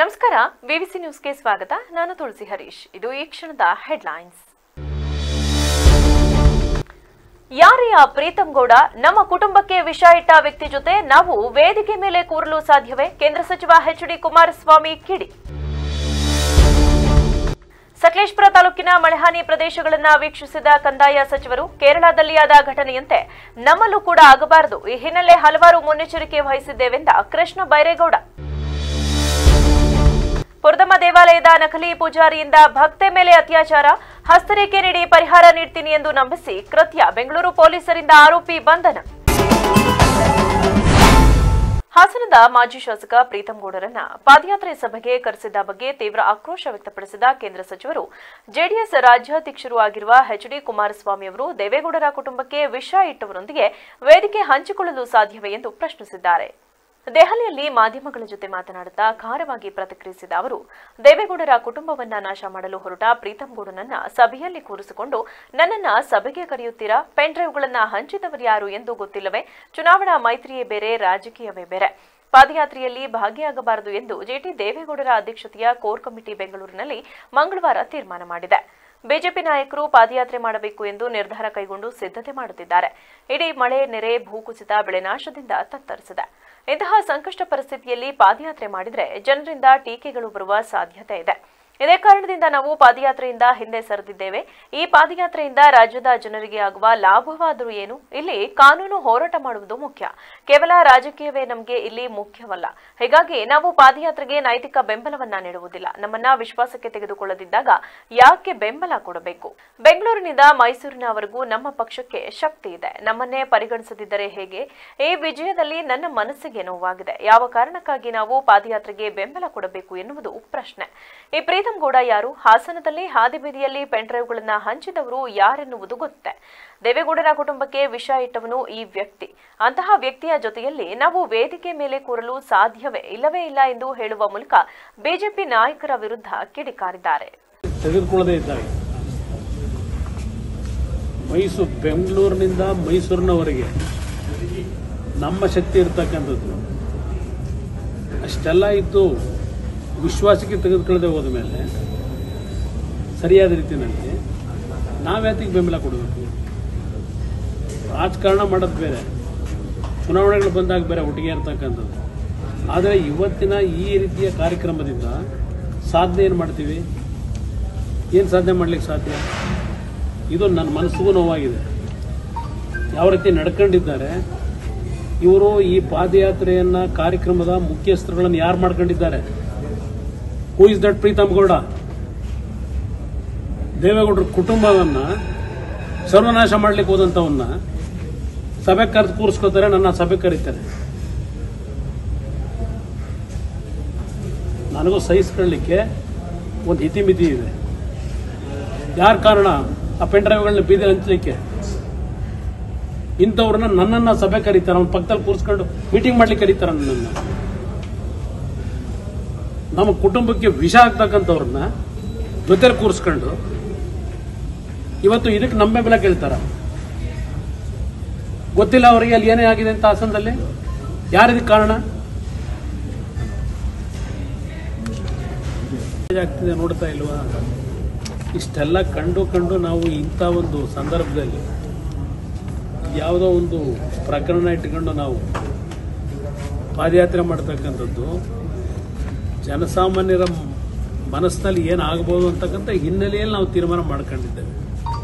ನಮಸ್ಕಾರ ಬಿಬಿಸಿ ನ್ಯೂಸ್ಗೆ ಸ್ವಾಗತ. ನಾನು ತುಳಸಿ ಹರೀಶ್. ಇದು ಈ ಕ್ಷಣದ ಹೆಡ್ಲೈನ್ಸ್. ಯಾರೇ ಆ ಪ್ರೀತಂ ಗೌಡ, ನಮ್ಮ ಕುಟುಂಬಕ್ಕೆ ವಿಷ ಇಟ್ಟ ವ್ಯಕ್ತಿ ಜೊತೆ ನಾವು ವೇದಿಕೆ ಮೇಲೆ ಕೂರಲು ಸಾಧ್ಯವೇ? ಕೇಂದ್ರ ಸಚಿವ ಎಚ್.ಡಿ. ಕುಮಾರಸ್ವಾಮಿ ಕಿಡಿ. ಸಕಲೇಶಪುರ ತಾಲೂಕಿನ ಮಳೆಹಾನಿ ಪ್ರದೇಶಗಳನ್ನು ವೀಕ್ಷಿಸಿದ ಕಂದಾಯ ಸಚಿವರು, ಕೇರಳದಲ್ಲಿ ಆದ ಘಟನೆಯಂತೆ ನಮ್ಮಲ್ಲೂ ಕೂಡ ಆಗಬಾರದು. ಈ ಹಿನ್ನೆಲೆ ಹಲವಾರು ಮುನ್ನೆಚ್ಚರಿಕೆ ವಹಿಸಿದ್ದೇವೆಂದ ಕೃಷ್ಣ ಬೈರೇಗೌಡ. ಪುರದಮ್ಮ ದೇವಾಲಯದ ನಕಲಿ ಪೂಜಾರಿಯಿಂದ ಭಕ್ತೆ ಮೇಲೆ ಅತ್ಯಾಚಾರ, ಹಸ್ತರೇಖೆ ನೀಡಿ ಪರಿಹಾರ ನೀಡ್ತೀನಿ ಎಂದು ನಂಬಿಸಿ ಕೃತ್ಯ, ಬೆಂಗಳೂರು ಪೊಲೀಸರಿಂದ ಆರೋಪಿ ಬಂಧನ. ಹಾಸನದ ಮಾಜಿ ಶಾಸಕ ಪ್ರೀತಂ ಗೌಡರನ್ನ ಪಾದಯಾತ್ರೆ ಸಭೆಗೆ ಕರೆಸಿದ್ದ ಬಗ್ಗೆ ತೀವ್ರ ಆಕ್ರೋಶ ವ್ಯಕ್ತಪಡಿಸಿದ ಕೇಂದ್ರ ಸಚಿವರು, ಜೆಡಿಎಸ್ ರಾಜ್ಯಾಧ್ಯಕ್ಷರೂ ಆಗಿರುವ ಎಚ್.ಡಿ. ಕುಮಾರಸ್ವಾಮಿ ಅವರು ದೇವೇಗೌಡರ ಕುಟುಂಬಕ್ಕೆ ವಿಷ ಇಟ್ಟವರೊಂದಿಗೆ ವೇದಿಕೆ ಹಂಚಿಕೊಳ್ಳಲು ಸಾಧ್ಯವೇ ಎಂದು ಪ್ರಶ್ನಿಸಿದ್ದಾರೆ. ದೆಹಲಿಯಲ್ಲಿ ಮಾಧ್ಯಮಗಳ ಜೊತೆ ಮಾತನಾಡುತ್ತಾ ಖಾರವಾಗಿ ಪ್ರತಿಕ್ರಿಯಿಸಿದ ಅವರು, ದೇವೇಗೌಡರ ಕುಟುಂಬವನ್ನ ನಾಶ ಮಾಡಲು ಹೊರಟ ಪ್ರೀತಂ ಗೌಡನನ್ನ ಸಭೆಯಲ್ಲಿ ಕೂರಿಸಿಕೊಂಡು ನನ್ನನ್ನ ಸಭೆಗೆ ಕರೆಯುತ್ತೀರಾ? ಪೆನ್ ಡ್ರೈವ್ಗಳನ್ನ ಹಂಚಿದವರು ಯಾರು ಎಂದು ಗೊತ್ತಿಲ್ಲವೇ? ಚುನಾವಣಾ ಮೈತ್ರಿಯೇ ಬೇರೆ, ರಾಜಕೀಯವೇ ಬೇರೆ. ಪಾದಯಾತ್ರೆಯಲ್ಲಿ ಭಾಗಿಯಾಗಬಾರದು ಎಂದು ಜೆಟಿ ದೇವೇಗೌಡರ ಅಧ್ಯಕ್ಷತೆಯ ಕೋರ್ ಕಮಿಟಿ ಬೆಂಗಳೂರಿನಲ್ಲಿ ಮಂಗಳವಾರ ತೀರ್ಮಾನ ಮಾಡಿದೆ. ಬಿಜೆಪಿ ನಾಯಕರು ಪಾದಯಾತ್ರೆ ಮಾಡಬೇಕು ಎಂದು ನಿರ್ಧಾರ ಕೈಗೊಂಡು ಸಿದ್ಧತೆ ಮಾಡುತ್ತಿದ್ದಾರೆ. ಇಡೀ ಮಳೆ, ನೆರೆ, ಭೂಕುಸಿತ, ಬೆಳೆನಾಶದಿಂದ ತತ್ತರಿಸಿದೆ. ಇಂತಹ ಸಂಕಷ್ಟ ಪರಿಸ್ಥಿತಿಯಲ್ಲಿ ಪಾದಯಾತ್ರೆ ಮಾಡಿದರೆ ಜನರಿಂದ ಟೀಕೆಗಳು ಬರುವ ಸಾಧ್ಯತೆ ಇದೆ. ಇದೇ ಕಾರಣದಿಂದ ನಾವು ಪಾದಯಾತ್ರೆಯಿಂದ ಹಿಂದೆ ಸರಿದಿದ್ದೇವೆ. ಈ ಪಾದಯಾತ್ರೆಯಿಂದ ರಾಜ್ಯದ ಜನರಿಗೆ ಆಗುವ ಲಾಭವಾದರೂ ಏನು? ಇಲ್ಲಿ ಕಾನೂನು ಹೋರಾಟ ಮಾಡುವುದು ಮುಖ್ಯ. ಕೇವಲ ರಾಜಕೀಯವೇ ನಮಗೆ ಇಲ್ಲಿ ಮುಖ್ಯವಲ್ಲ. ಹೀಗಾಗಿ ನಾವು ಪಾದಯಾತ್ರೆಗೆ ನೈತಿಕ ಬೆಂಬಲವನ್ನ ನೀಡುವುದಿಲ್ಲ. ನಮ್ಮನ್ನ ವಿಶ್ವಾಸಕ್ಕೆ ತೆಗೆದುಕೊಳ್ಳದಿದ್ದಾಗ ಯಾಕೆ ಬೆಂಬಲ ಕೊಡಬೇಕು? ಬೆಂಗಳೂರಿನಿಂದ ಮೈಸೂರಿನವರೆಗೂ ನಮ್ಮ ಪಕ್ಷಕ್ಕೆ ಶಕ್ತಿ ಇದೆ. ನಮ್ಮನ್ನೇ ಪರಿಗಣಿಸದಿದ್ದರೆ ಹೇಗೆ? ಈ ವಿಜಯದಲ್ಲಿ ನನ್ನ ಮನಸ್ಸಿಗೆ ನೋವಾಗಿದೆ. ಯಾವ ಕಾರಣಕ್ಕಾಗಿ ನಾವು ಪಾದಯಾತ್ರೆಗೆ ಬೆಂಬಲ ಕೊಡಬೇಕು ಎನ್ನುವುದು ಪ್ರಶ್ನೆ. ಈ ಪ್ರೀತಂ ಗೌಡ ಯಾರು? ಹಾಸನದಲ್ಲಿ ಹಾದಿಬೀದಿಯಲ್ಲಿ ಪೆನ್ ಡ್ರೈವ್ಗಳನ್ನ ಹಂಚಿದವರು ಯಾರೆನ್ನುವುದು ಗೊತ್ತೆ. ದೇವೇಗೌಡರ ಕುಟುಂಬಕ್ಕೆ ವಿಷ ಇಟ್ಟವನು ಈ ವ್ಯಕ್ತಿ. ಅಂತಹ ವ್ಯಕ್ತಿಯ ಜೊತೆಯಲ್ಲಿ ನಾವು ವೇದಿಕೆ ಮೇಲೆ ಕೂರಲು ಸಾಧ್ಯವೇ? ಇಲ್ಲವೇ ಇಲ್ಲ ಎಂದು ಹೇಳುವ ಮೂಲಕ ಬಿಜೆಪಿ ನಾಯಕರ ವಿರುದ್ಧ ಕಿಡಿಕಾರಿದ್ದಾರೆ. ಬೆಂಗಳೂರಿನಿಂದ ಮೈಸೂರಿನವರೆಗೆ ನಮ್ಮ ಶಕ್ತಿ ಇರ್ತಕ್ಕಂಥದ್ದು ಅಷ್ಟೆಲ್ಲ ಇದ್ದು ವಿಶ್ವಾಸಕ್ಕೆ ತೆಗೆದುಕೊಳ್ಳದೆ ಹೋದ ಮೇಲೆ ಸರಿಯಾದ ರೀತಿಯಲ್ಲಿ ನಾವ್ಯಾತಿಗೆ ಬೆಂಬಲ ಕೊಡಬೇಕು? ರಾಜಕಾರಣ ಮಾಡೋದು ಬೇರೆ, ಚುನಾವಣೆಗಳು ಬಂದಾಗ ಬೇರೆ ಒಟ್ಟಿಗೆ ಇರ್ತಕ್ಕಂಥದ್ದು. ಆದರೆ ಇವತ್ತಿನ ಈ ರೀತಿಯ ಕಾರ್ಯಕ್ರಮದಿಂದ ಸಾಧನೆ ಏನು ಮಾಡ್ತೀವಿ? ಏನು ಸಾಧನೆ ಮಾಡ್ಲಿಕ್ಕೆ ಸಾಧ್ಯ? ಇದು ನನ್ನ ಮನಸ್ಸಿಗೂ ನೋವಾಗಿದೆ. ಯಾವ ರೀತಿ ನಡ್ಕೊಂಡಿದ್ದಾರೆ ಇವರು. ಈ ಪಾದಯಾತ್ರೆಯನ್ನ ಕಾರ್ಯಕ್ರಮದ ಮುಖ್ಯಸ್ಥರುಗಳನ್ನು ಯಾರು ಮಾಡ್ಕೊಂಡಿದ್ದಾರೆ? Who is that Pritam Gowda? ದೇವೇಗೌಡರ ಕುಟುಂಬವನ್ನ ಸರ್ವನಾಶ ಮಾಡ್ಲಿಕ್ಕೆ ಹೋದಂಥವನ್ನ ಸಭೆ ಕರೆದು ಕೂರಿಸ್ಕೋತಾರೆ, ನನ್ನ ಸಭೆ ಕರೀತಾರೆ. ನನಗೂ ಸಹಿಸ್ಕೊಳ್ಳಿಕ್ಕೆ ಒಂದು ಇತಿಮಿತಿ ಇದೆ. ಯಾರ ಕಾರಣ ಆ ಪೆನ್ ಡ್ರೈವ್ಗಳನ್ನ ಬೀದಿ ಹಂಚಲಿಕ್ಕೆ? ಇಂಥವ್ರನ್ನ ನನ್ನನ್ನ ಸಭೆ ಕರೀತಾರೆ, ಅವ್ನ ಪಕ್ಕದಲ್ಲಿ ಕೂರಿಸ್ಕೊಂಡು ಮೀಟಿಂಗ್ ಮಾಡ್ಲಿಕ್ಕೆ ಕರೀತಾರೆ. ನನ್ನನ್ನು, ನಮ್ಮ ಕುಟುಂಬಕ್ಕೆ ವಿಷ ಆಗ್ತಕ್ಕಂಥವ್ರನ್ನ ಜೊತೆಲಿ ಕೂರಿಸ್ಕೊಂಡು ಇವತ್ತು ಇದಕ್ಕೆ ನಮ್ಮ ಬೆಂಬಲ ಕೇಳ್ತಾರ. ಗೊತ್ತಿಲ್ಲ ಅವರಿಗೆ ಅಲ್ಲಿ ಏನೇ ಆಗಿದೆ ಅಂತ ಹಾಸನದಲ್ಲಿ. ಯಾರಿದಕ್ಕೆ ಕಾರಣ? ಆಗ್ತಿದೆ ನೋಡ್ತಾ ಇಲ್ವಾ? ಇಷ್ಟೆಲ್ಲ ಕಂಡು ನಾವು ಇಂಥ ಒಂದು ಸಂದರ್ಭದಲ್ಲಿ ಯಾವುದೋ ಒಂದು ಪ್ರಕರಣ ಇಟ್ಟುಕೊಂಡು ನಾವು ಪಾದಯಾತ್ರೆ ಮಾಡ್ತಕ್ಕಂಥದ್ದು ಜನಸಾಮಾನ್ಯರ ಮನಸ್ಸಿನಲ್ಲಿ ಏನಾಗಬಹುದು ಅಂತಕ್ಕಂಥ ಹಿನ್ನೆಲೆಯಲ್ಲಿ ನಾವು ತೀರ್ಮಾನ ಮಾಡ್ಕೊಂಡಿದ್ದೇವೆ.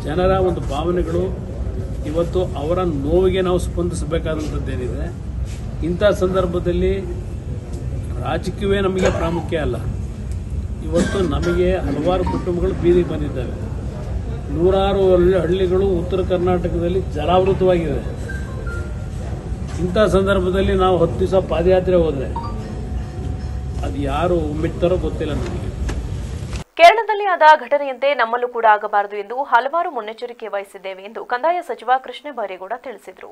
ಜನರ ಒಂದು ಭಾವನೆಗಳು ಇವತ್ತು ಅವರ ನೋವಿಗೆ ನಾವು ಸ್ಪಂದಿಸಬೇಕಾದಂಥದ್ದೇನಿದೆ. ಇಂಥ ಸಂದರ್ಭದಲ್ಲಿ ರಾಜಕೀಯವೇ ನಮಗೆ ಪ್ರಾಮುಖ್ಯ ಅಲ್ಲ. ಇವತ್ತು ನಮಗೆ ಹಲವಾರು ಕುಟುಂಬಗಳು ಬೀದಿಗೆ ಬಂದಿದ್ದಾವೆ. ನೂರಾರು ಹಳ್ಳಿಗಳು ಉತ್ತರ ಕರ್ನಾಟಕದಲ್ಲಿ ಜಲಾವೃತವಾಗಿದೆ. ಇಂಥ ಸಂದರ್ಭದಲ್ಲಿ ನಾವು 10 ದಿವಸ ಪಾದಯಾತ್ರೆ ಹೋದರೆ ಅದು ಯಾರು ಮೆಟ್ತಾರೋ ಗೊತ್ತಿಲ್ಲ ನನಗೆ. ಕೇರಳದಲ್ಲಿ ಆದ ಘಟನೆಯಂತೆ ನಮ್ಮಲ್ಲೂ ಕೂಡ ಆಗಬಾರದು ಎಂದು ಹಲವಾರು ಮುನ್ನೆಚ್ಚರಿಕೆ ವಹಿಸಿದ್ದೇವೆ ಎಂದು ಕಂದಾಯ ಸಚಿವ ಕೃಷ್ಣ ಬೈರೇಗೌಡ ತಿಳಿಸಿದರು.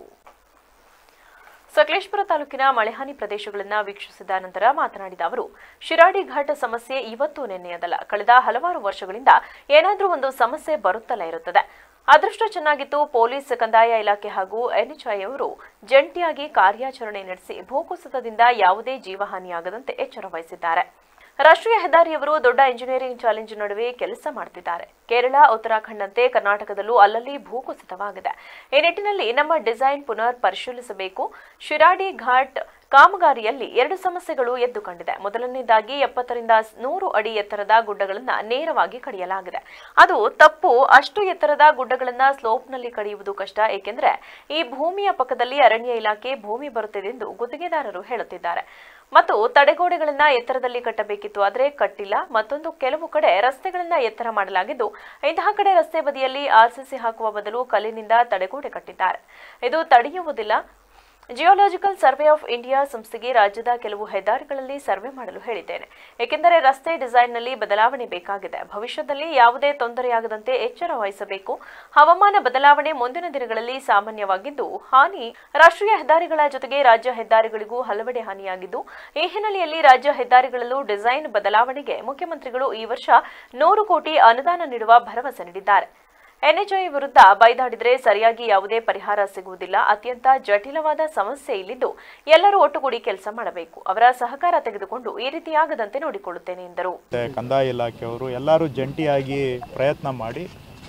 ಸಕಲೇಶಪುರ ತಾಲೂಕಿನ ಮಳೆಹಾನಿ ಪ್ರದೇಶಗಳನ್ನು ವೀಕ್ಷಿಸಿದ ನಂತರ ಮಾತನಾಡಿದ ಅವರು, ಶಿರಾಡಿ ಘಾಟ್ ಸಮಸ್ಯೆ ಇವತ್ತು ನಿನ್ನೆಯದಲ್ಲ. ಕಳೆದ ಹಲವಾರು ವರ್ಷಗಳಿಂದ ಏನಾದರೂ ಒಂದು ಸಮಸ್ಯೆ ಬರುತ್ತಲೇ ಇರುತ್ತದೆ. ಅದೃಷ್ಟ ಚೆನ್ನಾಗಿತ್ತು, ಪೊಲೀಸ್, ಕಂದಾಯ ಇಲಾಖೆ ಹಾಗೂ ಎನ್ಎಚ್ಐ ಅವರು ಜಂಟಿಯಾಗಿ ಕಾರ್ಯಾಚರಣೆ ನಡೆಸಿ ಭೂಕುಸಿತದಿಂದ ಯಾವುದೇ ಜೀವಹಾನಿಯಾಗದಂತೆ ಎಚ್ಚರ ವಹಿಸಿದ್ದಾರೆ. ರಾಷ್ಟ್ರೀಯ ಹೆದ್ದಾರಿಯವರು ದೊಡ್ಡ ಇಂಜಿನಿಯರಿಂಗ್ ಚಾಲೆಂಜ್ ನಡುವೆ ಕೆಲಸ ಮಾಡುತ್ತಿದ್ದಾರೆ. ಕೇರಳ, ಉತ್ತರಾಖಂಡ್ನಂತೆ ಕರ್ನಾಟಕದಲ್ಲೂ ಅಲ್ಲಲ್ಲಿ ಭೂಕುಸಿತವಾಗಿದೆ. ಈ ನಿಟ್ಟಿನಲ್ಲಿ ನಮ್ಮ ಡಿಸೈನ್ ಪುನರ್ ಪರಿಶೀಲಿಸಬೇಕು. ಶಿರಾಡಿ ಘಾಟ್ ಕಾಮಗಾರಿಯಲ್ಲಿ 2 ಸಮಸ್ಯೆಗಳು ಎದ್ದು ಕಂಡಿದೆ. ಮೊದಲನೇದಾಗಿ 70 ರಿಂದ 100 ಅಡಿ ಎತ್ತರದ ಗುಡ್ಡಗಳನ್ನು ನೇರವಾಗಿ ಕಡಿಯಲಾಗಿದೆ. ಅದು ತಪ್ಪು. ಅಷ್ಟು ಎತ್ತರದ ಗುಡ್ಡಗಳನ್ನು ಸ್ಲೋಪ್ನಲ್ಲಿ ಕಡಿಯುವುದು ಕಷ್ಟ, ಏಕೆಂದರೆ ಈ ಭೂಮಿಯ ಪಕ್ಕದಲ್ಲಿ ಅರಣ್ಯ ಇಲಾಖೆ ಭೂಮಿ ಬರುತ್ತಿದೆ ಎಂದು ಗುತ್ತಿಗೆದಾರರು ಹೇಳುತ್ತಿದ್ದಾರೆ. ಮತ್ತು ತಡೆಗೋಡೆಗಳನ್ನ ಎತ್ತರದಲ್ಲಿ ಕಟ್ಟಬೇಕಿತ್ತು, ಆದರೆ ಕಟ್ಟಿಲ್ಲ. ಮತ್ತೊಂದು, ಕೆಲವು ಕಡೆ ರಸ್ತೆಗಳನ್ನ ಎತ್ತರ ಮಾಡಲಾಗಿದ್ದು, ಇಂತಹ ಕಡೆ ರಸ್ತೆ ಬದಿಯಲ್ಲಿ ಆರ್ಸಿಸಿ ಹಾಕುವ ಬದಲು ಕಲ್ಲಿನಿಂದ ತಡೆಗೋಡೆ ಕಟ್ಟಿದ್ದಾರೆ. ಇದು ತಡೆಯುವುದಿಲ್ಲ. ಜಿಯೋಲಾಜಿಕಲ್ ಸರ್ವೆ ಆಫ್ ಇಂಡಿಯಾ ಸಂಸ್ಥೆಗೆ ರಾಜ್ಯದ ಕೆಲವು ಹೆದ್ದಾರಿಗಳಲ್ಲಿ ಸರ್ವೆ ಮಾಡಲು ಹೇಳಿದ್ದೇನೆ, ಏಕೆಂದರೆ ರಸ್ತೆ ಡಿಸೈನ್ನಲ್ಲಿ ಬದಲಾವಣೆ ಬೇಕಾಗಿದೆ. ಭವಿಷ್ಯದಲ್ಲಿ ಯಾವುದೇ ತೊಂದರೆಯಾಗದಂತೆ ಎಚ್ಚರ ವಹಿಸಬೇಕು. ಹವಾಮಾನ ಬದಲಾವಣೆ ಮುಂದಿನ ದಿನಗಳಲ್ಲಿ ಸಾಮಾನ್ಯವಾಗಿದ್ದು, ಹಾನಿ ರಾಷ್ಟ್ರೀಯ ಹೆದ್ದಾರಿಗಳ ಜೊತೆಗೆ ರಾಜ್ಯ ಹೆದ್ದಾರಿಗಳಿಗೂ ಹಲವೆಡೆ ಹಾನಿಯಾಗಿದ್ದು, ಈ ಹಿನ್ನೆಲೆಯಲ್ಲಿ ರಾಜ್ಯ ಹೆದ್ದಾರಿಗಳಲ್ಲೂ ಡಿಸೈನ್ ಬದಲಾವಣೆಗೆ ಮುಖ್ಯಮಂತ್ರಿಗಳು ಈ ವರ್ಷ 100 ಕೋಟಿ ಅನುದಾನ ನೀಡುವ ಭರವಸೆ ನೀಡಿದ್ದಾರೆ. ಎನ್ಎಚ್ಐ ವಿರುದ್ಧ ಬೈದಾಡಿದರೆ ಸರಿಯಾಗಿ ಯಾವುದೇ ಪರಿಹಾರ ಸಿಗುವುದಿಲ್ಲ. ಅತ್ಯಂತ ಜಟಿಲವಾದ ಸಮಸ್ಯೆ ಇಲ್ಲಿದ್ದು, ಎಲ್ಲರೂ ಒಟ್ಟುಗೂಡಿ ಕೆಲಸ ಮಾಡಬೇಕು. ಅವರ ಸಹಕಾರ ತೆಗೆದುಕೊಂಡು ಈ ರೀತಿಯಾಗದಂತೆ ನೋಡಿಕೊಳ್ಳುತ್ತೇನೆ ಎಂದರು. ಕಂದಾಯ ಇಲಾಖೆಯವರು ಎಲ್ಲರೂ ಜಂಟಿಯಾಗಿ ಪ್ರಯತ್ನ ಮಾಡಿ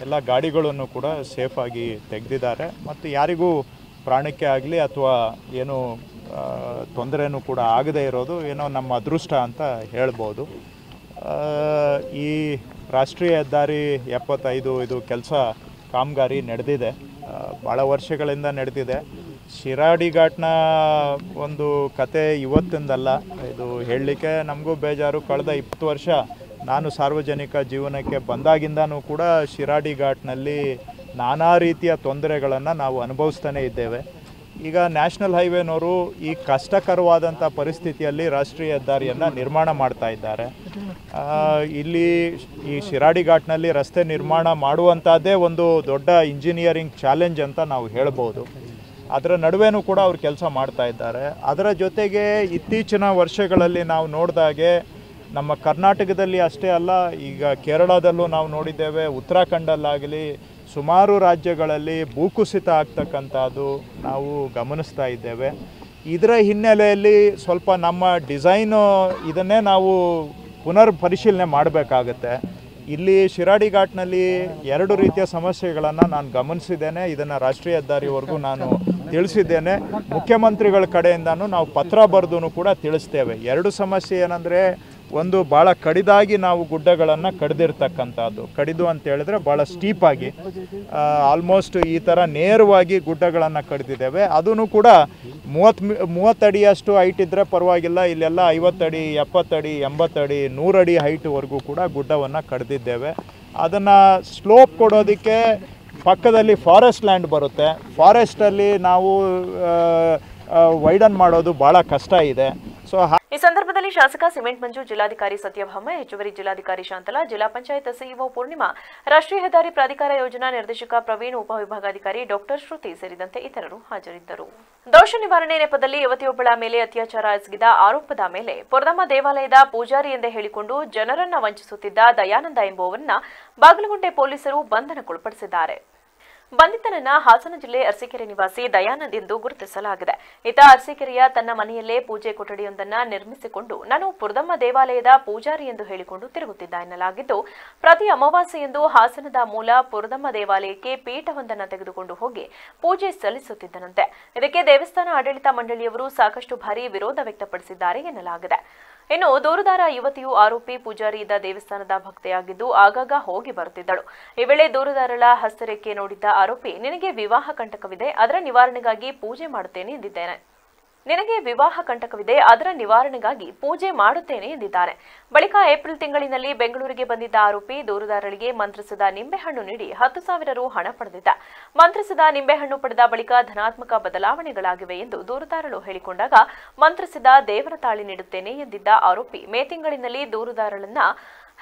ಎಲ್ಲ ಗಾಡಿಗಳನ್ನು ಕೂಡ ಸೇಫ್ ಆಗಿ ತೆಗೆದಿದ್ದಾರೆ. ಮತ್ತು ಯಾರಿಗೂ ಪ್ರಾಣಕ್ಕೆ ಆಗಲಿ ಅಥವಾ ಏನು ತೊಂದರೆನೂ ಕೂಡ ಆಗದೇ ಇರೋದು ಏನೋ ನಮ್ಮ ಅದೃಷ್ಟ ಅಂತ ಹೇಳ್ಬೋದು. ಈ ರಾಷ್ಟ್ರೀಯ ಹೆದ್ದಾರಿ 75 ಇದು ಕೆಲಸ ಕಾಮಗಾರಿ ನಡೆದಿದೆ, ಭಾಳ ವರ್ಷಗಳಿಂದ ನಡೆದಿದೆ. ಶಿರಾಡಿ ಘಾಟ್ನ ಒಂದು ಕತೆ ಇವತ್ತಿಂದಲ್ಲ, ಇದು ಹೇಳಲಿಕ್ಕೆ ನಮಗೂ ಬೇಜಾರು. ಕಳೆದ 20 ವರ್ಷ ನಾನು ಸಾರ್ವಜನಿಕ ಜೀವನಕ್ಕೆ ಬಂದಾಗಿಂದನೂ ಕೂಡ ಶಿರಾಡಿ ಘಾಟ್ನಲ್ಲಿ ನಾನಾ ರೀತಿಯ ತೊಂದರೆಗಳನ್ನು ನಾವು ಅನುಭವಿಸ್ತಾನೇ ಇದ್ದೇವೆ. ಈಗ ನ್ಯಾಷನಲ್ ಹೈವೇನವರು ಈ ಕಷ್ಟಕರವಾದಂಥ ಪರಿಸ್ಥಿತಿಯಲ್ಲಿ ರಾಷ್ಟ್ರೀಯ ಹೆದ್ದಾರಿಯನ್ನು ನಿರ್ಮಾಣ ಮಾಡ್ತಾ ಇದ್ದಾರೆ. ಇಲ್ಲಿ ಈ ಶಿರಾಡಿ ಘಾಟ್ನಲ್ಲಿ ರಸ್ತೆ ನಿರ್ಮಾಣ ಮಾಡುವಂಥದ್ದೇ ಒಂದು ದೊಡ್ಡ ಇಂಜಿನಿಯರಿಂಗ್ ಚಾಲೆಂಜ್ ಅಂತ ನಾವು ಹೇಳ್ಬೋದು. ಅದರ ನಡುವೆನೂ ಕೂಡ ಅವರು ಕೆಲಸ ಮಾಡ್ತಾ ಇದ್ದಾರೆ. ಅದರ ಜೊತೆಗೆ ಇತ್ತೀಚಿನ ವರ್ಷಗಳಲ್ಲಿ ನಾವು ನೋಡಿದಾಗೆ ನಮ್ಮ ಕರ್ನಾಟಕದಲ್ಲಿ ಅಷ್ಟೇ ಅಲ್ಲ, ಈಗ ಕೇರಳದಲ್ಲೂ ನಾವು ನೋಡಿದ್ದೇವೆ, ಉತ್ತರಾಖಂಡಲ್ಲಾಗಲಿ ಸುಮಾರು ರಾಜ್ಯಗಳಲ್ಲಿ ಭೂಕುಸಿತ ಆಗ್ತಕ್ಕಂಥದ್ದು ನಾವು ಗಮನಿಸ್ತಾ ಇದ್ದೇವೆ. ಇದರ ಹಿನ್ನೆಲೆಯಲ್ಲಿ ಸ್ವಲ್ಪ ನಮ್ಮ ಡಿಸೈನು ಇದನ್ನೇ ನಾವು ಪುನರ್ ಪರಿಶೀಲನೆ ಮಾಡಬೇಕಾಗತ್ತೆ. ಇಲ್ಲಿ ಶಿರಾಡಿ ಘಾಟ್ನಲ್ಲಿ 2 ರೀತಿಯ ಸಮಸ್ಯೆಗಳನ್ನು ನಾನು ಗಮನಿಸಿದ್ದೇನೆ. ಇದನ್ನು ರಾಷ್ಟ್ರೀಯ ಹೆದ್ದಾರಿವರೆಗೂ ನಾನು ತಿಳಿಸಿದ್ದೇನೆ. ಮುಖ್ಯಮಂತ್ರಿಗಳ ಕಡೆಯಿಂದನೂ ನಾವು ಪತ್ರ ಬರೆದು ಕೂಡ ತಿಳಿಸ್ತೇವೆ. 2 ಸಮಸ್ಯೆ ಏನಂದರೆ, ಒಂದು ಭಾಳ ಕಡಿದಾಗಿ ನಾವು ಗುಡ್ಡಗಳನ್ನು ಕಡಿದಿರ್ತಕ್ಕಂಥದ್ದು. ಕಡಿದು ಅಂತ ಹೇಳಿದ್ರೆ ಭಾಳ ಸ್ಟೀಪಾಗಿ, ಆಲ್ಮೋಸ್ಟ್ ಈ ಥರ ನೇರವಾಗಿ ಗುಡ್ಡಗಳನ್ನು ಕಡಿದಿದ್ದೇವೆ. ಅದೂ ಕೂಡ 30 ಅಡಿಯಷ್ಟು ಹೈಟ್ ಇದ್ದರೆ ಪರವಾಗಿಲ್ಲ, ಇಲ್ಲೆಲ್ಲ 50 ಅಡಿ, 70 ಅಡಿ, 80 ಅಡಿ, 100 ಅಡಿ ಹೈಟ್ವರೆಗೂ ಕೂಡ ಗುಡ್ಡವನ್ನು ಕಡಿದಿದ್ದೇವೆ. ಅದನ್ನು ಸ್ಲೋಪ್ ಕೊಡೋದಕ್ಕೆ ಪಕ್ಕದಲ್ಲಿ ಫಾರೆಸ್ಟ್ ಲ್ಯಾಂಡ್ ಬರುತ್ತೆ. ಫಾರೆಸ್ಟಲ್ಲಿ ನಾವು ವೈಡನ್ ಮಾಡೋದು ಭಾಳ ಕಷ್ಟ ಇದೆ. ಈ ಸಂದರ್ಭದಲ್ಲಿ ಶಾಸಕ ಸಿಮೆಂಟ್ ಮಂಜು, ಜಿಲ್ಲಾಧಿಕಾರಿ ಸತ್ಯಭಾಮ, ಹೆಚ್ಚುವರಿ ಜಿಲ್ಲಾಧಿಕಾರಿ ಶಾಂತಲಾ, ಜಿಲ್ಲಾ ಪಂಚಾಯತ್ ಸಿಇಒ ಪೂರ್ಣಿಮಾ, ರಾಷ್ಟ್ರೀಯ ಹೆದ್ದಾರಿ ಪ್ರಾಧಿಕಾರ ಯೋಜನಾ ನಿರ್ದೇಶಕ ಪ್ರವೀಣ್, ಉಪವಿಭಾಗಾಧಿಕಾರಿ ಡಾಕ್ಟರ್ ಶ್ರುತಿ ಸೇರಿದಂತೆ ಇತರರು ಹಾಜರಿದ್ದರು. ದೋಷ ನಿವಾರಣೆ ನೆಪದಲ್ಲಿ ಯುವತಿಯೊಬ್ಬಳ ಮೇಲೆ ಅತ್ಯಾಚಾರ ಎಸಗಿದ ಆರೋಪದ ಮೇಲೆ ಪುರದಮ್ಮ ದೇವಾಲಯದ ಪೂಜಾರಿ ಎಂದೇ ಹೇಳಿಕೊಂಡು ಜನರನ್ನ ವಂಚಿಸುತ್ತಿದ್ದ ದಯಾನಂದ ಎಂಬುವವರನ್ನ ಬಾಗಲಗುಂಟೆ ಪೊಲೀಸರು ಬಂಧನಕ್ಕೊಳಪಡಿಸಿದ್ದಾರೆ. ಬಂಧಿತನನ್ನ ಹಾಸನ ಜಿಲ್ಲೆ ಅರಸೀಕೆರೆ ನಿವಾಸಿ ದಯಾನಂದ್ ಎಂದು ಗುರುತಿಸಲಾಗಿದೆ. ಈತ ಅರಸೀಕೆರೆಯ ತನ್ನ ಮನೆಯಲ್ಲೇ ಪೂಜೆ ಕೊಠಡಿಯೊಂದನ್ನು ನಿರ್ಮಿಸಿಕೊಂಡು ನಾನು ಪುರದಮ್ಮ ದೇವಾಲಯದ ಪೂಜಾರಿ ಎಂದು ಹೇಳಿಕೊಂಡು ತಿರುಗುತ್ತಿದ್ದ ಎನ್ನಲಾಗಿದ್ದು, ಪ್ರತಿ ಅಮಾವಾಸ್ಯೆಯಂದು ಹಾಸನದ ಮೂಲ ಪುರದಮ್ಮ ದೇವಾಲಯಕ್ಕೆ ಪೀಠವೊಂದನ್ನು ತೆಗೆದುಕೊಂಡು ಹೋಗಿ ಪೂಜೆ ಸಲ್ಲಿಸುತ್ತಿದ್ದನಂತೆ. ಇದಕ್ಕೆ ದೇವಸ್ಥಾನ ಆಡಳಿತ ಮಂಡಳಿಯವರು ಸಾಕಷ್ಟು ಬಾರಿ ವಿರೋಧ ವ್ಯಕ್ತಪಡಿಸಿದ್ದಾರೆ ಎನ್ನಲಾಗಿದೆ. ಇನ್ನು ದೂರುದಾರ ಯುವತಿಯು ಆರೋಪಿ ಪೂಜಾರಿ ಇದ್ದ ದೇವಸ್ಥಾನದ ಭಕ್ತೆಯಾಗಿದ್ದು ಆಗಾಗ ಹೋಗಿ ಬರುತ್ತಿದ್ದಳು. ಈ ವೇಳೆ ದೂರುದಾರಳ ಹಸ್ತರೇಖೆ ನೋಡಿದ್ದ ಆರೋಪಿ, ನಿನಗೆ ವಿವಾಹ ಕಂಟಕವಿದೆ, ಅದರ ನಿವಾರಣೆಗಾಗಿ ಪೂಜೆ ಮಾಡುತ್ತೇನೆ ಎಂದಿದ್ದಾನೆ. ಬಳಿಕ ಏಪ್ರಿಲ್ ತಿಂಗಳಿನಲ್ಲಿ ಬೆಂಗಳೂರಿಗೆ ಬಂದಿದ್ದ ಆರೋಪಿ ದೂರುದಾರಳಿಗೆ ಮಂತ್ರಿಸಿದ ನಿಂಬೆಹಣ್ಣು ನೀಡಿ 10,000 ರು ಹಣ ಪಡೆದಿದ್ದ. ಮಂತ್ರಿಸಿದ ನಿಂಬೆಹಣ್ಣು ಪಡೆದ ಬಳಿಕ ಧನಾತ್ಮಕ ಬದಲಾವಣೆಗಳಾಗಿವೆ ಎಂದು ದೂರುದಾರಳು ಹೇಳಿಕೊಂಡಾಗ ಮಂತ್ರಿಸಿದ ದೇವರ ತಾಳಿ ನೀಡುತ್ತೇನೆ ಎಂದಿದ್ದ ಆರೋಪಿ ಮೇ ತಿಂಗಳಿನಲ್ಲಿ ದೂರುದಾರಳನ್ನ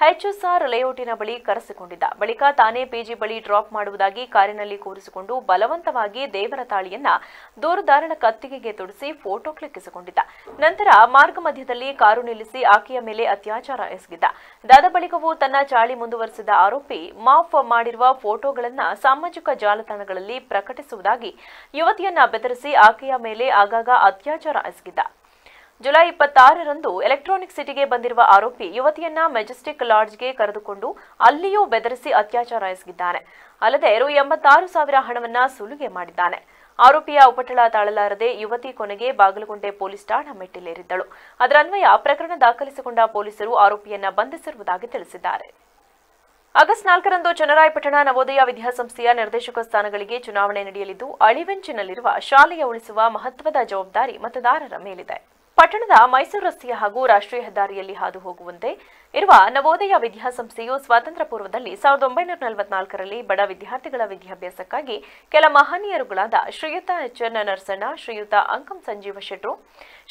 ಎಚ್ಎಸ್ಆರ್ ಲೇಔಟಿನ ಬಳಿ ಕರೆಸಿಕೊಂಡಿದ್ದ. ಬಳಿಕ ತಾನೇ ಪಿಜಿ ಬಳಿ ಡ್ರಾಪ್ ಮಾಡುವುದಾಗಿ ಕಾರಿನಲ್ಲಿ ಕೂರಿಸಿಕೊಂಡು ಬಲವಂತವಾಗಿ ದೇವರ ತಾಳಿಯನ್ನ ದೂರುದಾರನ ಕತ್ತಿಗೆಗೆ ತೊಡಿಸಿ ಫೋಟೋ ಕ್ಲಿಕ್ಕಿಸಿಕೊಂಡಿದ್ದ. ನಂತರ ಮಾರ್ಗ ಮಧ್ಯದಲ್ಲಿ ಕಾರು ನಿಲ್ಲಿಸಿ ಆಕೆಯ ಮೇಲೆ ಅತ್ಯಾಚಾರ ಎಸಗಿದ್ದ. ಇದಾದ ಬಳಿಕವೂ ತನ್ನ ಚಾಳಿ ಮುಂದುವರೆಸಿದ ಆರೋಪಿ ಮಾಫ್ ಮಾಡಿರುವ ಫೋಟೋಗಳನ್ನು ಸಾಮಾಜಿಕ ಜಾಲತಾಣಗಳಲ್ಲಿ ಪ್ರಕಟಿಸುವುದಾಗಿ ಯುವತಿಯನ್ನ ಬೆದರಿಸಿ ಆಕೆಯ ಮೇಲೆ ಆಗಾಗ ಅತ್ಯಾಚಾರ ಎಸಗಿದ್ದ. ಜುಲೈ 26ರಂದು ಎಲೆಕ್ಟ್ರಾನಿಕ್ ಸಿಟಿಗೆ ಬಂದಿರುವ ಆರೋಪಿ ಯುವತಿಯನ್ನ ಮೆಜೆಸ್ಟಿಕ್ ಲಾಡ್ಜ್ಗೆ ಕರೆದುಕೊಂಡು ಅಲ್ಲಿಯೂ ಬೆದರಿಸಿ ಅತ್ಯಾಚಾರ ಎಸಗಿದ್ದಾನೆ. ಅಲ್ಲದೆ ರು 86,000 ಹಣವನ್ನ ಸುಲಿಗೆ ಮಾಡಿದ್ದಾನೆ. ಆರೋಪಿಯ ಉಪಟಳ ತಾಳಲಾರದೆ ಯುವತಿ ಕೊನೆಗೆ ಬಾಗಲಕೋಟೆ ಪೊಲೀಸ್ ಠಾಣಾ ಮೆಟ್ಟಿಲೇರಿದ್ದಳು. ಅದರನ್ವಯ ಪ್ರಕರಣ ದಾಖಲಿಸಿಕೊಂಡ ಪೊಲೀಸರು ಆರೋಪಿಯನ್ನ ಬಂಧಿಸಿರುವುದಾಗಿ ತಿಳಿಸಿದ್ದಾರೆ. ಆಗಸ್ಟ್ 4ರಂದು ಚನ್ನರಾಯಪಟ್ಟಣ ನವೋದಯ ವಿದ್ಯಾಸಂಸ್ಥೆಯ ನಿರ್ದೇಶಕ ಸ್ಥಾನಗಳಿಗೆ ಚುನಾವಣೆ ನಡೆಯಲಿದ್ದು, ಅಳಿವೆಂಚಿನಲ್ಲಿರುವ ಶಾಲೆಯ ಉಳಿಸುವ ಮಹತ್ವದ ಜವಾಬ್ದಾರಿ ಮತದಾರರ ಮೇಲಿದೆ. ಪಟ್ಟಣದ ಮೈಸೂರು ರಸ್ತೆಯ ಹಾಗೂ ರಾಷ್ಟ್ರೀಯ ಹೆದ್ದಾರಿಯಲ್ಲಿ ಹಾದು ಹೋಗುವಂತೆ ಇರುವ ನವೋದಯ ವಿದ್ಯಾಸಂಸ್ಥೆಯು ಸ್ವಾತಂತ್ರ್ಯ ಪೂರ್ವದಲ್ಲಿ 1944ರಲ್ಲಿ ಬಡ ವಿದ್ಯಾರ್ಥಿಗಳ ವಿದ್ಯಾಭ್ಯಾಸಕ್ಕಾಗಿ ಕೆಲ ಮಹನೀಯರುಗಳಾದ ಶ್ರೀಯುತ ಎಚ್.ಎನ್. ನರಸಣ್ಣ, ಶ್ರೀಯುತ ಅಂಕಂ ಸಂಜೀವ ಶೆಟ್ರು,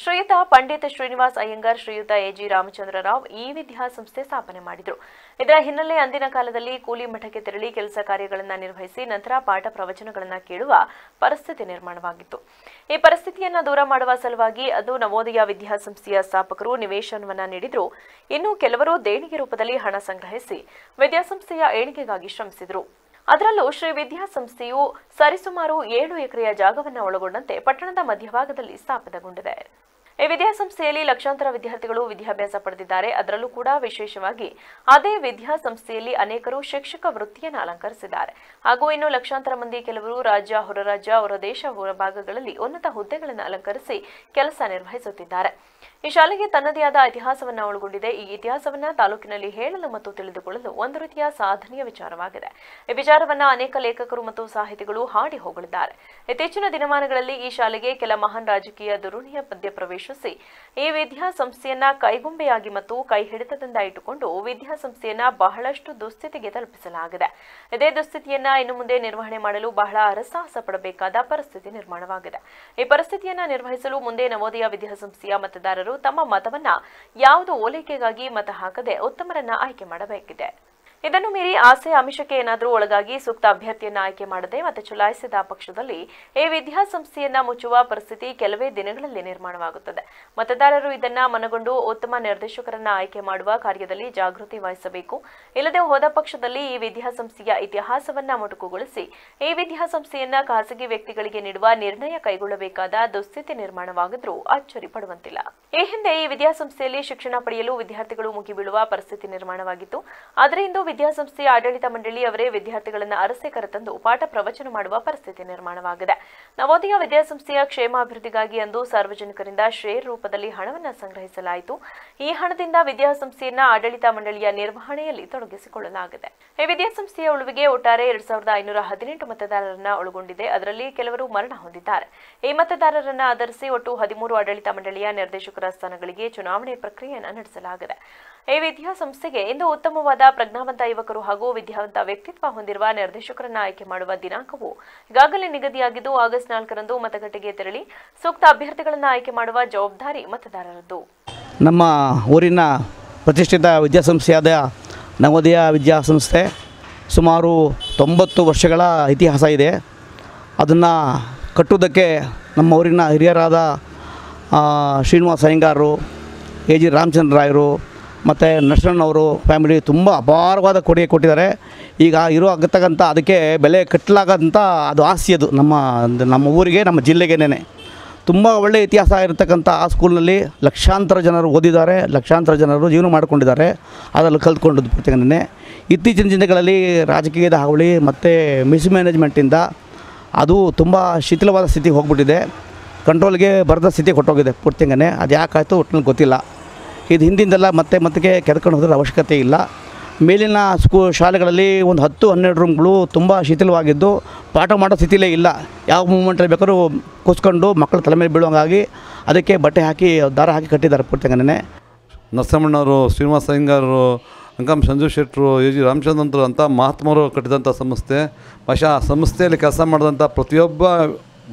ಶ್ರೀಯುತ ಪಂಡಿತ್ ಶ್ರೀನಿವಾಸ್ ಅಯ್ಯಂಗಾರ್, ಶ್ರೀಯುತ ಎ.ಜಿ. ರಾಮಚಂದ್ರ ರಾವ್ ಈ ವಿದ್ಯಾಸಂಸ್ಥೆ ಸ್ಥಾಪನೆ ಮಾಡಿದರು. ಇದರ ಹಿನ್ನೆಲೆ ಅಂದಿನ ಕಾಲದಲ್ಲಿ ಕೂಲಿ ಮಠಕ್ಕೆ ತೆರಳಿ ಕೆಲಸ ಕಾರ್ಯಗಳನ್ನು ನಿರ್ವಹಿಸಿ ನಂತರ ಪಾಠ ಪ್ರವಚನಗಳನ್ನು ಕೇಳುವ ಪರಿಸ್ಥಿತಿ ನಿರ್ಮಾಣವಾಗಿತ್ತು. ಈ ಪರಿಸ್ಥಿತಿಯನ್ನು ದೂರ ಮಾಡುವ ಸಲುವಾಗಿ ಅದು ನವೋದಯ ವಿದ್ಯಾಸಂಸ್ಥೆಯ ಸ್ಥಾಪಕರು ನಿವೇಶನವನ್ನ ನೀಡಿದ್ರು. ಇನ್ನು ಕೆಲವರು ದೇಣಿಗೆ ರೂಪದಲ್ಲಿ ಹಣ ಸಂಗ್ರಹಿಸಿ ವಿದ್ಯಾಸಂಸ್ಥೆಯ ಏಳಿಗೆಗಾಗಿ ಶ್ರಮಿಸಿದರು. ಅದರಲ್ಲೂ ಶ್ರೀ ವಿದ್ಯಾಸಂಸ್ಥೆಯು ಸರಿಸುಮಾರು 7 ಎಕರೆಯ ಜಾಗವನ್ನು ಒಳಗೊಂಡಂತೆ ಪಟ್ಟಣದ ಮಧ್ಯಭಾಗದಲ್ಲಿ ಸ್ಥಾಪಿತಗೊಂಡಿದೆ. ಈ ವಿದ್ಯಾಸಂಸ್ಥೆಯಲ್ಲಿ ಲಕ್ಷಾಂತರ ವಿದ್ಯಾರ್ಥಿಗಳು ವಿದ್ಯಾಭ್ಯಾಸ ಪಡೆದಿದ್ದಾರೆ. ಅದರಲ್ಲೂ ಕೂಡ ವಿಶೇಷವಾಗಿ ಅದೇ ವಿದ್ಯಾಸಂಸ್ಥೆಯಲ್ಲಿ ಅನೇಕರು ಶಿಕ್ಷಕ ವೃತ್ತಿಯನ್ನು ಅಲಂಕರಿಸಿದ್ದಾರೆ. ಹಾಗೂ ಇನ್ನು ಲಕ್ಷಾಂತರ ಮಂದಿ ಕೆಲವರು ರಾಜ್ಯ, ಹೊರರಾಜ್ಯ, ಹೊರದೇಶ, ಹೊರಭಾಗಗಳಲ್ಲಿ ಉನ್ನತ ಹುದ್ದೆಗಳನ್ನು ಅಲಂಕರಿಸಿ ಕೆಲಸ ನಿರ್ವಹಿಸುತ್ತಿದ್ದಾರೆ. ಈ ಶಾಲೆಗೆ ತನ್ನದೇ ಆದ ಇತಿಹಾಸವನ್ನು ಒಳಗೊಂಡಿದೆ. ಈ ಇತಿಹಾಸವನ್ನ ತಾಲೂಕಿನಲ್ಲಿ ಹೇಳಲು ಮತ್ತು ತಿಳಿದುಕೊಳ್ಳಲು ಒಂದು ರೀತಿಯ ಸಾಧನೆಯ ವಿಚಾರವಾಗಿದೆ. ಈ ವಿಚಾರವನ್ನ ಅನೇಕ ಲೇಖಕರು ಮತ್ತು ಸಾಹಿತಿಗಳು ಹಾಡಿ ಹೋಗಲಿದ್ದಾರೆ. ಇತ್ತೀಚಿನ ದಿನಮಾನಗಳಲ್ಲಿ ಈ ಶಾಲೆಗೆ ಕೆಲ ಮಹಾನ್ ರಾಜಕೀಯ ದುರುಣಿಯ ಮಧ್ಯಪ್ರವೇಶಿಸಿ ಈ ವಿದ್ಯಾಸಂಸ್ಥೆಯನ್ನ ಕೈಗೊಂಬೆಯಾಗಿ ಮತ್ತು ಕೈ ಹಿಡಿತದಿಂದ ಇಟ್ಟುಕೊಂಡು ವಿದ್ಯಾಸಂಸ್ಥೆಯನ್ನ ಬಹಳಷ್ಟು ದುಸ್ಥಿತಿಗೆ ತಲುಪಿಸಲಾಗಿದೆ. ಇದೇ ದುಸ್ಥಿತಿಯನ್ನ ಇನ್ನು ಮುಂದೆ ನಿರ್ವಹಣೆ ಮಾಡಲು ಬಹಳ ಹರಸಾಹಸ ಪಡಬೇಕಾದ ಪರಿಸ್ಥಿತಿ ನಿರ್ಮಾಣವಾಗಿದೆ. ಈ ಪರಿಸ್ಥಿತಿಯನ್ನ ನಿರ್ವಹಿಸಲು ಮುಂದೆ ನವೋದಯ ವಿದ್ಯಾಸಂಸ್ಥೆಯ ಮತದಾರರು ತಮ್ಮ ಮತವನ್ನ ಯಾವುದೋ ಓಲೈಕೆಗಾಗಿ ಮತ ಹಾಕದೆ ಉತ್ತಮರನ್ನ ಆಯ್ಕೆ ಮಾಡಬೇಕಿದೆ. ಇದನ್ನು ಮೀರಿ ಆಸೆ ಆಮಿಷಕ್ಕೆ ಏನಾದರೂ ಒಳಗಾಗಿ ಸೂಕ್ತ ಅಭ್ಯರ್ಥಿಯನ್ನ ಆಯ್ಕೆ ಮಾಡದೆ ಮತ ಚಲಾಯಿಸಿದ ಪಕ್ಷದಲ್ಲಿ ಈ ವಿದ್ಯಾಸಂಸ್ಥೆಯನ್ನ ಮುಚ್ಚುವ ಪರಿಸ್ಥಿತಿ ಕೆಲವೇ ದಿನಗಳಲ್ಲಿ ನಿರ್ಮಾಣವಾಗುತ್ತದೆ. ಮತದಾರರು ಇದನ್ನ ಮನಗೊಂಡು ಉತ್ತಮ ನಿರ್ದೇಶಕರನ್ನ ಆಯ್ಕೆ ಮಾಡುವ ಕಾರ್ಯದಲ್ಲಿ ಜಾಗೃತಿ ವಹಿಸಬೇಕು. ಇಲ್ಲದೆ ಹೋದ ಪಕ್ಷದಲ್ಲಿ ಈ ವಿದ್ಯಾಸಂಸ್ಥೆಯ ಇತಿಹಾಸವನ್ನ ಮೊಟಕುಗೊಳಿಸಿ ಈ ವಿದ್ಯಾಸಂಸ್ಥೆಯನ್ನ ಖಾಸಗಿ ವ್ಯಕ್ತಿಗಳಿಗೆ ನೀಡುವ ನಿರ್ಣಯ ಕೈಗೊಳ್ಳಬೇಕಾದ ದುಸ್ಥಿತಿ ನಿರ್ಮಾಣವಾಗಿದ್ರೂ ಅಚ್ಚರಿ ಪಡುವಂತಿಲ್ಲ. ಈ ಹಿಂದೆ ಈ ವಿದ್ಯಾಸಂಸ್ಥೆಯಲ್ಲಿ ಶಿಕ್ಷಣ ಪಡೆಯಲು ವಿದ್ಯಾರ್ಥಿಗಳು ಮುಗಿಬೀಳುವ ಪರಿಸ್ಥಿತಿ ನಿರ್ಮಾಣವಾಗಿತ್ತು. ಆದರೆ ಇಂದು ವಿದ್ಯಾಸಂಸ್ಥೆಯ ಆಡಳಿತ ಮಂಡಳಿ ಅವರೇ ವಿದ್ಯಾರ್ಥಿಗಳನ್ನು ಅರಸೆ ಕರೆತಂದು ಪಾಠ ಪ್ರವಚನ ಮಾಡುವ ಪರಿಸ್ಥಿತಿ ನಿರ್ಮಾಣವಾಗಿದೆ. ನವೋದಯ ವಿದ್ಯಾಸಂಸ್ಥೆಯ ಕ್ಷೇಮಾಭಿವೃದ್ಧಿಗಾಗಿ ಅಂದು ಸಾರ್ವಜನಿಕರಿಂದ ಶೇರ್ ರೂಪದಲ್ಲಿ ಹಣವನ್ನು ಸಂಗ್ರಹಿಸಲಾಯಿತು. ಈ ಹಣದಿಂದ ವಿದ್ಯಾಸಂಸ್ಥೆಯನ್ನ ಆಡಳಿತ ಮಂಡಳಿಯ ನಿರ್ವಹಣೆಯಲ್ಲಿ ತೊಡಗಿಸಿಕೊಳ್ಳಲಾಗಿದೆ. ಈ ವಿದ್ಯಾಸಂಸ್ಥೆಯ ಉಳಿವಿಗೆ ಒಟ್ಟಾರೆ 2518 ಮತದಾರರನ್ನ ಒಳಗೊಂಡಿದೆ. ಅದರಲ್ಲಿ ಕೆಲವರು ಮರಣ ಹೊಂದಿದ್ದಾರೆ. ಈ ಮತದಾರರನ್ನ ಆಧರಿಸಿ ಒಟ್ಟು 13 ಆಡಳಿತ ಮಂಡಳಿಯ ನಿರ್ದೇಶಕರ ಸ್ಥಾನಗಳಿಗೆ ಚುನಾವಣೆ ಪ್ರಕ್ರಿಯೆಯನ್ನು ನಡೆಸಲಾಗಿದೆ. ಈ ವಿದ್ಯಾಸಂಸ್ಥೆಗೆ ಇಂದು ಉತ್ತಮವಾದ ಪ್ರಜ್ಞಾವಂತ ಯುವಕರು ಹಾಗೂ ವಿದ್ಯಾವಂತ ವ್ಯಕ್ತಿತ್ವ ಹೊಂದಿರುವ ನಿರ್ದೇಶಕರನ್ನ ಆಯ್ಕೆ ಮಾಡುವ ದಿನಾಂಕವು ಈಗಾಗಲೇ ನಿಗದಿಯಾಗಿದ್ದು, ಆಗಸ್ಟ್ 4ರಂದು ಮತಗಟ್ಟೆಗೆ ತೆರಳಿ ಸೂಕ್ತ ಅಭ್ಯರ್ಥಿಗಳನ್ನು ಆಯ್ಕೆ ಮಾಡುವ ಜವಾಬ್ದಾರಿ ಮತದಾರರದ್ದು. ನಮ್ಮ ಊರಿನ ಪ್ರತಿಷ್ಠಿತ ವಿದ್ಯಾಸಂಸ್ಥೆಯಾದ ನವೋದಯ ವಿದ್ಯಾಸಂಸ್ಥೆ ಸುಮಾರು 90 ವರ್ಷಗಳ ಇತಿಹಾಸ ಇದೆ. ಅದನ್ನು ಕಟ್ಟುವುದಕ್ಕೆ ನಮ್ಮ ಊರಿನ ಹಿರಿಯರಾದ ಶ್ರೀನಿವಾಸ ಅಯ್ಯಂಗಾರರು, ಎ.ಜಿ. ರಾಮಚಂದ್ರ ರಾಯರು ಮತ್ತು ನರಸಣ್ಣವರು ಫ್ಯಾಮಿಲಿ ತುಂಬ ಅಪಾರವಾದ ಕೊಡುಗೆ ಕೊಟ್ಟಿದ್ದಾರೆ. ಈಗ ಆಗತಕ್ಕಂಥ ಅದಕ್ಕೆ ಬೆಲೆ ಕಟ್ಟಲಾಗಂಥ ಅದು ಆಸ್ತಿ, ಅದು ನಮ್ಮ ಊರಿಗೆ, ನಮ್ಮ ಜಿಲ್ಲೆಗೇನೆ ತುಂಬ ಒಳ್ಳೆಯ ಇತಿಹಾಸ ಇರತಕ್ಕಂಥ ಆ ಸ್ಕೂಲ್ನಲ್ಲಿ ಲಕ್ಷಾಂತರ ಜನರು ಓದಿದ್ದಾರೆ, ಲಕ್ಷಾಂತರ ಜನರು ಜೀವನ ಮಾಡಿಕೊಂಡಿದ್ದಾರೆ. ಅದರಲ್ಲಿ ಕಲ್ತ್ಕೊಂಡದ್ದು ಪ್ರತಿಯೊಂದನ್ನೇ. ಇತ್ತೀಚಿನ ದಿನಗಳಲ್ಲಿ ರಾಜಕೀಯದ ಹಾವಳಿ ಮತ್ತು ಮಿಸ್ಮ್ಯಾನೇಜ್ಮೆಂಟಿಂದ ಅದು ತುಂಬ ಶಿಥಿಲವಾದ ಸ್ಥಿತಿಗೆ ಹೋಗ್ಬಿಟ್ಟಿದೆ. ಕಂಟ್ರೋಲ್ಗೆ ಬರದ ಸ್ಥಿತಿ ಕೊಟ್ಟೋಗಿದೆ ಪೂರ್ತಿಯಂಗನೇ. ಅದು ಯಾಕಾಯಿತು ಒಟ್ಟಿನಲ್ಲಿ ಗೊತ್ತಿಲ್ಲ. ಇದು ಹಿಂದಿಂದೆಲ್ಲ ಮತ್ತೆ ಕೆರ್ಕೊಂಡು ಹೋದ್ರೆ ಅವಶ್ಯಕತೆ ಇಲ್ಲ. ಮೇಲಿನ ಶಾಲೆಗಳಲ್ಲಿ ಒಂದು 10-12 ರೂಮ್ಗಳು ತುಂಬ ಶಿಥಿಲವಾಗಿದ್ದು ಪಾಠ ಮಾಡೋ ಸ್ಥಿತಿಲೇ ಇಲ್ಲ. ಯಾವ ಮೂಮೆಂಟಲ್ಲಿ ಬೇಕಾದ್ರೂ ಕೂಸ್ಕೊಂಡು ಮಕ್ಕಳು ತಲೆ ಮೇಲೆ ಬೀಳುವಂಗಾಗಿ ಅದಕ್ಕೆ ಬಟ್ಟೆ ಹಾಕಿ ದಾರ ಹಾಕಿ ಕಟ್ಟಿದ್ದಾರೆ ಪೂರ್ತಿಯಂಗನೇ. ನರಸಮ್ಮಣ್ಣವರು, ಶ್ರೀನಿವಾಸ ಅಯ್ಯಂಗಾರರು, ಅಂಕಂ ಸಂಜೀವ್ ಶೆಟ್ರು, ಎ.ಜಿ. ರಾಮಚಂದ್ರರು ಅಂಥ ಮಹಾತ್ಮರು ಕಟ್ಟಿದಂಥ ಸಂಸ್ಥೆ. ಭಾಷಾ ಆ ಸಂಸ್ಥೆಯಲ್ಲಿ ಕೆಲಸ ಮಾಡಿದಂಥ ಪ್ರತಿಯೊಬ್ಬ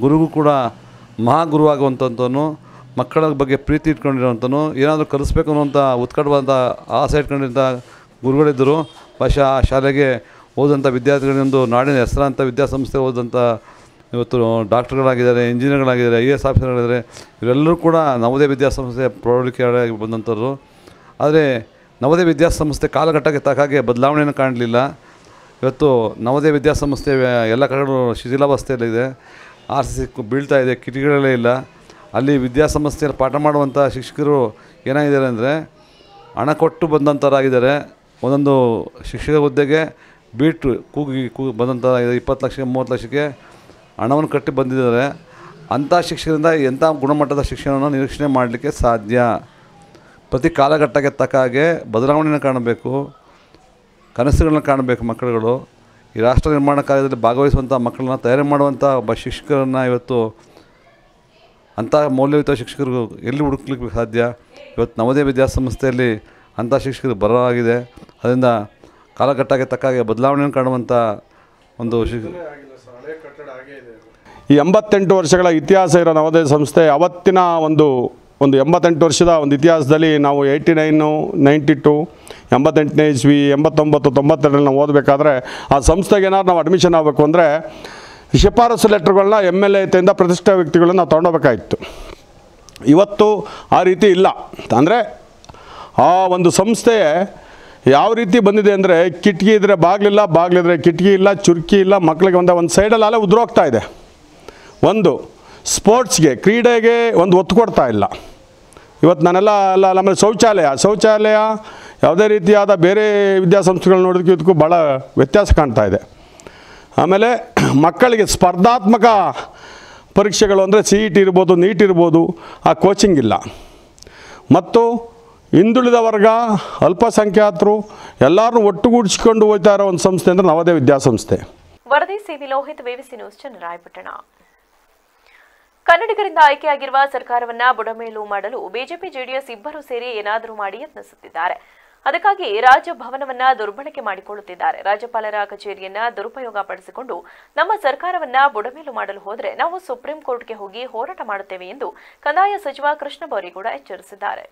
ಗುರುಗೂ ಕೂಡ ಮಹಾಗುರುವಾಗುವಂಥವನು, ಮಕ್ಕಳ ಬಗ್ಗೆ ಪ್ರೀತಿ ಇಟ್ಕೊಂಡಿರೋಂಥನು, ಏನಾದರೂ ಕಲಿಸ್ಬೇಕು ಅನ್ನೋಂಥ ಉತ್ಕಟವಾದ ಆಸೆ ಇಟ್ಕೊಂಡಿರೋಂಥ ಗುರುಗಳಿದ್ದರು. ಭಾಷಾ ಆ ಶಾಲೆಗೆ ಓದಂಥ ವಿದ್ಯಾರ್ಥಿಗಳಿಂದು ನಾಡಿನ ಹೆಸರಾಂತ ವಿದ್ಯಾಸಂಸ್ಥೆ ಓದಂಥ ಇವತ್ತು ಡಾಕ್ಟರ್ಗಳಾಗಿದ್ದಾರೆ, ಇಂಜಿನಿಯರ್ಗಳಾಗಿದ್ದಾರೆ, IAS ಆಫೀಸರ್ಗಳಿದ್ದಾರೆ. ಇವರೆಲ್ಲರೂ ಕೂಡ ನವೋದಯ ವಿದ್ಯಾಸಂಸ್ಥೆ ಪ್ರೌಢಿಕೆಯಾಗಿ ಬಂದಂಥವ್ರು. ಆದರೆ ನವೋದಯ ವಿದ್ಯಾಸಂಸ್ಥೆ ಕಾಲಘಟ್ಟಕ್ಕೆ ತಕ್ಕ ಹಾಗೆ ಬದಲಾವಣೆಯನ್ನು ಕಾಣಲಿಲ್ಲ. ಇವತ್ತು ನವೋದಯ ವಿದ್ಯಾಸಂಸ್ಥೆ ಎಲ್ಲ ಕಡೆಗಳು ಶಿಥಿಲಾವಸ್ಥೆಯಲ್ಲಿದೆ. RCC ಬೀಳ್ತಾ ಇದೆ, ಕಿಟಕಿಗಳೇ ಇಲ್ಲ. ಅಲ್ಲಿ ವಿದ್ಯಾಸಂಸ್ಥೆಯಲ್ಲಿ ಪಾಠ ಮಾಡುವಂಥ ಶಿಕ್ಷಕರು ಏನಾಗಿದ್ದಾರೆ ಅಂದರೆ ಹಣ ಕೊಟ್ಟು ಬಂದಂಥವರಾಗಿದ್ದಾರೆ. ಒಂದೊಂದು ಶಿಕ್ಷಕ ಹುದ್ದೆಗೆ ಬೀಟು ಕೂಗಿ ಬಂದಂಥ 20 ಲಕ್ಷ 30 ಲಕ್ಷಕ್ಕೆ ಹಣವನ್ನು ಕಟ್ಟಿ ಬಂದಿದ್ದಾರೆ. ಅಂಥ ಶಿಕ್ಷಕರಿಂದ ಎಂಥ ಗುಣಮಟ್ಟದ ಶಿಕ್ಷಣವನ್ನು ನಿರೀಕ್ಷಣೆ ಮಾಡಲಿಕ್ಕೆ ಸಾಧ್ಯ? ಪ್ರತಿ ಕಾಲಘಟ್ಟಕ್ಕೆ ತಕ್ಕ ಹಾಗೆ ಬದಲಾವಣೆಯನ್ನು ಕಾಣಬೇಕು, ಕನಸುಗಳನ್ನ ಕಾಣಬೇಕು. ಮಕ್ಕಳುಗಳು ಈ ರಾಷ್ಟ್ರ ನಿರ್ಮಾಣ ಕಾರ್ಯದಲ್ಲಿ ಭಾಗವಹಿಸುವಂಥ ಮಕ್ಕಳನ್ನ ತಯಾರಿ ಮಾಡುವಂಥ ಒಬ್ಬ ಶಿಕ್ಷಕರನ್ನು ಇವತ್ತು ಅಂಥ ಮೌಲ್ಯಯುತ ಶಿಕ್ಷಕರು ಎಲ್ಲಿ ಹುಡುಕ್ಲಿಕ್ಕೆ ಸಾಧ್ಯ? ಇವತ್ತು ನವೋದಯ ವಿದ್ಯಾಸಂಸ್ಥೆಯಲ್ಲಿ ಅಂಥ ಶಿಕ್ಷಕರು ಬರಲಾಗಿದೆ. ಅದರಿಂದ ಕಾಲಘಟ್ಟಕ್ಕೆ ತಕ್ಕ ಹಾಗೆ ಬದಲಾವಣೆಯನ್ನು ಕಾಣುವಂಥ ಒಂದು ಈ 88 ವರ್ಷಗಳ ಇತಿಹಾಸ ಇರೋ ನವೋದಯ ಸಂಸ್ಥೆ ಅವತ್ತಿನ ಒಂದು 88 ವರ್ಷದ ಒಂದು ಇತಿಹಾಸದಲ್ಲಿ ನಾವು 89, 92, 88ನೇ ಇಸ್ವಿ, 89, 92 ನಾವು ಓದಬೇಕಾದ್ರೆ ಆ ಸಂಸ್ಥೆಗೆ ಏನಾದ್ರು ನಾವು ಅಡ್ಮಿಷನ್ ಆಗಬೇಕು ಅಂದರೆ ಶಿಫಾರಸು ಲೆಟ್ರ್ಗಳನ್ನ MLA ಇಂದ ಪ್ರತಿಷ್ಠಾ ವ್ಯಕ್ತಿಗಳನ್ನ ನಾವು ತೊಗೊಂಡೋಗ್ಬೇಕಾಗಿತ್ತು. ಇವತ್ತು ಆ ರೀತಿ ಇಲ್ಲ. ಅಂದರೆ ಆ ಒಂದು ಸಂಸ್ಥೆ ಯಾವ ರೀತಿ ಬಂದಿದೆ ಅಂದರೆ ಕಿಟಕಿ ಇದ್ದರೆ ಬಾಗಿಲಿಲ್ಲ, ಬಾಗಿಲಿದ್ರೆ ಕಿಟಕಿ ಇಲ್ಲ, ಚುರುಕಿ ಇಲ್ಲ, ಮಕ್ಕಳಿಗೆ ಒಂದು ಸೈಡಲ್ಲಿ ಅಲ್ಲೇ ಉದುರೋಗ್ತಾ ಇದೆ. ಒಂದು ಸ್ಪೋರ್ಟ್ಸ್ಗೆ, ಕ್ರೀಡೆಗೆ ಒಂದು ಒತ್ತು ಕೊಡ್ತಾ ಇಲ್ಲ. ಇವತ್ತು ನಾನೆಲ್ಲ ಆಮೇಲೆ ಶೌಚಾಲಯ ಯಾವುದೇ ರೀತಿಯಾದ ಬೇರೆ ವಿದ್ಯಾಸಂಸ್ಥೆಗಳು ನೋಡೋದಕ್ಕೆ ಇದಕ್ಕೂ ಭಾಳ ವ್ಯತ್ಯಾಸ ಕಾಣ್ತಾ ಇದೆ. ಆಮೇಲೆ ಮಕ್ಕಳಿಗೆ ಸ್ಪರ್ಧಾತ್ಮಕ ಪರೀಕ್ಷೆಗಳು ಅಂದರೆ CET ಇರ್ಬೋದು, NEET ಇರ್ಬೋದು, ಆ ಕೋಚಿಂಗ್ ಇಲ್ಲ. ಮತ್ತು ಹಿಂದುಳಿದ ವರ್ಗ, ಅಲ್ಪಸಂಖ್ಯಾತರು ಎಲ್ಲರೂ ಒಟ್ಟುಗೂಡಿಸಿಕೊಂಡು ಹೋಗ್ತಾ ಇರೋ ಒಂದು ಸಂಸ್ಥೆ ಅಂದರೆ ನವೋದಯ ವಿದ್ಯಾಸಂಸ್ಥೆ. ವರದಿ CV Lohith, BBC news, Channarayapatna. ಕನ್ನಡಿಗರಿಂದ ಆಯ್ಕೆಯಾಗಿರುವ ಸರ್ಕಾರವನ್ನ ಬುಡಮೇಲು ಮಾಡಲು ಬಿಜೆಪಿ ಜೆಡಿಎಸ್ ಇಬ್ಬರು ಸೇರಿ ಏನಾದರೂ ಮಾಡಿ ಯತ್ನಿಸುತ್ತಿದ್ದಾರೆ. ಅದಕ್ಕಾಗಿ ರಾಜಭವನವನ್ನ ದುರ್ಬಳಕೆ ಮಾಡಿಕೊಳ್ಳುತ್ತಿದ್ದಾರೆ. ರಾಜ್ಯಪಾಲರ ಕಚೇರಿಯನ್ನ ದುರುಪಯೋಗ ಪಡಿಸಿಕೊಂಡು ನಮ್ಮ ಸರ್ಕಾರವನ್ನ ಬುಡಮೇಲು ಮಾಡಲು ಹೋದರೆ ನಾವು ಸುಪ್ರೀಂ ಕೋರ್ಟ್ಗೆ ಹೋಗಿ ಹೋರಾಟ ಮಾಡುತ್ತೇವೆ ಎಂದು ಕಂದಾಯ ಸಚಿವ ಕೃಷ್ಣ ಬೈರೇಗೌಡ ಎಚ್ಚರಿಸಿದ್ದಾರೆ.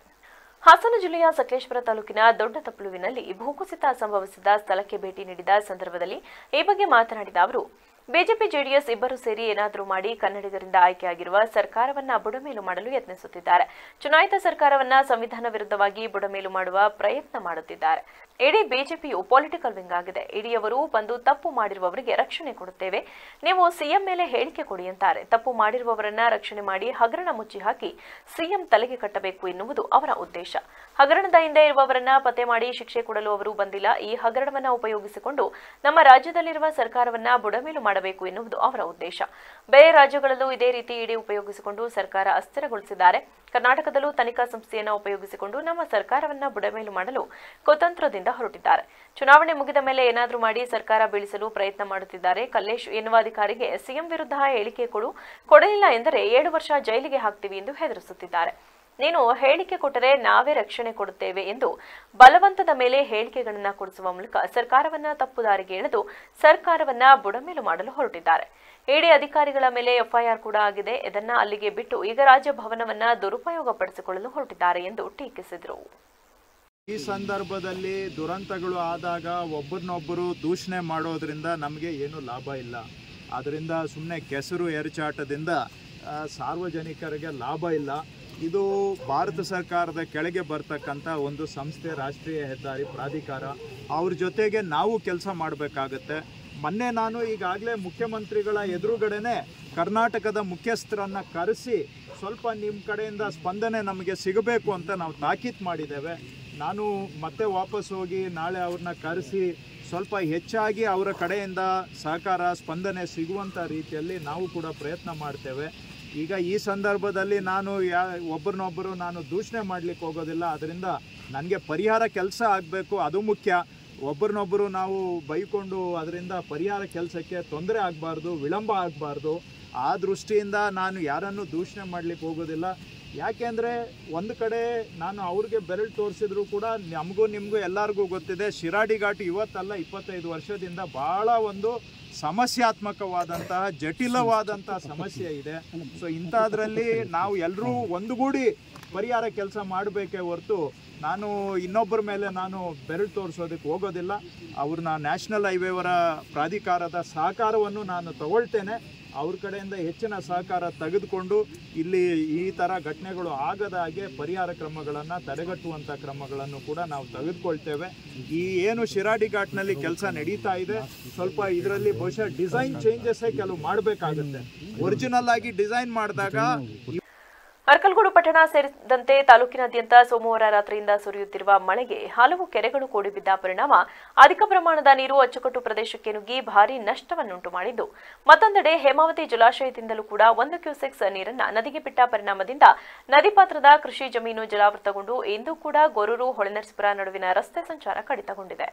ಹಾಸನ ಜಿಲ್ಲೆಯ ಸಕಲೇಶಪುರ ತಾಲೂಕಿನ ದೊಡ್ಡ ತಪ್ಪಲುವಿನಲ್ಲಿ ಭೂಕುಸಿತ ಸಂಭವಿಸಿದ ಸ್ಥಳಕ್ಕೆ ಭೇಟಿ ನೀಡಿದ ಸಂದರ್ಭದಲ್ಲಿ ಈ ಬಗ್ಗೆ ಮಾತನಾಡಿದ ಅವರು, ಬಿಜೆಪಿ ಜೆಡಿಎಸ್ ಇಬ್ಬರು ಸೇರಿ ಏನಾದರೂ ಮಾಡಿ ಕನ್ನಡಿಗರಿಂದ ಆಯ್ಕೆಯಾಗಿರುವ ಸರ್ಕಾರವನ್ನ ಬುಡಮೇಲು ಮಾಡಲು ಯತ್ನಿಸುತ್ತಿದ್ದಾರೆ. ಚುನಾಯಿತ ಸರ್ಕಾರವನ್ನ ಸಂವಿಧಾನ ವಿರುದ್ಧವಾಗಿ ಬುಡಮೇಲು ಮಾಡುವ ಪ್ರಯತ್ನ ಮಾಡುತ್ತಿದ್ದಾರೆ. ಇಡೀ ಬಿಜೆಪಿಯು ಪೊಲಿಟಿಕಲ್ ವಿಂಗ್ ಆಗಿದೆ. ಇಡಿಯವರು ಬಂದು ತಪ್ಪು ಮಾಡಿರುವವರಿಗೆ ರಕ್ಷಣೆ ಕೊಡುತ್ತೇವೆ, ನೀವು ಸಿಎಂ ಮೇಲೆ ಹೇಳಿಕೆ ಕೊಡಿ ಅಂತಾರೆ. ತಪ್ಪು ಮಾಡಿರುವವರನ್ನ ರಕ್ಷಣೆ ಮಾಡಿ ಹಗರಣ ಮುಚ್ಚಿ ಹಾಕಿ ಸಿಎಂ ತಲೆಗೆ ಕಟ್ಟಬೇಕು ಎನ್ನುವುದು ಅವರ ಉದ್ದೇಶ. ಹಗರಣದ ಹಿಂದೆ ಇರುವವರನ್ನ ಪತ್ತೆ ಮಾಡಿ ಶಿಕ್ಷೆ ಕೊಡಲು ಅವರು ಬಂದಿಲ್ಲ. ಈ ಹಗರಣವನ್ನ ಉಪಯೋಗಿಸಿಕೊಂಡು ನಮ್ಮ ರಾಜ್ಯದಲ್ಲಿರುವ ಸರ್ಕಾರವನ್ನ ಬುಡಮೇಲು ಮಾಡಬೇಕು ಎನ್ನುವುದು ಅವರ ಉದ್ದೇಶ. ಬೇರೆ ರಾಜ್ಯಗಳಲ್ಲೂ ಇದೇ ರೀತಿ ಇಡಿ ಉಪಯೋಗಿಸಿಕೊಂಡು ಸರ್ಕಾರ ಅಸ್ಥಿರಗೊಳಿಸಿದ್ದಾರೆ. ಕರ್ನಾಟಕದಲ್ಲೂ ತನಿಖಾ ಸಂಸ್ಥೆಯನ್ನು ಉಪಯೋಗಿಸಿಕೊಂಡು ನಮ್ಮ ಸರ್ಕಾರವನ್ನ ಬುಡಮೇಲು ಮಾಡಲು ಕುತಂತ್ರದಿಂದ ಹೊರಟಿದ್ದಾರೆ. ಚುನಾವಣೆ ಮುಗಿದ ಮೇಲೆ ಏನಾದರೂ ಮಾಡಿ ಸರ್ಕಾರ ಬೀಳಿಸಲು ಪ್ರಯತ್ನ ಮಾಡುತ್ತಿದ್ದಾರೆ. ಕಲ್ಲೇಶ್ ಎನ್ನುವ ಅಧಿಕಾರಿಗೆ ಸಿಎಂ ವಿರುದ್ಧ ಹೇಳಿಕೆ ಕೊಡಲಿಲ್ಲ ಎಂದರೆ 7 ವರ್ಷ ಜೈಲಿಗೆ ಹಾಕ್ತೀವಿ ಎಂದು ಹೆದರಿಸುತ್ತಿದ್ದಾರೆ. ನೀನು ಹೇಳಿಕೆ ಕೊಟ್ಟರೆ ನಾವೇ ರಕ್ಷಣೆ ಕೊಡುತ್ತೇವೆ ಎಂದು ಬಲವಂತದ ಮೇಲೆ ಹೇಳಿಕೆಗಳನ್ನು ಕೊಡಿಸುವ ಮೂಲಕ ಸರ್ಕಾರವನ್ನ ತಪ್ಪು ದಾರಿಗೆ ಎಳೆದು ಸರ್ಕಾರವನ್ನ ಬುಡಮೇಲು ಮಾಡಲು ಹೊರಟಿದ್ದಾರೆ. ಇಡಿ ಅಧಿಕಾರಿಗಳ ಮೇಲೆ ಎಫ್ಐಆರ್ ಕೂಡ ಆಗಿದೆ. ಇದನ್ನ ಅಲ್ಲಿಗೆ ಬಿಟ್ಟು ಈಗ ರಾಜಭವನವನ್ನ ದುರುಪಯೋಗ ಪಡಿಸಿಕೊಳ್ಳಲು ಹೊರಟಿದ್ದಾರೆ ಎಂದು ಟೀಕಿಸಿದರು. ಈ ಸಂದರ್ಭದಲ್ಲಿ ದುರಂತಗಳು ಆದಾಗ ಒಬ್ಬರನ್ನೊಬ್ಬರು ದೂಷಣೆ ಮಾಡೋದ್ರಿಂದ ನಮಗೆ ಏನು ಲಾಭ ಇಲ್ಲ. ಅದರಿಂದ ಸುಮ್ಮನೆ ಕೆಸರು ಎರಚಾಟದಿಂದ ಸಾರ್ವಜನಿಕರಿಗೆ ಲಾಭ ಇಲ್ಲ. ಇದು ಭಾರತ ಸರ್ಕಾರದ ಕೆಳಗೆ ಬರ್ತಕ್ಕಂಥ ಒಂದು ಸಂಸ್ಥೆ, ರಾಷ್ಟ್ರೀಯ ಹೆದ್ದಾರಿ ಪ್ರಾಧಿಕಾರ. ಅವ್ರ ಜೊತೆಗೆ ನಾವು ಕೆಲಸ ಮಾಡಬೇಕಾಗತ್ತೆ. ಮೊನ್ನೆ ನಾನು ಈಗಾಗಲೇ ಮುಖ್ಯಮಂತ್ರಿಗಳ ಎದುರುಗಡೆನೆ ಕರ್ನಾಟಕದ ಮುಖ್ಯಸ್ಥರನ್ನು ಕರೆಸಿ ಸ್ವಲ್ಪ ನಿಮ್ಮ ಕಡೆಯಿಂದ ಸ್ಪಂದನೆ ನಮಗೆ ಸಿಗಬೇಕು ಅಂತ ನಾವು ತಾಕೀತು ಮಾಡಿದ್ದೇವೆ. ನಾನು ಮತ್ತೆ ವಾಪಸ್ ಹೋಗಿ ನಾಳೆ ಅವ್ರನ್ನ ಕರೆಸಿ ಸ್ವಲ್ಪ ಹೆಚ್ಚಾಗಿ ಅವರ ಕಡೆಯಿಂದ ಸಹಕಾರ ಸ್ಪಂದನೆ ಸಿಗುವಂಥ ರೀತಿಯಲ್ಲಿ ನಾವು ಕೂಡ ಪ್ರಯತ್ನ ಮಾಡ್ತೇವೆ. ಈಗ ಈ ಸಂದರ್ಭದಲ್ಲಿ ನಾನು ಒಬ್ಬರನ್ನೊಬ್ಬರು ನಾನು ದೂಷಣೆ ಮಾಡಲಿಕ್ಕೆ ಹೋಗೋದಿಲ್ಲ. ಅದರಿಂದ ನನಗೆ ಪರಿಹಾರ ಕೆಲಸ ಆಗಬೇಕು, ಅದು ಮುಖ್ಯ. ಒಬ್ಬರನ್ನೊಬ್ಬರು ನಾವು ಬೈಕೊಂಡು ಅದರಿಂದ ಪರಿಹಾರ ಕೆಲಸಕ್ಕೆ ತೊಂದರೆ ಆಗಬಾರ್ದು, ವಿಳಂಬ ಆಗಬಾರ್ದು. ಆ ದೃಷ್ಟಿಯಿಂದ ನಾನು ಯಾರನ್ನು ದೂಷಣೆ ಮಾಡಲಿಕ್ಕೆ ಹೋಗೋದಿಲ್ಲ. ಯಾಕೆಂದರೆ ಒಂದು ಕಡೆ ನಾನು ಅವ್ರಿಗೆ ಬೆರಳು ತೋರಿಸಿದ್ರು ಕೂಡ ನಮಗೂ ನಿಮಗೂ ಎಲ್ಲರಿಗೂ ಗೊತ್ತಿದೆ, ಶಿರಾಡಿ ಘಾಟ್ ಇವತ್ತಲ್ಲ 25 ವರ್ಷದಿಂದ ಭಾಳ ಒಂದು ಸಮಸ್ಯಾತ್ಮಕವಾದಂತಹ ಜಟಿಲವಾದಂತಹ ಸಮಸ್ಯೆ ಇದೆ. ಸೊ ಇಂಥದ್ರಲ್ಲಿ ನಾವು ಎಲ್ಲರೂ ಒಂದುಗೂಡಿ ಪರಿಹಾರ ಕೆಲಸ ಮಾಡಬೇಕೇ ಹೊರತು ನಾನು ಇನ್ನೊಬ್ಬರ ಮೇಲೆ ನಾನು ಬೆರಳು ತೋರಿಸೋದಕ್ಕೆ ಹೋಗೋದಿಲ್ಲ. ಅವ್ರನ್ನ ನ್ಯಾಷನಲ್ ಹೈವೇವರ ಪ್ರಾಧಿಕಾರದ ಸಹಕಾರವನ್ನು ನಾನು ತಗೊಳ್ತೇನೆ. ಅವ್ರ ಕಡೆಯಿಂದ ಹೆಚ್ಚಿನ ಸಹಕಾರ ತೆಗೆದುಕೊಂಡು ಇಲ್ಲಿ ಈ ಥರ ಘಟನೆಗಳು ಆಗದ ಹಾಗೆ ಪರಿಹಾರ ಕ್ರಮಗಳನ್ನು ತಡೆಗಟ್ಟುವಂಥ ಕ್ರಮಗಳನ್ನು ಕೂಡ ನಾವು ತೆಗೆದುಕೊಳ್ತೇವೆ. ಈ ಏನು ಶಿರಾಡಿ ಘಾಟ್ನಲ್ಲಿ ಕೆಲಸ ನಡೀತಾ ಇದೆ, ಸ್ವಲ್ಪ ಇದರಲ್ಲಿ ಬಹುಶಃ ಡಿಸೈನ್ ಚೇಂಜಸ್ಸೇ ಕೆಲವು ಮಾಡಬೇಕಾಗುತ್ತೆ. ಒರಿಜಿನಲ್ ಆಗಿ ಡಿಸೈನ್ ಮಾಡಿದಾಗ ಅರ್ಕಲಗೂಡು ಪಟ್ಟಣ ಸೇರಿದಂತೆ ತಾಲೂಕಿನಾದ್ಯಂತ ಸೋಮವಾರ ರಾತ್ರಿಯಿಂದ ಸುರಿಯುತ್ತಿರುವ ಮಳೆಗೆ ಹಲವು ಕೆರೆಗಳು ಕೂಡಿಬಿದ್ದ ಪರಿಣಾಮ ಅಧಿಕ ಪ್ರಮಾಣದ ನೀರು ಅಚ್ಚುಕಟ್ಟು ಪ್ರದೇಶಕ್ಕೆ ನುಗ್ಗಿ ಭಾರೀ ನಷ್ಟವನ್ನುಂಟು ಮಾಡಿದ್ದು, ಮತ್ತೊಂದೆಡೆ ಹೇಮಾವತಿ ಜಲಾಶಯದಿಂದಲೂ ಕೂಡ 1 ಕ್ಯೂಸೆಕ್ಸ್ ನೀರನ್ನು ನದಿಗೆ ಬಿಟ್ಟ ಪರಿಣಾಮದಿಂದ ನದಿ ಪಾತ್ರದ ಕೃಷಿ ಜಮೀನು ಜಲಾವೃತಗೊಂಡು ಇಂದು ಕೂಡ ಗೊರೂರು ಹೊಳೆನರಸೀಪುರ ನಡುವಿನ ರಸ್ತೆ ಸಂಚಾರ ಕಡಿತಗೊಂಡಿದೆ.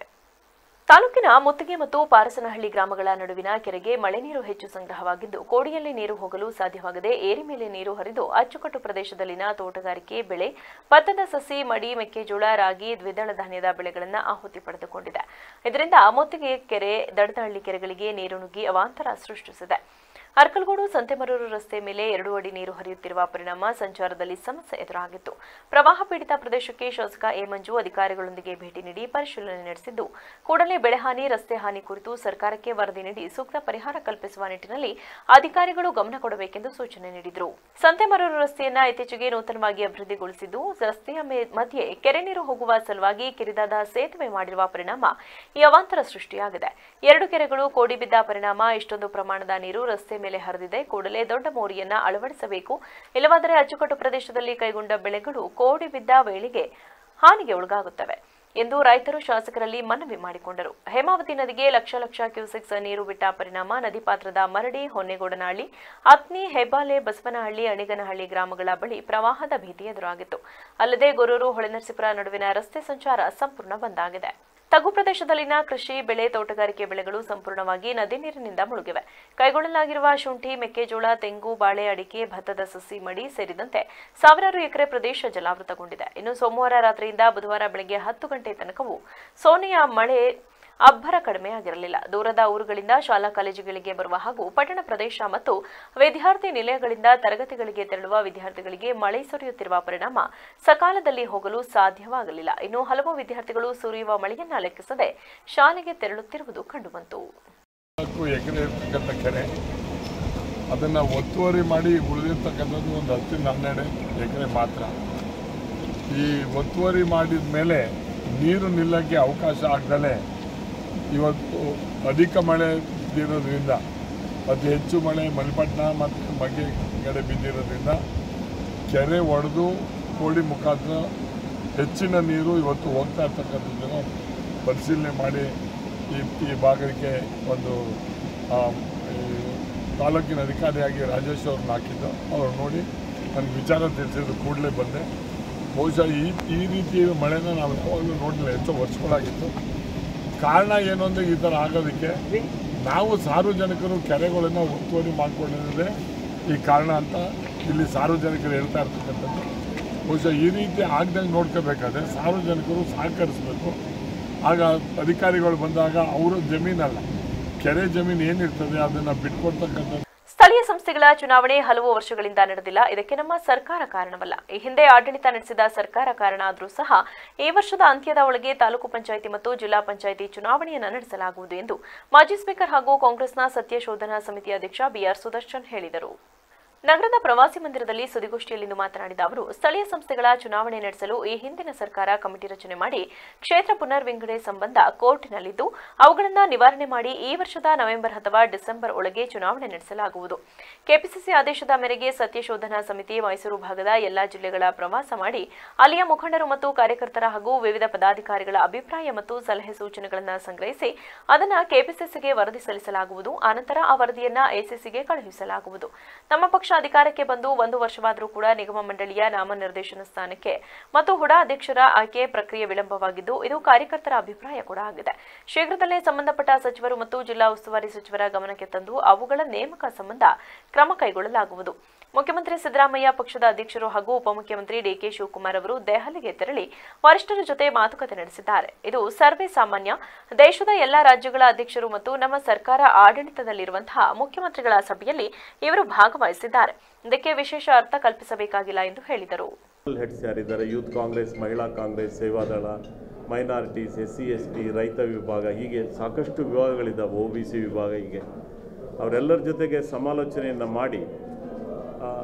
ತಾಲೂಕಿನ ಮುತ್ತಿಗೆ ಮತ್ತು ಪಾರಸನಹಳ್ಳಿ ಗ್ರಾಮಗಳ ನಡುವಿನ ಕೆರೆಗೆ ಮಳೆ ನೀರು ಹೆಚ್ಚು ಸಂಗ್ರಹವಾಗಿದ್ದು, ಕೋಡಿಯಲ್ಲಿ ನೀರು ಹೋಗಲು ಸಾಧ್ಯವಾಗದೆ ಏರಿ ಮೇಲೆ ನೀರು ಹರಿದು ಅಚ್ಚುಕಟ್ಟು ಪ್ರದೇಶದಲ್ಲಿನ ತೋಟಗಾರಿಕೆ ಬೆಳೆ, ಭತ್ತದ ಸಸಿ, ಮಡಿ, ಮೆಕ್ಕೆಜೋಳ, ರಾಗಿ, ದ್ವಿದಳ ಧಾನ್ಯದ ಬೆಳೆಗಳನ್ನು ಆಹುತಿ ಪಡೆದುಕೊಂಡಿದೆ. ಇದರಿಂದ ಮುತ್ತಿಗೆ ಕೆರೆ, ದಡದಹಳ್ಳಿ ಕೆರೆಗಳಿಗೆ ನೀರು ನುಗ್ಗಿ ಅವಾಂತರ ಸೃಷ್ಟಿಸಿದೆ. ಅರ್ಕಲಗೂಡು ಸಂತೆಮರೂರು ರಸ್ತೆ ಮೇಲೆ 2 ಅಡಿ ನೀರು ಹರಿಯುತ್ತಿರುವ ಪರಿಣಾಮ ಸಂಚಾರದಲ್ಲಿ ಸಮಸ್ಯೆ ಎದುರಾಗಿತ್ತು. ಪ್ರವಾಹ ಪೀಡಿತ ಪ್ರದೇಶಕ್ಕೆ ಶಾಸಕ ಎ ಮಂಜು ಅಧಿಕಾರಿಗಳೊಂದಿಗೆ ಭೇಟಿ ನೀಡಿ ಪರಿಶೀಲನೆ ನಡೆಸಿದ್ದು, ಕೂಡಲೇ ಬೆಳೆ ಹಾನಿ, ರಸ್ತೆ ಹಾನಿ ಕುರಿತು ಸರ್ಕಾರಕ್ಕೆ ವರದಿ ನೀಡಿ ಸೂಕ್ತ ಪರಿಹಾರ ಕಲ್ಪಿಸುವ ನಿಟ್ಟಿನಲ್ಲಿ ಅಧಿಕಾರಿಗಳು ಗಮನ ಕೊಡಬೇಕೆಂದು ಸೂಚನೆ ನೀಡಿದರು. ಸಂತೆಮರೂರು ರಸ್ತೆಯನ್ನು ಇತ್ತೀಚೆಗೆ ನೂತನವಾಗಿ ಅಭಿವೃದ್ಧಿಗೊಳಿಸಿದ್ದು, ರಸ್ತೆಯ ಮಧ್ಯೆ ಕೆರೆ ನೀರು ಹೋಗುವ ಸಲುವಾಗಿ ಕಿರಿದಾದ ಸೇತುವೆ ಮಾಡಿರುವ ಪರಿಣಾಮ ಈ ಅವಾಂತರ ಸೃಷ್ಟಿಯಾಗಿದೆ. 2 ಕೆರೆಗಳು ಕೋಡಿ ಬಿದ್ದ ಪರಿಣಾಮ ಇಷ್ಟೊಂದು ಪ್ರಮಾಣದ ನೀರು ರಸ್ತೆ ಮೇಲೆ ಹರಿದಿದೆ. ಕೂಡಲೇ ದೊಡ್ಡ ಮೋರಿಯನ್ನು ಅಳವಡಿಸಬೇಕು, ಇಲ್ಲವಾದರೆ ಅಚ್ಚುಕಟ್ಟು ಪ್ರದೇಶದಲ್ಲಿ ಕೈಗೊಂಡ ಬೆಳೆಗಳು ಕೋಡಿ ಬಿದ್ದ ವೇಳೆಗೆ ಹಾನಿಗೆ ಒಳಗಾಗುತ್ತವೆ ಎಂದು ರೈತರು ಶಾಸಕರಲ್ಲಿ ಮನವಿ ಮಾಡಿಕೊಂಡರು. ಹೇಮಾವತಿ ನದಿಗೆ ಲಕ್ಷ ಕ್ಯೂಸೆಕ್ಸ್ ನೀರು ಬಿಟ್ಟ ಪರಿಣಾಮ ನದಿ ಪಾತ್ರದ ಮರಡಿ, ಹೊನ್ನೇಗೌಡನಹಳ್ಳಿ, ಅತ್ನಿ, ಹೆಬ್ಬಾಲೆ, ಬಸವನಹಳ್ಳಿ, ಅಣಿಗನಹಳ್ಳಿ ಗ್ರಾಮಗಳ ಬಳಿ ಪ್ರವಾಹದ ಭೀತಿ ಎದುರಾಗಿತ್ತು. ಅಲ್ಲದೆ ಗೊರೂರು ಹೊಳೆನರಸೀಪುರ ನಡುವಿನ ರಸ್ತೆ ಸಂಚಾರ ಸಂಪೂರ್ಣ ಬಂದ್ ಆಗಿದೆ. ತಗ್ಗು ಪ್ರದೇಶದಲ್ಲಿನ ಕೃಷಿ ಬೆಳೆ, ತೋಟಗಾರಿಕೆ ಬೆಳೆಗಳು ಸಂಪೂರ್ಣವಾಗಿ ನದಿ ನೀರಿನಿಂದ ಮುಳುಗಿವೆ. ಕೈಗೊಳ್ಳಲಾಗಿರುವ ಶುಂಠಿ, ಮೆಕ್ಕೆಜೋಳ, ತೆಂಗು, ಬಾಳೆ, ಅಡಿಕೆ, ಭತ್ತದ ಸಸಿ, ಮಡಿ ಸೇರಿದಂತೆ ಸಾವಿರಾರು ಎಕರೆ ಪ್ರದೇಶ ಜಲಾವೃತಗೊಂಡಿದೆ. ಇನ್ನು ಸೋಮವಾರ ರಾತ್ರಿಯಿಂದ ಬುಧವಾರ ಬೆಳಗ್ಗೆ 10 ಗಂಟೆ ತನಕವೂ ಸೋನೆಯ ಮಳೆ ಅಬ್ಬರ ಕಡಿಮೆಯಾಗಿರಲಿಲ್ಲ. ದೂರದ ಊರುಗಳಿಂದ ಶಾಲಾ ಕಾಲೇಜುಗಳಿಗೆ ಬರುವ ಹಾಗೂ ಪಟ್ಟಣ ಪ್ರದೇಶ ಮತ್ತು ವಿದ್ಯಾರ್ಥಿ ನಿಲಯಗಳಿಂದ ತರಗತಿಗಳಿಗೆ ತೆರಳುವ ವಿದ್ಯಾರ್ಥಿಗಳಿಗೆ ಮಳೆ ಸುರಿಯುತ್ತಿರುವ ಪರಿಣಾಮ ಸಕಾಲದಲ್ಲಿ ಹೋಗಲು ಸಾಧ್ಯವಾಗಲಿಲ್ಲ. ಇನ್ನು ಹಲವು ವಿದ್ಯಾರ್ಥಿಗಳು ಸುರಿಯುವ ಮಳೆಯನ್ನ ಲೆಕ್ಕಿಸದೆ ಶಾಲೆಗೆ ತೆರಳುತ್ತಿರುವುದು ಕಂಡುಬಂತು. ಅದನ್ನು ಒತ್ತುವರಿ ಮಾಡಿ ಉಳಿದಿರ್ತಕ್ಕಂಥದ್ದು ಒಂದು 10-12 ಎಕರೆ ಮಾತ್ರ. ಈ ಒತ್ತುವರಿ ಮಾಡಿದ ಮೇಲೆ ನೀರು ನಿಲ್ಲಕ್ಕೆ ಅವಕಾಶ ಆಗದಲೇ ಇವತ್ತು ಅಧಿಕ ಮಳೆ ಬಿದ್ದಿರೋದ್ರಿಂದ, ಅತಿ ಹೆಚ್ಚು ಮಳೆ ಮಲ್ಪಟ್ಟಣ ಮತ್ತು ಬಗ್ಗೆ ಕಡೆ ಬಿದ್ದಿರೋದ್ರಿಂದ ಕೆರೆ ಒಡೆದು ಕೋಡಿ ಮುಖಾಂತರ ಹೆಚ್ಚಿನ ನೀರು ಇವತ್ತು ಹೋಗ್ತಾ ಇರ್ತಕ್ಕಂಥದ್ದನ್ನು ಪರಿಶೀಲನೆ ಮಾಡಿ ಈ ಭಾಗಕ್ಕೆ ಒಂದು ತಾಲೂಕಿನ ಅಧಿಕಾರಿಯಾಗಿ ರಾಜೇಶ್ ಅವ್ರನ್ನ ಹಾಕಿದ್ದು. ಅವ್ರು ನೋಡಿ ನನಗೆ ವಿಚಾರ ತಿಳಿಸಿದ್ರು, ಕೂಡಲೇ ಬಂದೆ. ಬಹುಶಃ ಈ ರೀತಿಯ ಮಳೆನ ನಾವು ಯಾವಾಗಲೂ ನೋಡಲಿಲ್ಲ, ಎಷ್ಟೋ ವರ್ಷಗಳಾಗಿತ್ತು. ಕಾರಣ ಏನು ಅಂದರೆ ಈ ಥರ ಆಗೋದಕ್ಕೆ ನಾವು ಸಾರ್ವಜನಿಕರು ಕೆರೆಗಳನ್ನು ಒತ್ತುವರಿ ಮಾಡಿಕೊಂಡಿರೋದೇ ಈ ಕಾರಣ ಅಂತ ಇಲ್ಲಿ ಸಾರ್ವಜನಿಕರು ಹೇಳ್ತಾ ಇರ್ತಕ್ಕಂಥದ್ದು. ಬಹುಶಃ ಈ ರೀತಿ ಆಗ್ದಂಗೆ ನೋಡ್ಕೋಬೇಕಾದ್ರೆ ಸಾರ್ವಜನಿಕರು ಸಹಕರಿಸಬೇಕು. ಆಗ ಅಧಿಕಾರಿಗಳು ಬಂದಾಗ ಅವರ ಜಮೀನಲ್ಲ, ಕೆರೆ ಜಮೀನು ಏನಿರ್ತದೆ ಅದನ್ನು ಬಿಟ್ಕೊಡ್ತಕ್ಕಂಥದ್ದು. ಸ್ಥಳೀಯ ಸಂಸ್ಥೆಗಳ ಚುನಾವಣೆ ಹಲವು ವರ್ಷಗಳಿಂದ ನಡೆದಿಲ್ಲ. ಇದಕ್ಕೆ ನಮ್ಮ ಸರ್ಕಾರ ಕಾರಣವಲ್ಲ. ಈ ಹಿಂದೆ ಆಡಳಿತ ನಡೆಸಿದ ಸರ್ಕಾರ ಕಾರಣ ಆದರೂ ಸಹ ಈ ವರ್ಷದ ಅಂತ್ಯದ ಒಳಗೆ ತಾಲೂಕು ಪಂಚಾಯಿತಿ ಮತ್ತು ಜಿಲ್ಲಾ ಪಂಚಾಯಿತಿ ಚುನಾವಣೆಯನ್ನು ನಡೆಸಲಾಗುವುದು ಎಂದು ಮಾಜಿ ಸ್ಪೀಕರ್ ಹಾಗೂ ಕಾಂಗ್ರೆಸ್ನ ಸತ್ಯ ಶೋಧನಾ ಸಮಿತಿ ಅಧ್ಯಕ್ಷ ಬಿಆರ್ ಸುದರ್ಶನ್ ಹೇಳಿದರು. ನಗರದ ಪ್ರವಾಸಿ ಮಂದಿರದಲ್ಲಿ ಸುದ್ದಿಗೋಷ್ಠಿಯಲ್ಲಿಂದು ಮಾತನಾಡಿದ ಅವರು, ಸ್ಥಳೀಯ ಸಂಸ್ಥೆಗಳ ಚುನಾವಣೆ ನಡೆಸಲು ಈ ಹಿಂದಿನ ಸರ್ಕಾರ ಕಮಿಟಿ ರಚನೆ ಮಾಡಿ ಕ್ಷೇತ್ರ ಪುನರ್ ವಿಂಗಡಣೆ ಸಂಬಂಧ ಕೋರ್ಟ್ನಲ್ಲಿದ್ದು ಅವುಗಳನ್ನು ನಿವಾರಣೆ ಮಾಡಿ ಈ ವರ್ಷದ ನವೆಂಬರ್ ಅಥವಾ ಡಿಸೆಂಬರ್ ಒಳಗೆ ಚುನಾವಣೆ ನಡೆಸಲಾಗುವುದು. ಕೆಪಿಸಿಸಿ ಆದೇಶದ ಮೇರೆಗೆ ಸತ್ಯಶೋಧನಾ ಸಮಿತಿ ಮೈಸೂರು ಭಾಗದ ಎಲ್ಲಾ ಜಿಲ್ಲೆಗಳ ಪ್ರವಾಸ ಮಾಡಿ ಅಲ್ಲಿಯ ಮುಖಂಡರು ಮತ್ತು ಕಾರ್ಯಕರ್ತರ ಹಾಗೂ ವಿವಿಧ ಪದಾಧಿಕಾರಿಗಳ ಅಭಿಪ್ರಾಯ ಮತ್ತು ಸಲಹೆ ಸೂಚನೆಗಳನ್ನು ಸಂಗ್ರಹಿಸಿ ಅದನ್ನು ಕೆಪಿಸಿಸಿಗೆ ವರದಿ ಸಲ್ಲಿಸಲಾಗುವುದು. ಆನಂತರ ಆ ವರದಿಯನ್ನು ಎಸಿಸಿಗೆ ಕಳುಹಿಸಲಾಗುವುದು. ನಮ್ಮ ಪಕ್ಷ ಅಧಿಕಾರಕ್ಕೆ ಬಂದು 1 ವರ್ಷವಾದರೂ ಕೂಡ ನಿಗಮ ಮಂಡಳಿಯ ನಾಮನಿರ್ದೇಶನ ಸ್ಥಾನಕ್ಕೆ ಮತ್ತು ಹುಡಾ ಅಧ್ಯಕ್ಷರ ಆಯ್ಕೆ ಪ್ರಕ್ರಿಯೆ ವಿಳಂಬವಾಗಿದ್ದು ಇದು ಕಾರ್ಯಕರ್ತರ ಅಭಿಪ್ರಾಯ ಕೂಡ ಆಗಿದೆ. ಶೀಘ್ರದಲ್ಲೇ ಸಂಬಂಧಪಟ್ಟ ಸಚಿವರು ಮತ್ತು ಜಿಲ್ಲಾ ಉಸ್ತುವಾರಿ ಸಚಿವರ ಗಮನಕ್ಕೆ ತಂದು ಅವುಗಳ ನೇಮಕ ಸಂಬಂಧ ಕ್ರಮ ಕೈಗೊಳ್ಳಲಾಗುವುದು. ಮುಖ್ಯಮಂತ್ರಿ ಸಿದ್ದರಾಮಯ್ಯ ಪಕ್ಷದ ಅಧ್ಯಕ್ಷರು ಹಾಗೂ ಉಪಮುಖ್ಯಮಂತ್ರಿ ಡಿಕೆ ಶಿವಕುಮಾರ್ ಅವರು ದೆಹಲಿಗೆ ತೆರಳಿ ವರಿಷ್ಠರ ಜೊತೆ ಮಾತುಕತೆ ನಡೆಸಿದ್ದಾರೆ. ಇದು ಸರ್ವೇ ಸಾಮಾನ್ಯ. ದೇಶದ ಎಲ್ಲಾ ರಾಜ್ಯಗಳ ಅಧ್ಯಕ್ಷರು ಮತ್ತು ನಮ್ಮ ಸರ್ಕಾರ ಆಡಳಿತದಲ್ಲಿರುವಂತಹ ಮುಖ್ಯಮಂತ್ರಿಗಳ ಸಭೆಯಲ್ಲಿ ಇವರು ಭಾಗವಹಿಸಿದ್ದಾರೆ. ಇದಕ್ಕೆ ವಿಶೇಷ ಅರ್ಥ ಕಲ್ಪಿಸಬೇಕಾಗಿಲ್ಲ ಎಂದು ಹೇಳಿದರು. ಹೆಡ್ಸ್ ಯಾರಿದ್ದಾರೆ, ಯೂತ್ ಕಾಂಗ್ರೆಸ್, ಮಹಿಳಾ ಕಾಂಗ್ರೆಸ್, ಸೇವಾದಳ, ಮೈನಾರಿಟೀಸ್, SC ST, ರೈತ ವಿಭಾಗ, ಹೀಗೆ ಸಾಕಷ್ಟು ವಿಭಾಗಗಳಿದ್ದಾವೆ, OBC ವಿಭಾಗ. ಹೀಗೆ ಅವರೆಲ್ಲರ ಜೊತೆಗೆ ಸಮಾಲೋಚನೆಯನ್ನು ಮಾಡಿ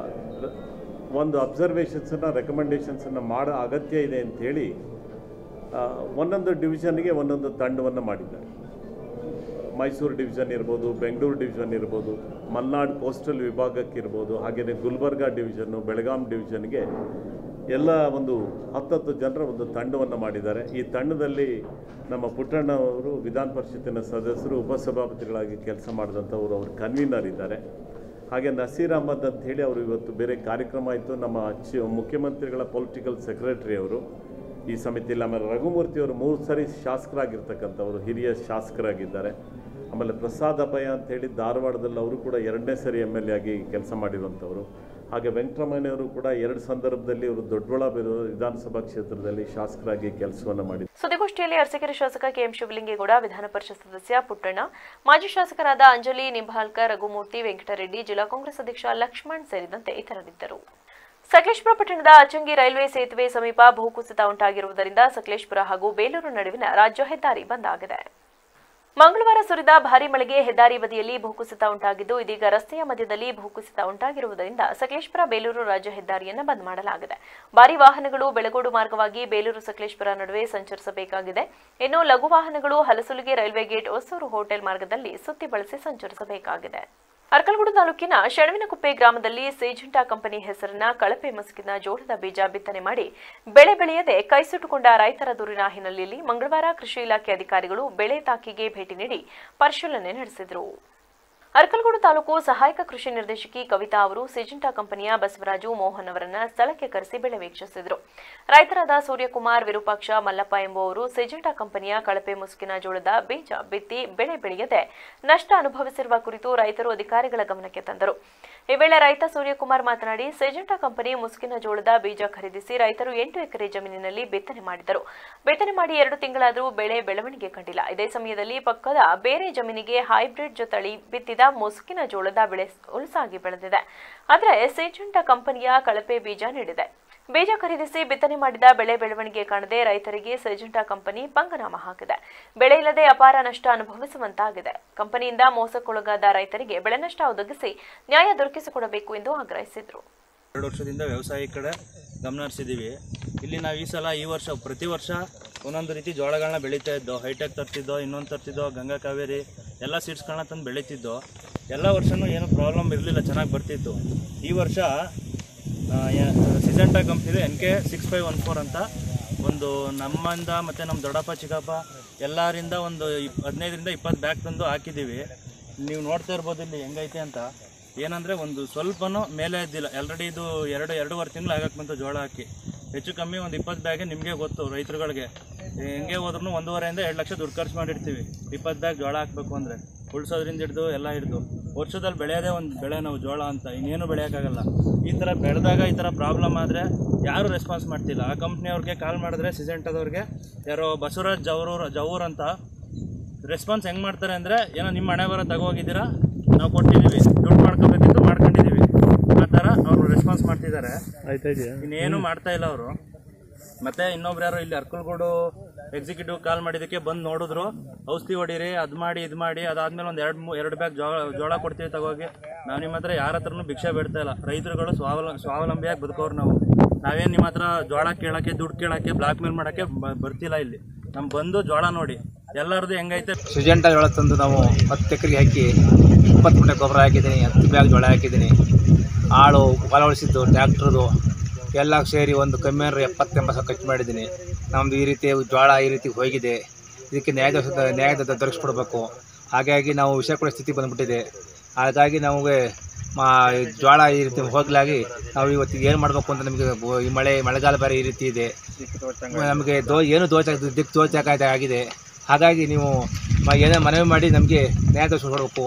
ಒಂದು ಅಬ್ಸರ್ವೇಷನ್ಸನ್ನು, ರೆಕಮೆಂಡೇಷನ್ಸನ್ನು ಮಾಡೋ ಅಗತ್ಯ ಇದೆ ಅಂಥೇಳಿ ಒಂದೊಂದು ಡಿವಿಷನ್ಗೆ ಒಂದೊಂದು ತಂಡವನ್ನು ಮಾಡಿದ್ದಾರೆ. ಮೈಸೂರು ಡಿವಿಷನ್ ಇರ್ಬೋದು, ಬೆಂಗಳೂರು ಡಿವಿಷನ್ ಇರ್ಬೋದು, ಮಲ್ನಾಡ್ ಕೋಸ್ಟಲ್ ವಿಭಾಗಕ್ಕಿರ್ಬೋದು, ಹಾಗೆಯೇ ಗುಲ್ಬರ್ಗಾ ಡಿವಿಷನ್ನು, ಬೆಳಗಾಂ ಡಿವಿಷನ್ಗೆ ಎಲ್ಲ ಒಂದು 10 ಜನರ ಒಂದು ತಂಡವನ್ನು ಮಾಡಿದ್ದಾರೆ. ಈ ತಂಡದಲ್ಲಿ ನಮ್ಮ ಪುಟ್ಟಣ್ಣ ಅವರು ವಿಧಾನ ಪರಿಷತ್ತಿನ ಸದಸ್ಯರು, ಉಪಸಭಾಪತಿಗಳಾಗಿ ಕೆಲಸ ಮಾಡಿದಂಥವರು, ಅವರು ಕನ್ವೀನರ್ ಇದ್ದಾರೆ. ಹಾಗೆ ನಸೀರ್ ಅಹಮದ್ ಅಂತ ಹೇಳಿ ಅವರು ಇವತ್ತು ಬೇರೆ ಕಾರ್ಯಕ್ರಮ ಇತ್ತು, ನಮ್ಮ ಮುಖ್ಯಮಂತ್ರಿಗಳ ಪೊಲಿಟಿಕಲ್ ಸೆಕ್ರೆಟರಿ ಅವರು ಈ ಸಮಿತಿಯಲ್ಲಿ. ಆಮೇಲೆ ರಘುಮೂರ್ತಿ ಅವರು 3 ಸರಿ ಶಾಸಕರಾಗಿರ್ತಕ್ಕಂಥವರು, ಹಿರಿಯ ಶಾಸಕರಾಗಿದ್ದಾರೆ. ಆಮೇಲೆ ಪ್ರಸಾದ್ ಅಭಯ ಅಂಥೇಳಿ ಧಾರವಾಡದಲ್ಲಿ ಅವರು ಕೂಡ 2ನೇ ಸರಿ MLA ಆಗಿ ಕೆಲಸ ಮಾಡಿರುವಂಥವರು. ಹಾಗೆ ವೆಂಕಟರಮಣಯ್ಯವರು ಕೂಡ 2 ಸಂದರ್ಭದಲ್ಲಿ ಅವರು ದೊಡ್ಡಬಳ್ಳಾಪುರ ವಿಧಾನಸಭಾ ಕ್ಷೇತ್ರದಲ್ಲಿ ಶಾಸಕರಾಗಿ ಕೆಲಸವನ್ನು ಮಾಡಿದ್ದಾರೆ. ಸುದ್ದಿಗೋಷ್ಠಿಯಲ್ಲಿ ಅರಸೀಕೆರೆ ಶಾಸಕ KM ಶಿವಲಿಂಗೇಗೌಡ, ವಿಧಾನ ಪರಿಷತ್ ಸದಸ್ಯ ಪುಟ್ಟಣ್ಣ, ಮಾಜಿ ಶಾಸಕರಾದ ಅಂಜಲಿ ನಿಂಬಾಳ್ಕರ್, ರಘುಮೂರ್ತಿ, ವೆಂಕಟರೆಡ್ಡಿ, ಜಿಲ್ಲಾ ಕಾಂಗ್ರೆಸ್ ಅಧ್ಯಕ್ಷ ಲಕ್ಷ್ಮಣ್ ಸೇರಿದಂತೆ ಇತರರಿದ್ದರು. ಸಕಲೇಶಪುರ ಪಟ್ಟಣದ ಅಚ್ಚಂಗಿ ರೈಲ್ವೆ ಸೇತುವೆ ಸಮೀಪ ಭೂಕುಸಿತ ಉಂಟಾಗಿರುವುದರಿಂದ ಸಕಲೇಶಪುರ ಹಾಗೂ ಬೇಲೂರು ನಡುವಿನ ರಾಜ್ಯ ಹೆದ್ದಾರಿ ಬಂದ್ ಆಗಿದೆ. ಮಂಗಳವಾರ ಸುರಿದ ಭಾರೀ ಮಳೆಗೆ ಹೆದ್ದಾರಿ ಬದಿಯಲ್ಲಿ ಭೂಕುಸಿತ ಉಂಟಾಗಿದ್ದು, ಇದೀಗ ರಸ್ತೆಯ ಮಧ್ಯದಲ್ಲಿ ಭೂಕುಸಿತ ಉಂಟಾಗಿರುವುದರಿಂದ ಸಕಲೇಶಪುರ ಬೇಲೂರು ರಾಜ್ಯ ಹೆದ್ದಾರಿಯನ್ನು ಬಂದ್ ಮಾಡಲಾಗಿದೆ. ಭಾರೀ ವಾಹನಗಳು ಬೆಳಗೋಡು ಮಾರ್ಗವಾಗಿ ಬೇಲೂರು ಸಕಲೇಶಪುರ ನಡುವೆ ಸಂಚರಿಸಬೇಕಾಗಿದೆ. ಇನ್ನು ಲಘು ವಾಹನಗಳು ಹಲಸುಲಿಗೆ ರೈಲ್ವೆ ಗೇಟ್, ಹೊಸೂರು ಹೋಟೆಲ್ ಮಾರ್ಗದಲ್ಲಿ ಸುತ್ತಿ ಬಳಸಿ ಸಂಚರಿಸಬೇಕಾಗಿದೆ. ಅರ್ಕಲಗೂಡು ತಾಲೂಕಿನ ಶೆಣವಿನಕುಪ್ಪೆ ಗ್ರಾಮದಲ್ಲಿ ಸಿಜೆಂಟಾ ಕಂಪನಿ ಹೆಸರಿನ ಕಳಪೆ ಮುಸುಕಿನ ಜೋಳದ ಬೀಜ ಬಿತ್ತನೆ ಮಾಡಿ ಬೆಳೆ ಬೆಳೆಯದೆ ಕೈಸುಟ್ಟುಕೊಂಡ ರೈತರ ದೂರಿನ ಹಿನ್ನೆಲೆಯಲ್ಲಿ ಮಂಗಳವಾರ ಕೃಷಿ ಇಲಾಖೆ ಅಧಿಕಾರಿಗಳು ಬೆಳೆ ತಾಕಿಗೆ ಭೇಟಿ ನೀಡಿ ಪರಿಶೀಲನೆ ನಡೆಸಿದರು. ಅರ್ಕಲಗೂಡು ತಾಲೂಕು ಸಹಾಯಕ ಕೃಷಿ ನಿರ್ದೇಶಕಿ ಕವಿತಾ ಅವರು ಸಿಜೆಂಟಾ ಕಂಪನಿಯ ಬಸವರಾಜು ಮೋಹನ್ ಅವರನ್ನ ಸ್ಥಳಕ್ಕೆ ಕರೆಸಿ ಬೆಳೆ ವೀಕ್ಷಿಸಿದರು. ರೈತರಾದ ಸೂರ್ಯಕುಮಾರ್, ವಿರೂಪಾಕ್ಷ, ಮಲ್ಲಪ್ಪ ಎಂಬುವವರು ಸಿಜೆಂಟಾ ಕಂಪನಿಯ ಕಳಪೆ ಮುಸುಕಿನ ಜೋಳದ ಬೀಜ ಬಿತ್ತಿ ಬೆಳೆ ಬೆಳೆಯದೆ ನಷ್ಟ ಅನುಭವಿಸಿರುವ ಕುರಿತು ರೈತರು ಅಧಿಕಾರಿಗಳ ಗಮನಕ್ಕೆ ತಂದರು. ಈ ವೇಳೆ ರೈತ ಸೂರ್ಯಕುಮಾರ್ ಮಾತನಾಡಿ, ಸಿಜೆಂಟಾ ಕಂಪನಿ ಮುಸುಕಿನ ಜೋಳದ ಬೀಜ ಖರೀದಿಸಿ ರೈತರು 8 ಎಕರೆ ಜಮೀನಿನಲ್ಲಿ ಬಿತ್ತನೆ ಮಾಡಿದರು. ಬಿತ್ತನೆ ಮಾಡಿ 2 ತಿಂಗಳಾದರೂ ಬೆಳೆ ಬೆಳವಣಿಗೆ ಕಂಡಿಲ್ಲ. ಇದೇ ಸಮಯದಲ್ಲಿ ಪಕ್ಕದ ಬೇರೆ ಜಮೀನಿಗೆ ಹೈಬ್ರಿಡ್ ತಳಿ ಬಿತ್ತಿದ ಮುಸುಕಿನ ಜೋಳದ ಬೆಳೆ ಉಲ್ಸಾಗಿ ಬೆಳೆದಿದೆ. ಆದರೆ ಸಿಜೆಂಟಾ ಕಂಪನಿಯ ಕಳಪೆ ಬೀಜ ನೀಡಿದೆ. ಬೀಜ ಖರೀದಿಸಿ ಬಿತ್ತನೆ ಮಾಡಿದ ಬೆಳೆ ಬೆಳವಣಿಗೆ ಕಾಣದೆ ರೈತರಿಗೆ ಸಿಜೆಂಟಾ ಕಂಪನಿ ಪಂಗನಾಮ ಹಾಕಿದೆ. ಬೆಳೆ ಇಲ್ಲದೆ ಅಪಾರ ನಷ್ಟ ಅನುಭವಿಸುವಂತಾಗಿದೆ. ಕಂಪನಿಯಿಂದ ಮೋಸಕ್ಕೊಳಗಾದ ರೈತರಿಗೆ ಬೆಳೆ ನಷ್ಟ ಒದಗಿಸಿ ನ್ಯಾಯ ದೊರಕಿಸಿಕೊಡಬೇಕು ಎಂದು ಆಗ್ರಹಿಸಿದರು. 2 ವರ್ಷದಿಂದ ವ್ಯವಸಾಯ ಕಡೆ ಗಮನ ಹರಿಸಿದ್ದೀವಿ. ಇಲ್ಲಿ ನಾವು ಈ ವರ್ಷ ಪ್ರತಿ ವರ್ಷ ಒಂದೊಂದು ರೀತಿ ಜೋಳಗಳನ್ನ ಬೆಳೀತಾ ಇದ್ದೋ, ಹೈಟೆಕ್ ತರ್ತಿದ್ದೋ, ಇನ್ನೊಂದು ತರ್ತಿದ್ದೋ, ಗಂಗಾ ಕಾವೇರಿ ಎಲ್ಲ ಸೀಡ್ಸ್ಗಳನ್ನ ತಂದು ಬೆಳೀತಿದ್ದೋ. ಎಲ್ಲ ವರ್ಷವೂ ಏನು ಪ್ರಾಬ್ಲಮ್ ಇರಲಿಲ್ಲ, ಚೆನ್ನಾಗಿ ಬರ್ತಿತ್ತು. ಈ ವರ್ಷ ಸಿಜೆಂಟಾ ಕಂಪ್ನಿದು NK 6514 ಅಂತ ಒಂದು ನಮ್ಮಿಂದ ಮತ್ತು ನಮ್ಮ ದೊಡ್ಡಪ್ಪ ಚಿಕ್ಕಪ್ಪ ಎಲ್ಲರಿಂದ ಒಂದು 15ರಿಂದ 20 ಬ್ಯಾಗ್ ತಂದು ಹಾಕಿದ್ದೀವಿ. ನೀವು ನೋಡ್ತಾ ಇರ್ಬೋದು ಇಲ್ಲಿ ಹೆಂಗೈತೆ ಅಂತ. ಏನಂದರೆ ಒಂದು ಸ್ವಲ್ಪನೂ ಮೇಲೆ ಇದ್ದಿಲ್ಲ. ಆಲ್ರೆಡಿ ಇದು 2-2.5 ತಿಂಗಳು ಆಗಕ್ಕೆ ಬಂತು ಜೋಳ ಹಾಕಿ. ಹೆಚ್ಚು ಕಮ್ಮಿ ಒಂದು 20 ಬ್ಯಾಗೆ ನಿಮಗೆ ಗೊತ್ತು ರೈತರುಗಳಿಗೆ. ಹೆಂಗೆ ಹೋದ್ರೂ 1.5ರಿಂದ 2 ಲಕ್ಷ ದುಡ್ಡು ಖರ್ಚು ಮಾಡಿರ್ತೀವಿ 20 ಬ್ಯಾಗ್ ಜೋಳ ಹಾಕಬೇಕು ಅಂದರೆ. ಉಳಿಸೋದ್ರಿಂದ ಹಿಡಿದು ಎಲ್ಲ ಹಿಡಿದು ವರ್ಷದಲ್ಲಿ ಬೆಳೆಯೋದೇ ಒಂದು ಬೆಳೆ ನಾವು ಜೋಳ ಅಂತ, ಇನ್ನೇನು ಬೆಳೆಯೋಕ್ಕಾಗಲ್ಲ. ಈ ಥರ ಬೆಳೆದಾಗ ಈ ಥರ ಪ್ರಾಬ್ಲಮ್ ಆದರೆ ಯಾರೂ ರೆಸ್ಪಾನ್ಸ್ ಮಾಡ್ತಿಲ್ಲ. ಆ ಕಂಪ್ನಿಯವ್ರಿಗೆ ಕಾಲ್ ಮಾಡಿದ್ರೆ ಸಿಜೆಂಟಾದವ್ರಿಗೆ ಯಾರೋ ಬಸವರಾಜ್ ಜವೂರ್ ಅಂತ ರೆಸ್ಪಾನ್ಸ್ ಹೆಂಗೆ ಮಾಡ್ತಾರೆ ಅಂದರೆ, ಏನೋ ನಿಮ್ಮ ಹಣೆ ಬರೋ ತಗೋಗಿದ್ದೀರಾ, ನಾವು ಕೊಟ್ಟಿದ್ದೀವಿ, ದುಡ್ಡು ಮಾಡ್ಕೋಬೇಕಿತ್ತು ಮಾಡ್ಕೊಂಡಿದ್ದೀವಿ, ಆ ಥರ ಅವರು ರೆಸ್ಪಾನ್ಸ್ ಮಾಡ್ತಿದ್ದಾರೆ. ಇನ್ನೇನು ಮಾಡ್ತಾ ಇಲ್ಲ ಅವರು. ಮತ್ತು ಇನ್ನೊಬ್ರು ಯಾರು ಇಲ್ಲಿ ಅರ್ಕಲಗೂಡು ಎಕ್ಸಿಕ್ಯೂಟಿವ್ ಕಾಲ್ ಮಾಡಿದ್ದಕ್ಕೆ ಬಂದು ನೋಡಿದ್ರು, ಔಷಧಿ ಹೊಡೀರಿ, ಅದು ಮಾಡಿ ಇದು ಮಾಡಿ, ಅದಾದಮೇಲೆ ಒಂದು 2 ಬ್ಯಾಗ್ ಜೋಳ ಕೊಡ್ತೀವಿ ತಗೋಗಿ. ನಾವು ನಿಮ್ಮ ಹತ್ರ ಯಾರ ಹತ್ರನೂ ಭಿಕ್ಷೆ ಬಿಡ್ತಾ ಇಲ್ಲ. ರೈತರುಗಳು ಸ್ವಾವಲಂಬಿಯಾಗಿ ಬದುಕೋರು ನಾವು. ನಾವೇನು ನಿಮ್ಮ ಹತ್ರ ಜೋಳ ಕೇಳೋಕ್ಕೆ, ದುಡ್ಡು ಕೇಳೋಕ್ಕೆ, ಬ್ಲಾಕ್ ಮೇಲ್ ಮಾಡೋಕ್ಕೆ ಬರ್ತಿಲ್ಲ. ಇಲ್ಲಿ ನಮ್ಮ ಬಂದು ಜೋಳ ನೋಡಿ ಎಲ್ಲರದು ಹೆಂಗೈತೆ. ಸಿಜೆಂಟಾ ಜೋಳ ತಂದು ನಾವು 10 ಎಕರೆಗೆ ಹಾಕಿ 20 ಮೂಟೆ ಗೊಬ್ಬರ ಹಾಕಿದ್ದೀನಿ, 10 ಬ್ಯಾಗ್ ಜೋಳ ಹಾಕಿದ್ದೀನಿ. ಆಳು ಹೊಲ ಉಳಿಸಿದ್ದು ಟ್ಯಾಕ್ಟ್ರದು ಎಲ್ಲ ಸೇರಿ ಒಂದು ಕಮ್ಮಿ ಅಂದರೆ 70-80 ಸಾವಿರ ಖರ್ಚು ಮಾಡಿದ್ದೀನಿ. ನಮ್ಮದು ಈ ರೀತಿ ಜೋಳ ಈ ರೀತಿ ಹೋಗಿದೆ. ಇದಕ್ಕೆ ನ್ಯಾಯದ ದೊರಕಿಸ್ಕೊಡ್ಬೇಕು. ಹಾಗಾಗಿ ನಾವು ವಿಷಯ ಕೊಡೋ ಸ್ಥಿತಿ ಬಂದುಬಿಟ್ಟಿದೆ. ಹಾಗಾಗಿ ನಮಗೆ ಜೋಳ ಈ ರೀತಿ ಹೋಗಲಾಗಿ ನಾವು ಇವತ್ತಿಗೆ ಏನು ಮಾಡಬೇಕು ಅಂತ ನಮಗೆ ಈ ಮಳೆಗಾಲ ಬೇರೆ ಈ ರೀತಿ ಇದೆ. ನಮಗೆ ಏನು ದಿಕ್ಕು ತೋಚಾಕ ಆಗಿದೆ. ಹಾಗಾಗಿ ನೀವು ಏನೇ ಮನವಿ ಮಾಡಿ ನಮಗೆ ನ್ಯಾಯ ದೊರಕಿಸ್ಕೊಡ್ಬೇಕು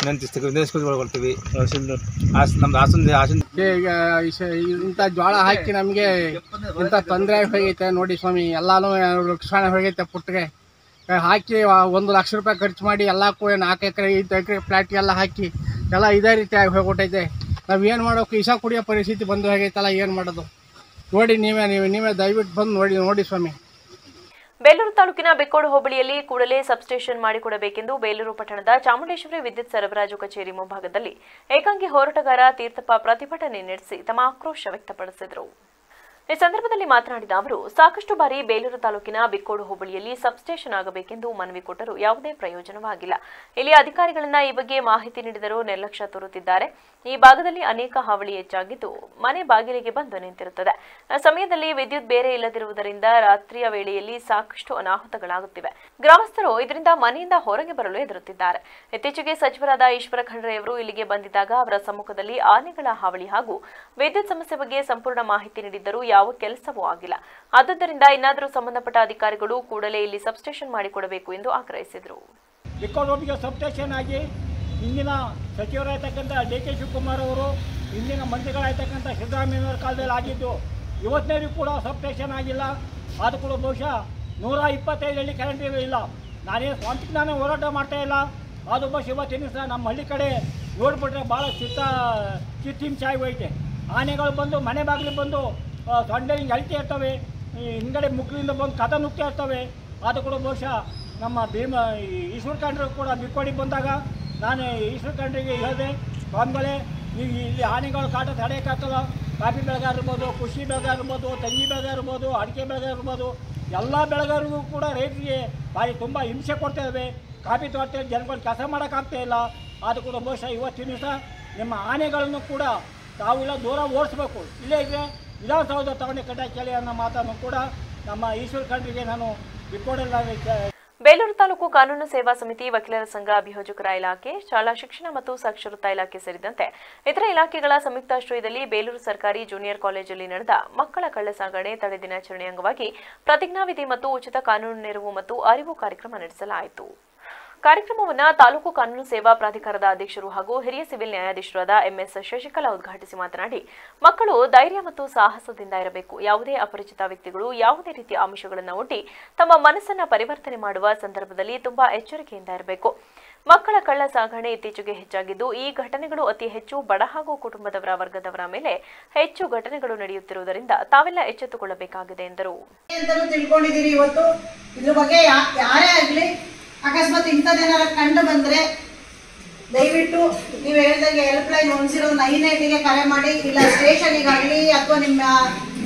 ವಿನಂತಿಸ್ಕೊಳ್ತೀವಿ. ನಮ್ದು ಹಾಸನ ಇಂಥ ಜೋಳ ಹಾಕಿ ನಮಗೆ ಇಂಥ ತೊಂದರೆ ಹೋಗೈತೆ ನೋಡಿ ಸ್ವಾಮಿ. ಎಲ್ಲನೂ ನುಕ್ಸಾನ ಹೋಗೈತೆ. ಪುಟ್ಟಿಗೆ ಹಾಕಿ 1 ಲಕ್ಷ ರೂಪಾಯಿ ಖರ್ಚು ಮಾಡಿ ಎಲ್ಲಕ್ಕೂ 4 ಎಕರೆ 5 ಎಕರೆ ಪ್ಲಾಟ್ಗೆಲ್ಲ ಹಾಕಿ ಎಲ್ಲ ಇದೇ ರೀತಿ ಆಗಿ ಹೋಗ್ಬಿಟ್ಟೈತೆ. ನಾವು ಏನು ಮಾಡೋಕೆ ಇಸ ಕುಡಿಯೋ ಪರಿಸ್ಥಿತಿ ಬಂದು ಹೋಗೈತಲ್ಲ, ಏನು ಮಾಡೋದು ನೋಡಿ. ನೀವೇ ದಯವಿಟ್ಟು ಬಂದು ನೋಡಿ ಸ್ವಾಮಿ. ಬೇಲೂರು ತಾಲೂಕಿನ ಬೆಕ್ಕೋಡು ಹೋಬಳಿಯಲ್ಲಿ ಕೂಡಲೇ ಸಬ್ಸ್ಟೇಷನ್ ಮಾಡಿಕೊಡಬೇಕೆಂದು ಬೇಲೂರು ಪಟ್ಟಣದ ಚಾಮುಂಡೇಶ್ವರಿ ವಿದ್ಯುತ್ ಸರಬರಾಜು ಕಚೇರಿ ಮುಂಭಾಗದಲ್ಲಿ ಏಕಾಂಗಿ ಹೋರಾಟಗಾರ ತೀರ್ಥಪ್ಪ ಪ್ರತಿಭಟನೆ ನಡೆಸಿ ತಮ್ಮ ಆಕ್ರೋಶ ವ್ಯಕ್ತಪಡಿಸಿದರು. ಈ ಸಂದರ್ಭದಲ್ಲಿ ಮಾತನಾಡಿದ ಅವರು, ಸಾಕಷ್ಟು ಬಾರಿ ಬೇಲೂರು ತಾಲೂಕಿನ ಬಿಕ್ಕೋಡು ಹೋಬಳಿಯಲ್ಲಿ ಸಬ್ಸ್ಟೇಷನ್ ಆಗಬೇಕೆಂದು ಮನವಿ ಕೊಟ್ಟರೂ ಯಾವುದೇ ಪ್ರಯೋಜನವಾಗಿಲ್ಲ. ಇಲ್ಲಿ ಅಧಿಕಾರಿಗಳನ್ನ ಈ ಬಗ್ಗೆ ಮಾಹಿತಿ ನೀಡಿದರೂ ನಿರ್ಲಕ್ಷ್ಯ ತೋರುತ್ತಿದ್ದಾರೆ. ಈ ಭಾಗದಲ್ಲಿ ಅನೇಕ ಹಾವಳಿ ಹೆಚ್ಚಾಗಿದ್ದು ಮನೆ ಬಾಗಿಲಿಗೆ ಬಂದು ನಿಂತಿರುತ್ತದೆ. ಆ ಸಮಯದಲ್ಲಿ ವಿದ್ಯುತ್ ಬೇರೆ ಇಲ್ಲದಿರುವುದರಿಂದ ರಾತ್ರಿಯ ವೇಳೆಯಲ್ಲಿ ಸಾಕಷ್ಟು ಅನಾಹುತಗಳಾಗುತ್ತಿವೆ. ಗ್ರಾಮಸ್ಥರು ಇದರಿಂದ ಮನೆಯಿಂದ ಹೊರಗೆ ಬರಲು ಹೆದರುತ್ತಿದ್ದಾರೆ. ಇತ್ತೀಚೆಗೆ ಸಚಿವರಾದ ಈಶ್ವರ ಖಂಡ್ರೆ ಅವರು ಇಲ್ಲಿಗೆ ಬಂದಿದ್ದಾಗ ಅವರ ಸಮ್ಮುಖದಲ್ಲಿ ಆನೆಗಳ ಹಾವಳಿ ಹಾಗೂ ವಿದ್ಯುತ್ ಸಮಸ್ಯೆ ಬಗ್ಗೆ ಸಂಪೂರ್ಣ ಮಾಹಿತಿ ನೀಡಿದ್ದರೂ ಯಾವ ಕೆಲಸವೂ ಆಗಿಲ್ಲ. ಆದ್ದರಿಂದ ಇನ್ನಾದರೂ ಸಂಬಂಧಪಟ್ಟ ಅಧಿಕಾರಿಗಳು ಕೂಡಲೇ ಇಲ್ಲಿ ಸಬ್ಸ್ಟೇಷನ್ ಮಾಡಿಕೊಡಬೇಕು ಎಂದು ಆಗ್ರಹಿಸಿದರು. ಬಿಕ್ಕೋಡು ಸಬ್ಸ್ಟೇಷನ್ ಆಗಿ ಇಂದಿನ ಸಚಿವರಾಗಿರ್ತಕ್ಕಂಥ ಡಿ.ಕೆ. ಶಿವಕುಮಾರ್ ಅವರು, ಇಂದಿನ ಮಂತ್ರಿಗಳಾಗಿರ್ತಕ್ಕಂಥ ಸಿದ್ದರಾಮಯ್ಯನವರ ಕಾಲದಲ್ಲಿ ಆಗಿದ್ದು, ಇವತ್ತಿನವರೆಗೂ ಕೂಡ ಸಬ್ಸ್ಟೇಷನ್ ಆಗಿಲ್ಲ. ಅದು ಕೂಡ ಬಹುಶಃ 125 ಹಳ್ಳಿ ಕರೆಂಟ್ ಇಲ್ಲ. ನಾನೇನು ಸ್ವಂತಕ್ಕೆ ನಾನೇ ಹೋರಾಟ ಮಾಡ್ತಾ ಇಲ್ಲ. ಅದು ಬಹುಶಃ ಇವತ್ತಿನ ದಿವಸ ನಮ್ಮ ಹಳ್ಳಿ ಕಡೆ ನೋಡ್ಬಿಟ್ರೆ ಭಾಳ ಚಿತ್ತಿಂಸೆ ಆಗಿ ಹೋಯ್ತೆ. ಆನೆಗಳು ಬಂದು ಮನೆ ಬಾಗಿಲಿಗೆ ಬಂದು ಸೊಂಡೆ ಹಿಂಗೆ ಅಳಿತಾ ಇರ್ತವೆ, ಹಿಂಗಡೆ ಮುಗ್ಲಿಂದ ಬಂದು ಕಥ ನುಗ್ತಾ ಇರ್ತವೆ. ಅದು ಕೂಡ ಬಹುಶಃ ನಮ್ಮ ಈಶ್ವರ ಖಂಡ್ರೆ ಕೂಡ ಬಿಕ್ಕೋಡಿಗೆ ಬಂದಾಗ ನಾನು ಈಶ್ವರ ಖಂಡ್ರಿಗೆ ಹೇಳಿದೆ, ಸ್ವಾಮಿಗಳೇ ನೀವು ಇಲ್ಲಿ ಆನೆಗಳು ಕಾಟ ತಡೆಯೋಕ್ಕಾಗ್ತಲ್ಲ. ಕಾಫಿ ಬೆಳೆಗಾರ ಇರ್ಬೋದು, ಕೃಷಿ ಬೆಳೆಗಾರ ಇರ್ಬೋದು, ತೆಂಗಿ ಬೆಳೆಗಾರ ಇರ್ಬೋದು, ಅಡಿಕೆ ಬೆಳೆಗಾರ ಇರ್ಬೋದು, ಎಲ್ಲ ಬೆಳೆಗಾರಿಗೂ ಕೂಡ ರೈತರಿಗೆ ಭಾರಿ ತುಂಬ ಹಿಂಸೆ ಕೊಡ್ತಾ ಇದ್ದಾವೆ. ಕಾಫಿ ತೋಟದಲ್ಲಿ ಜನಗಳು ಕೆಲಸ ಮಾಡೋಕ್ಕಾಗ್ತಾ ಇಲ್ಲ. ಅದು ಕೂಡ ಬಹುಶಃ ಇವತ್ತಿನ ದಿವಸ ನಿಮ್ಮ ಆನೆಗಳನ್ನು ಕೂಡ ತಾವೆಲ್ಲ ದೂರ ಓಡಿಸ್ಬೇಕು. ಇಲ್ಲೇ ಇದ್ದರೆ ವಿಧಾನಸೌಧ ತಗೊಂಡೆ ಕಟ್ಟಾಕಿ ಅನ್ನೋ ಮಾತನ್ನು ಕೂಡ ನಮ್ಮ ಈಶ್ವರ ಖಂಡ್ರಿಗೆ ನಾನು ಬಿಕ್ಕೋಡಲ್ಲಿ. ಬೇಲೂರು ತಾಲೂಕು ಕಾನೂನು ಸೇವಾ ಸಮಿತಿ, ವಕೀಲರ ಸಂಘ, ಅಭಿಯೋಜಕರ ಇಲಾಖೆ, ಶಾಲಾ ಶಿಕ್ಷಣ ಮತ್ತು ಸಾಕ್ಷರತಾ ಇಲಾಖೆ ಸೇರಿದಂತೆ ಇತರ ಇಲಾಖೆಗಳ ಸಂಯುಕ್ತಾಶ್ರಯದಲ್ಲಿ ಬೇಲೂರು ಸರ್ಕಾರಿ ಜೂನಿಯರ್ ಕಾಲೇಜಲ್ಲಿ ನಡೆದ ಮಕ್ಕಳ ಕಳ್ಳಸಾಗಣೆ ತಡೆ ದಿನಾಚರಣೆ ಅಂಗವಾಗಿ ಪ್ರತಿಜ್ಞಾವಿಧಿ ಮತ್ತು ಉಚಿತ ಕಾನೂನು ನೆರವು ಮತ್ತು ಅರಿವು ಕಾರ್ಯಕ್ರಮ ನಡೆಸಲಾಯಿತು. ಕಾರ್ಯಕ್ರಮವನ್ನು ತಾಲೂಕು ಕಾನೂನು ಸೇವಾ ಪ್ರಾಧಿಕಾರದ ಅಧ್ಯಕ್ಷರು ಹಾಗೂ ಹಿರಿಯ ಸಿವಿಲ್ ನ್ಯಾಯಾಧೀಶರಾದ ಎಂಎಸ್ ಶಶಿಕಲಾ ಉದ್ಘಾಟಿಸಿ ಮಾತನಾಡಿ, ಮಕ್ಕಳು ಧೈರ್ಯ ಮತ್ತು ಸಾಹಸದಿಂದ ಇರಬೇಕು. ಯಾವುದೇ ಅಪರಿಚಿತ ವ್ಯಕ್ತಿಗಳು ಯಾವುದೇ ರೀತಿಯ ಆಮಿಷಗಳನ್ನು ಒಡ್ಡಿ ತಮ್ಮ ಮನಸ್ಸನ್ನು ಪರಿವರ್ತನೆ ಮಾಡುವ ಸಂದರ್ಭದಲ್ಲಿ ತುಂಬಾ ಎಚ್ಚರಿಕೆಯಿಂದ ಇರಬೇಕು. ಮಕ್ಕಳ ಕಳ್ಳ ಸಾಗಣೆ ಇತ್ತೀಚೆಗೆ ಹೆಚ್ಚಾಗಿದ್ದು, ಈ ಘಟನೆಗಳು ಅತಿ ಹೆಚ್ಚು ಬಡ ಹಾಗೂ ಕುಟುಂಬದವರ ವರ್ಗದವರ ಮೇಲೆ ಹೆಚ್ಚು ಘಟನೆಗಳು ನಡೆಯುತ್ತಿರುವುದರಿಂದ ತಾವೆಲ್ಲ ಎಚ್ಚೆತ್ತುಕೊಳ್ಳಬೇಕಾಗಿದೆ ಎಂದರು. ಇವತ್ತು ಇದ್ರ ಬಗ್ಗೆ ಯಾರೇ ಆಗಲಿ ಅಕಸ್ಮಾತ್ ಇಂಥದ್ದೇನಾರ ಕಂಡು ಬಂದರೆ ದಯವಿಟ್ಟು ನೀವು ಹೇಳಿದಾಗೆ ಹೆಲ್ಪ್ಲೈನ್ 109ಗೆ ಕರೆ ಮಾಡಿ, ಇಲ್ಲ ಸ್ಟೇಷನಿಗಾಗಲಿ ಅಥವಾ ನಿಮ್ಮ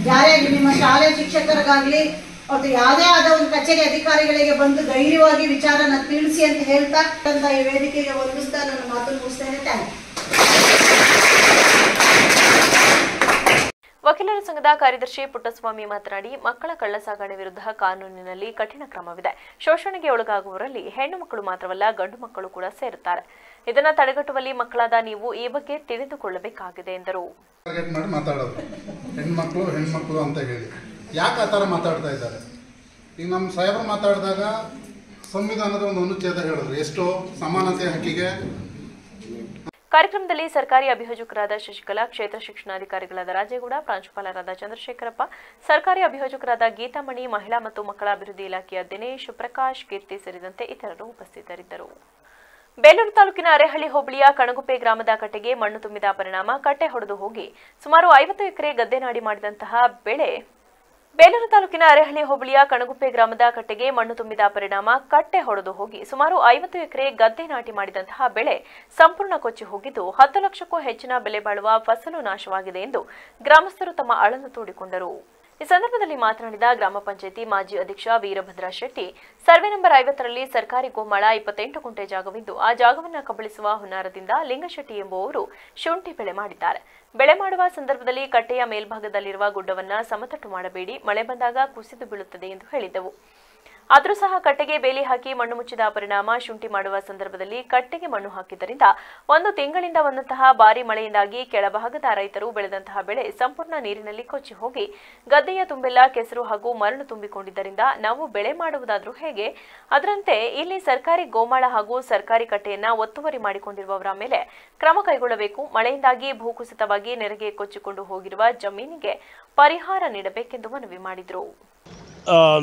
ಯಾರೇ ನಿಮ್ಮ ಶಾಲೆ ಶಿಕ್ಷಕರಿಗಾಗಲಿ ಅಥವಾ ಯಾವುದೇ ಆದ ಒಂದು ಕಚೇರಿ ಅಧಿಕಾರಿಗಳಿಗೆ ಬಂದು ಧೈರ್ಯವಾಗಿ ವಿಚಾರನ ತಿಳಿಸಿ ಅಂತ ಹೇಳ್ತಾ ಈ ವೇದಿಕೆಗೆ ವಂದಿಸ್ತಾ ನನ್ನ ಮಾತನ್ನು ಮುಗಿಸ್ತೇನೆ. Thank you. ವಕೀಲರ ಸಂಘದ ಕಾರ್ಯದರ್ಶಿ ಪುಟ್ಟಸ್ವಾಮಿ ಮಾತನಾಡಿ, ಮಕ್ಕಳ ಕಳ್ಳಸಾಗಣೆ ವಿರುದ್ಧ ಕಾನೂನಿನಲ್ಲಿ ಕಠಿಣ ಕ್ರಮವಿದೆ. ಶೋಷಣೆಗೆ ಒಳಗಾಗುವವರಲ್ಲಿ ಹೆಣ್ಣು ಮಕ್ಕಳು ಮಾತ್ರವಲ್ಲ, ಗಂಡು ಮಕ್ಕಳು ಕೂಡ ಸೇರುತ್ತಾರೆ. ಇದನ್ನು ತಡೆಗಟ್ಟುವಲ್ಲಿ ಮಕ್ಕಳಾದ ನೀವು ಈ ಬಗ್ಗೆ ತಿಳಿದುಕೊಳ್ಳಬೇಕಾಗಿದೆ ಎಂದರು. ಹೆಣ್ಮಕ್ಳು ಅಂತ ಹೇಳಿ ಯಾಕೆ ಆ ಥರ ಮಾತಾಡ್ತಾ ಇದ್ದಾರೆ? ಈಗ ನಮ್ಮ ಸಾಹೇಬರು ಮಾತಾಡಿದಾಗ ಸಂವಿಧಾನದ ಒಂದು ಅನುಚ್ಛೇದ ಹೇಳಿದ್ರು, ಎಷ್ಟೋ ಸಮಾನತೆ ಹಕ್ಕಿಗೆ. ಕಾರ್ಯಕ್ರಮದಲ್ಲಿ ಸರ್ಕಾರಿ ಅಭಿಯೋಜಕರಾದ ಶಶಿಕಲಾ, ಕ್ಷೇತ್ರ ಶಿಕ್ಷಣಾಧಿಕಾರಿಗಳಾದ ರಾಜೇಗೌಡ, ಪ್ರಾಂಶುಪಾಲರಾದ ಚಂದ್ರಶೇಖರಪ್ಪ, ಸರ್ಕಾರಿ ಅಭಿಯೋಜಕರಾದ ಗೀತಾಮಣಿ, ಮಹಿಳಾ ಮತ್ತು ಮಕ್ಕಳ ಅಭಿವೃದ್ಧಿ ಇಲಾಖೆಯ ದಿನೇಶ್, ಪ್ರಕಾಶ್, ಕೀರ್ತಿ ಸೇರಿದಂತೆ ಇತರರು ಉಪಸ್ಥಿತರಿದ್ದರು. ಬೇಲೂರು ತಾಲೂಕಿನ ಅರೆಹಳ್ಳಿ ಹೋಬಳಿಯ ಕಣಗುಪ್ಪೆ ಗ್ರಾಮದ ಕಟ್ಟೆಗೆ ಮಣ್ಣು ತುಂಬಿದ ಪರಿಣಾಮ ಕಟ್ಟೆ ಹೊಡೆದು ಹೋಗಿ ಸುಮಾರು 50 ಎಕರೆ ಗದ್ದೆ ನಾಡಿ ಮಾಡಿದಂತಹ ಬೆಳೆ ಬೇಲೂರು ತಾಲೂಕಿನ ಅರೆಹಳ್ಳಿ ಹೋಬಳಿಯ ಕಣಗುಪ್ಪೆ ಗ್ರಾಮದ ಕಟ್ಟೆಗೆ ಮಣ್ಣು ತುಂಬಿದ ಪರಿಣಾಮ ಕಟ್ಟೆ ಹೊಡೆದು ಹೋಗಿ ಸುಮಾರು 50 ಎಕರೆ ಗದ್ದೆ ನಾಟಿ ಮಾಡಿದಂತಹ ಬೆಳೆ ಸಂಪೂರ್ಣ ಕೊಚ್ಚಿ ಹೋಗಿದ್ದು 10 ಲಕ್ಷಕ್ಕೂ ಹೆಚ್ಚಿನ ಬೆಲೆ ಬಾಳುವ ಫಸಲು ನಾಶವಾಗಿದೆ ಎಂದು ಗ್ರಾಮಸ್ಥರು ತಮ್ಮ ಅಳಲು ತೋಡಿಕೊಂಡರು. ಈ ಸಂದರ್ಭದಲ್ಲಿ ಮಾತನಾಡಿದ ಗ್ರಾಮ ಪಂಚಾಯಿತಿ ಮಾಜಿ ಅಧ್ಯಕ್ಷ ವೀರಭದ್ರ ಶೆಟ್ಟಿ, ಸರ್ವೆ ನಂಬರ್ 50ರಲ್ಲಿ ಸರ್ಕಾರಿ ಗೋಮಾಳ 28 ಗುಂಟೆ ಜಾಗವಿದ್ದು ಆ ಜಾಗವನ್ನು ಕಬಳಿಸುವ ಹುನ್ನಾರದಿಂದ ಲಿಂಗಶೆಟ್ಟಿ ಎಂಬುವವರು ಶುಂಠಿ ಬೆಳೆ ಮಾಡಿದ್ದಾರೆ. ಬೆಳೆ ಮಾಡುವ ಸಂದರ್ಭದಲ್ಲಿ ಕಟ್ಟೆಯ ಮೇಲ್ಭಾಗದಲ್ಲಿರುವ ಗುಡ್ಡವನ್ನು ಸಮತಟ್ಟು ಮಾಡಬೇಡಿ, ಮಳೆ ಬಂದಾಗ ಕುಸಿದು ಬೀಳುತ್ತದೆ ಎಂದು ಹೇಳಿದ್ದವು. ಆದರೂ ಸಹ ಕಟ್ಟೆಗೆ ಬೇಲಿ ಹಾಕಿ ಮಣ್ಣು ಮುಚ್ಚಿದ ಪರಿಣಾಮ ಶುಂಠಿ ಮಾಡುವ ಸಂದರ್ಭದಲ್ಲಿ ಕಟ್ಟೆಗೆ ಮಣ್ಣು ಹಾಕಿದ್ದರಿಂದ 1 ತಿಂಗಳಿಂದ ಬಂದಂತಹ ಭಾರಿ ಮಳೆಯಿಂದಾಗಿ ಕೆಳಭಾಗದ ರೈತರು ಬೆಳೆದಂತಹ ಬೆಳೆ ಸಂಪೂರ್ಣ ನೀರಿನಲ್ಲಿ ಕೊಚ್ಚಿ ಹೋಗಿ ಗದ್ದೆಯ ತುಂಬೆಲ್ಲ ಕೆಸರು ಹಾಗೂ ಮರಳು ತುಂಬಿಕೊಂಡಿದ್ದರಿಂದ ನಾವು ಬೆಳೆ ಮಾಡುವುದಾದ್ರೂ ಹೇಗೆ? ಅದರಂತೆ ಇಲ್ಲಿ ಸರ್ಕಾರಿ ಗೋಮಾಳ ಹಾಗೂ ಸರ್ಕಾರಿ ಕಟ್ಟೆಯನ್ನ ಒತ್ತುವರಿ ಮಾಡಿಕೊಂಡಿರುವವರ ಮೇಲೆ ಕ್ರಮ ಕೈಗೊಳ್ಳಬೇಕು. ಮಳೆಯಿಂದಾಗಿ ಭೂಕುಸಿತವಾಗಿ ನೆರೆಗೆ ಕೊಚ್ಚಿಕೊಂಡು ಹೋಗಿರುವ ಜಮೀನಿಗೆ ಪರಿಹಾರ ನೀಡಬೇಕೆಂದು ಮನವಿ ಮಾಡಿದರು.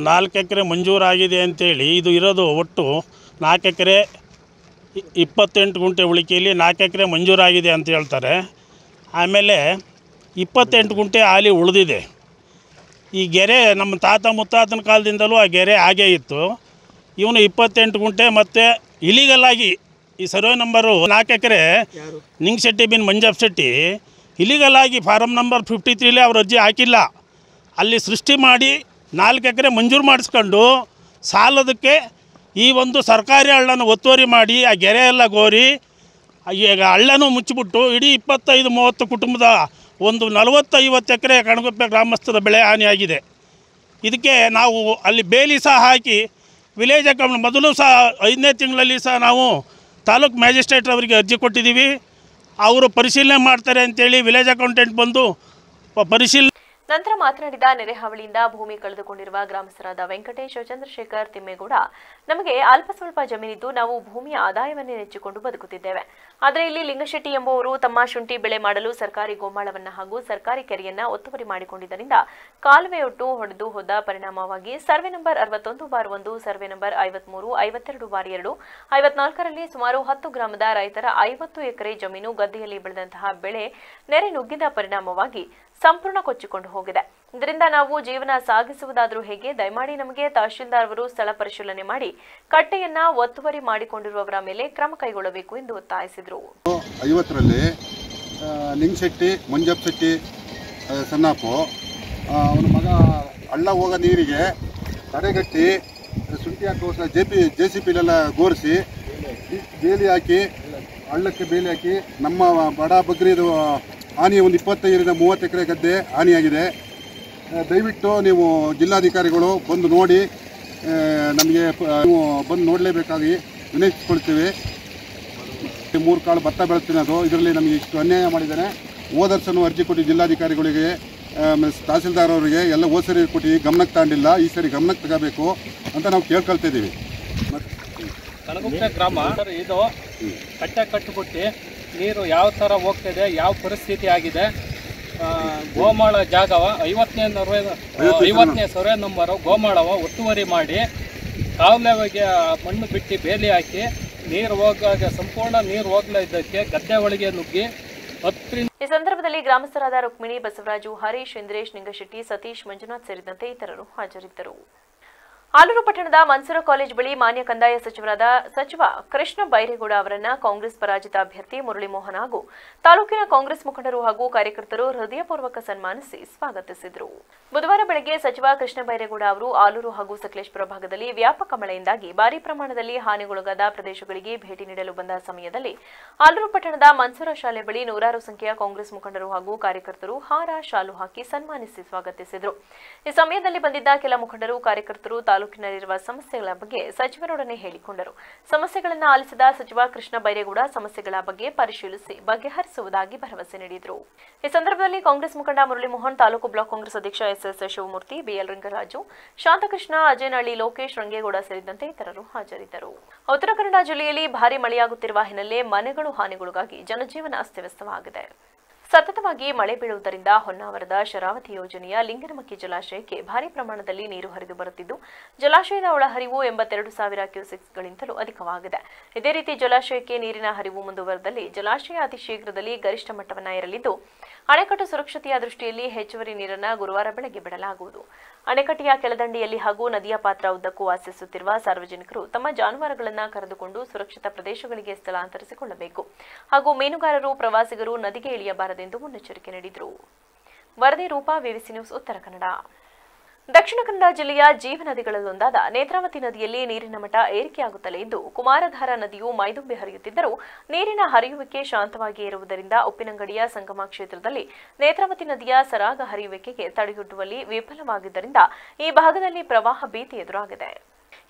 4 ಎಕರೆ ಮಂಜೂರಾಗಿದೆ ಅಂತೇಳಿ ಇದು ಇರೋದು ಒಟ್ಟು 4 ಎಕರೆ 28 ಗುಂಟೆ ಉಳಿಕೆಯಲ್ಲಿ 4 ಎಕರೆ ಮಂಜೂರಾಗಿದೆ ಅಂತ ಹೇಳ್ತಾರೆ. ಆಮೇಲೆ 28 ಗುಂಟೆ ಹಾಲಿ ಉಳಿದಿದೆ. ಈ ಗೆರೆ ನಮ್ಮ ತಾತ ಮುತ್ತಾತನ ಕಾಲದಿಂದಲೂ ಆ ಗೆರೆ ಹಾಗೇ ಇತ್ತು. ಇವನು 28 ಗುಂಟೆ ಮತ್ತು ಇಲಿಗಲಾಗಿ ಈ ಸರ್ವೆ ನಂಬರು 4 ಎಕರೆ ನಿಂಗಶೆಟ್ಟಿ ಬಿನ್ ಮಂಜಪ್ಪ ಶೆಟ್ಟಿ ಇಲಿಗಲಾಗಿ ಫಾರಮ್ ನಂಬರ್ 53 ಅವ್ರ ಅರ್ಜಿ ಹಾಕಿಲ್ಲ. ಅಲ್ಲಿ ಸೃಷ್ಟಿ ಮಾಡಿ 4 ಎಕರೆ ಮಂಜೂರು ಮಾಡಿಸ್ಕೊಂಡು ಸಾಲದಕ್ಕೆ ಈ ಒಂದು ಸರ್ಕಾರಿ ಹಳ್ಳನ ಒತ್ತುವರಿ ಮಾಡಿ ಆ ಗೆರೆ ಎಲ್ಲ ಗೋರಿ ಈಗ ಹಳ್ಳನೂ ಮುಚ್ಚಿಬಿಟ್ಟು ಇಡೀ 25-30 ಕುಟುಂಬದ ಒಂದು 40-50 ಎಕರೆ ಕಣಗುಪ್ಪೆ ಗ್ರಾಮಸ್ಥರ ಬೆಳೆ ಹಾನಿಯಾಗಿದೆ. ಇದಕ್ಕೆ ನಾವು ಅಲ್ಲಿ ಬೇಲಿ ಸಹ ಹಾಕಿ ವಿಲೇಜ್ ಅಕೌಂಟ್ ಮೊದಲು ಸಹ 5ನೇ ತಿಂಗಳಲ್ಲಿ ಸಹ ನಾವು ತಾಲೂಕು ಮ್ಯಾಜಿಸ್ಟ್ರೇಟ್ ಅವರಿಗೆ ಅರ್ಜಿ ಕೊಟ್ಟಿದ್ದೀವಿ. ಅವರು ಪರಿಶೀಲನೆ ಮಾಡ್ತಾರೆ ಅಂತೇಳಿ ವಿಲೇಜ್ ಅಕೌಂಟೆಂಟ್ ಬಂದು ಪರಿಶೀಲನೆ. ನಂತರ ಮಾತನಾಡಿದ ನೆರೆ ಹಾವಳಿಯಿಂದ ಭೂಮಿ ಕಳೆದುಕೊಂಡಿರುವ ಗ್ರಾಮಸ್ಥರಾದ ವೆಂಕಟೇಶ್, ಚಂದ್ರಶೇಖರ್, ತಿಮ್ಮೇಗೌಡ, ನಮಗೆ ಅಲ್ಪ ಸ್ವಲ್ಪ ಜಮೀನಿದ್ದು ನಾವು ಭೂಮಿಯ ಆದಾಯವನ್ನೇ ನೆಚ್ಚಿಕೊಂಡು ಬದುಕುತ್ತಿದ್ದೇವೆ. ಆದರೆ ಇಲ್ಲಿ ಲಿಂಗಶೆಟ್ಟಿ ಎಂಬುವರು ತಮ್ಮ ಶುಂಠಿ ಬೆಳೆ ಮಾಡಲು ಸರ್ಕಾರಿ ಗೋಮಾಳವನ್ನು ಹಾಗೂ ಸರ್ಕಾರಿ ಕೆರೆಯನ್ನ ಒತ್ತುವರಿ ಮಾಡಿಕೊಂಡಿದ್ದರಿಂದ ಕಾಲುವೆಯೊಟ್ಟು ಹೊಡೆದು ಹೋದ ಪರಿಣಾಮವಾಗಿ ಸರ್ವೆ ನಂಬರ್ 61/1, ಸರ್ವೆ ನಂಬರ್ 53, 52/2, 54ರಲ್ಲಿ ಸುಮಾರು 10 ಗ್ರಾಮದ ರೈತರ 50 ಎಕರೆ ಜಮೀನು ಗದ್ದೆಯಲ್ಲಿ ಬೆಳೆದಂತಹ ಬೆಳೆ ನೆರೆ ನುಗ್ಗಿದ ಪರಿಣಾಮವಾಗಿ ಸಂಪೂರ್ಣ ಕೊಚ್ಚಿಕೊಂಡು ಹೋಗಿದೆ. ಇದರಿಂದ ನಾವು ಜೀವನ ಸಾಗಿಸುವುದಾದರೂ ಹೇಗೆ? ದಯಮಾಡಿ ನಮಗೆ ತಹಶೀಲ್ದಾರ್ ಅವರು ಸ್ಥಳ ಪರಿಶೀಲನೆ ಮಾಡಿ ಕಟ್ಟೆಯನ್ನ ಒತ್ತುವರಿ ಮಾಡಿಕೊಂಡಿರುವವರ ಮೇಲೆ ಕ್ರಮ ಕೈಗೊಳ್ಳಬೇಕು ಎಂದು ಒತ್ತಾಯಿಸಿದರು. 50ರಲ್ಲಿ ಲಿಂಗಶೆಟ್ಟಿ, ಮಂಜಪ್ಪ ಶೆಟ್ಟಿ, ಸಣ್ಣಪ್ಪು ಅವನ ಮಗ ಹಳ್ಳ ಹೋಗೋ ನೀರಿಗೆ ತಡೆಗಟ್ಟಿ ಶುಂಠಿ ಹಾಕುವ JCPಲೆಲ್ಲ ಗೋರಿಸಿ ಬೇಲಿ ಹಾಕಿ ಹಳ್ಳಕ್ಕೆ ಬೇಲಿ ಹಾಕಿ ನಮ್ಮ ಬಡ ಬಗ್ರಿದು ಹಾನಿ ಒಂದು 25-30 ಎಕರೆ ಗದ್ದೆ ಹಾನಿಯಾಗಿದೆ. ದಯವಿಟ್ಟು ನೀವು ಜಿಲ್ಲಾಧಿಕಾರಿಗಳು ಬಂದು ನೋಡಿ, ನಮಗೆ ನೀವು ಬಂದು ನೋಡಲೇಬೇಕಾಗಿ ವಿನಂತಿಸ್ಕೊಳ್ತೀವಿ. 3 ಕಾಳು ಭತ್ತ ಬೆಳೆಸ್ತಿರೋದು, ಇದರಲ್ಲಿ ನಮಗೆ ಇಷ್ಟು ಅನ್ಯಾಯ ಮಾಡಿದ್ದಾನೆ. ಹೋದ ವರ್ಷನೂ ಅರ್ಜಿ ಕೊಟ್ಟು ಜಿಲ್ಲಾಧಿಕಾರಿಗಳಿಗೆ, ತಹಸೀಲ್ದಾರ್ ಅವರಿಗೆ ಎಲ್ಲ ಹೋದ ಸರಿ ಕೊಟ್ಟು ಗಮನಕ್ಕೆ ತಗೊಂಡಿಲ್ಲ. ಈ ಸರಿ ಗಮನಕ್ಕೆ ತಗೋಬೇಕು ಅಂತ ನಾವು ಕೇಳ್ಕೊಳ್ತಾ ಇದ್ದೀವಿ. ಕಣಗುಪ್ಪೆ ಗ್ರಾಮ ಇದು ಕಟ್ಟೆ ಕಟ್ಟಿಬಿಟ್ಟು ನೀರು ಯಾವ ಥರ ಹೋಗ್ತಿದೆ, ಯಾವ ಪರಿಸ್ಥಿತಿ ಆಗಿದೆ. ಗೋಮಾಳ ಜಾಗವ 50ನೇ ಸರ್ವೆ ನಂಬರು ಗೋಮಾಳವ ಒತ್ತುವರಿ ಮಾಡಿ ಕಾಲುವೆಗೆ ಮಣ್ಣು ಬಿಟ್ಟು ಬೇಲಿ ಹಾಕಿ ನೀರು ಹೋಗಾಗ ಸಂಪೂರ್ಣ ನೀರು ಹೋಗ್ತಾ ಇದ್ದಕ್ಕೆ ಗದ್ದೆ ಒಳಗೆ ನುಗ್ಗಿ 10. ಈ ಸಂದರ್ಭದಲ್ಲಿ ಗ್ರಾಮಸ್ಥರಾದ ರುಕ್ಮಿಣಿ, ಬಸವರಾಜು, ಹರೀಶ್, ಇಂದ್ರೇಶ್, ನಿಂಗಶೆಟ್ಟಿ, ಸತೀಶ್, ಮಂಜುನಾಥ್ ಸೇರಿದಂತೆ ಇತರರು ಹಾಜರಿದ್ದರು. ಆಲೂರು ಪಟ್ಟಣದ ಮನ್ಸೂರ ಕಾಲೇಜ್ ಬಳಿ ಮಾನ್ಯ ಕಂದಾಯ ಸಚಿವ ಕೃಷ್ಣ ಬೈರೇಗೌಡ ಅವರನ್ನ ಕಾಂಗ್ರೆಸ್ ಪರಾಜಿತ ಅಭ್ಯರ್ಥಿ ಮುರಳಿ ಮೋಹನ್ ಹಾಗೂ ತಾಲೂಕಿನ ಕಾಂಗ್ರೆಸ್ ಮುಖಂಡರು ಹಾಗೂ ಕಾರ್ಯಕರ್ತರು ಹೃದಯಪೂರ್ವಕ ಸನ್ಮಾನಿಸಿ ಸ್ವಾಗತಿಸಿದರು. ಬುಧವಾರ ಬೆಳಗ್ಗೆ ಸಚಿವ ಕೃಷ್ಣ ಬೈರೇಗೌಡ ಅವರು ಆಲೂರು ಹಾಗೂ ಸಕಲೇಶಪುರ ಭಾಗದಲ್ಲಿ ವ್ಯಾಪಕ ಮಳೆಯಿಂದಾಗಿ ಭಾರೀ ಪ್ರಮಾಣದಲ್ಲಿ ಹಾನಿಗೊಳಗಾದ ಪ್ರದೇಶಗಳಿಗೆ ಭೇಟಿ ನೀಡಲು ಬಂದ ಸಮಯದಲ್ಲಿ ಆಲೂರು ಪಟ್ಟಣದ ಮನ್ಸೂರ ಶಾಲೆ ಬಳಿ ನೂರಾರು ಸಂಖ್ಯೆಯ ಕಾಂಗ್ರೆಸ್ ಮುಖಂಡರು ಹಾಗೂ ಕಾರ್ಯಕರ್ತರು ಹಾರ, ಶಾಲು ಹಾಕಿ ಸನ್ಮಾನಿಸಿ ಸ್ವಾಗತಿಸಿದರು. ಈ ಸಮಯದಲ್ಲಿ ಬಂದಿದ್ದ ಕೆಲ ಮುಖಂಡರು, ಕಾರ್ಯಕರ್ತರು ತಾಲೂಕಿನಲ್ಲಿರುವ ಸಮಸ್ಯೆಗಳ ಬಗ್ಗೆ ಸಚಿವರೊಡನೆ ಹೇಳಿಕೊಂಡರು. ಸಮಸ್ಯೆಗಳನ್ನು ಆಲಿಸಿದ ಸಚಿವ ಕೃಷ್ಣ ಬೈರೇಗೌಡ ಸಮಸ್ಯೆಗಳ ಬಗ್ಗೆ ಪರಿಶೀಲಿಸಿ ಬಗೆಹರಿಸುವುದಾಗಿ ಭರವಸೆ ನೀಡಿದರು. ಈ ಸಂದರ್ಭದಲ್ಲಿ ಕಾಂಗ್ರೆಸ್ ಮುಖಂಡ ಮುರಳಿ ಮೋಹನ್, ತಾಲೂಕು ಬ್ಲಾಕ್ ಕಾಂಗ್ರೆಸ್ ಅಧ್ಯಕ್ಷ SS ಶಿವಮೂರ್ತಿ, BL ರಂಗರಾಜು, ಶಾಂತಕೃಷ್ಣ, ಅಜಯನಹಳ್ಳಿ, ಲೋಕೇಶ್, ರಂಗೇಗೌಡ ಸೇರಿದಂತೆ ಇತರರು ಹಾಜರಿದ್ದರು. ಉತ್ತರ ಕನ್ನಡ ಜಿಲ್ಲೆಯಲ್ಲಿ ಭಾರೀ ಮಳೆಯಾಗುತ್ತಿರುವ ಹಿನ್ನೆಲೆ ಮನೆಗಳು ಹಾನಿಗೊಳಗಾಗಿ ಜನಜೀವನ ಅಸ್ತವ್ಯಸ್ತವಾಗಿದೆ. ಸತತವಾಗಿ ಮಳೆ ಬೀಳುವುದರಿಂದ ಹೊನ್ನಾವರದ ಶರಾವತಿ ಯೋಜನೆಯ ಲಿಂಗನಮಕ್ಕಿ ಜಲಾಶಯಕ್ಕೆ ಭಾರೀ ಪ್ರಮಾಣದಲ್ಲಿ ನೀರು ಹರಿದು ಬರುತ್ತಿದ್ದು, ಜಲಾಶಯದ ಒಳಹರಿವು 82,000 ಕ್ಯೂಸೆಕ್ಸ್ಗಳಿಂತಲೂ ಅಧಿಕವಾಗಿದೆ. ಇದೇ ರೀತಿ ಜಲಾಶಯಕ್ಕೆ ನೀರಿನ ಹರಿವು ಮುಂದುವರೆದಲ್ಲಿ ಜಲಾಶಯ ಅತಿ ಶೀಘ್ರದಲ್ಲಿ ಗರಿಷ್ಠ ಮಟ್ಟವನ್ನು ಏರಲಿದ್ದು, ಅಣೆಕಟ್ಟು ಸುರಕ್ಷತೆಯ ದೃಷ್ಟಿಯಲ್ಲಿ ಹೆಚ್ಚುವರಿ ನೀರನ್ನು ಗುರುವಾರ ಬೆಳಗ್ಗೆ ಬಿಡಲಾಗುವುದು. ಅಣೆಕಟ್ಟೆಯ ಕೆಳದಂಡೆಯಲ್ಲಿ ಹಾಗೂ ನದಿಯ ಪಾತ್ರ ಉದ್ದಕ್ಕೂ ವಾಸಿಸುತ್ತಿರುವ ಸಾರ್ವಜನಿಕರು ತಮ್ಮ ಜಾನುವಾರುಗಳನ್ನು ಕರೆದುಕೊಂಡು ಸುರಕ್ಷಿತ ಪ್ರದೇಶಗಳಿಗೆ ಸ್ಥಳಾಂತರಿಸಿಕೊಳ್ಳಬೇಕು ಹಾಗೂ ಮೀನುಗಾರರು, ಪ್ರವಾಸಿಗರು ನದಿಗೆ ಇಳಿಯಬಾರದೆಂದು ಮುನ್ನೆಚ್ಚರಿಕೆ ನೀಡಿದರು. ವರದಿ ರೂಪಾ, ವಿವಿಸಿ ನ್ಯೂಸ್, ಉತ್ತರ ಕನ್ನಡ. ದಕ್ಷಿಣ ಕನ್ನಡ ಜಿಲ್ಲೆಯ ಜೀವನದಿಗಳಲ್ಲೊಂದಾದ ನೇತ್ರಾವತಿ ನದಿಯಲ್ಲಿ ನೀರಿನ ಮಟ್ಟ ಏರಿಕೆಯಾಗುತ್ತಲೇ ಇದ್ದು, ಕುಮಾರಧಾರ ನದಿಯು ಮೈದುಂಬಿ ಹರಿಯುತ್ತಿದ್ದರೂ ನೀರಿನ ಹರಿಯುವಿಕೆ ಶಾಂತವಾಗಿ ಇರುವುದರಿಂದ ಉಪ್ಪಿನಂಗಡಿಯ ಸಂಗಮ ಕ್ಷೇತ್ರದಲ್ಲಿ ನೇತ್ರಾವತಿ ನದಿಯ ಸರಾಗ ಹರಿಯುವಿಕೆಗೆ ತಡೆಗಟ್ಟುವಲ್ಲಿ ವಿಫಲವಾಗಿದ್ದರಿಂದ ಈ ಭಾಗದಲ್ಲಿ ಪ್ರವಾಹ ಭೀತಿ ಎದುರಾಗಿದೆ.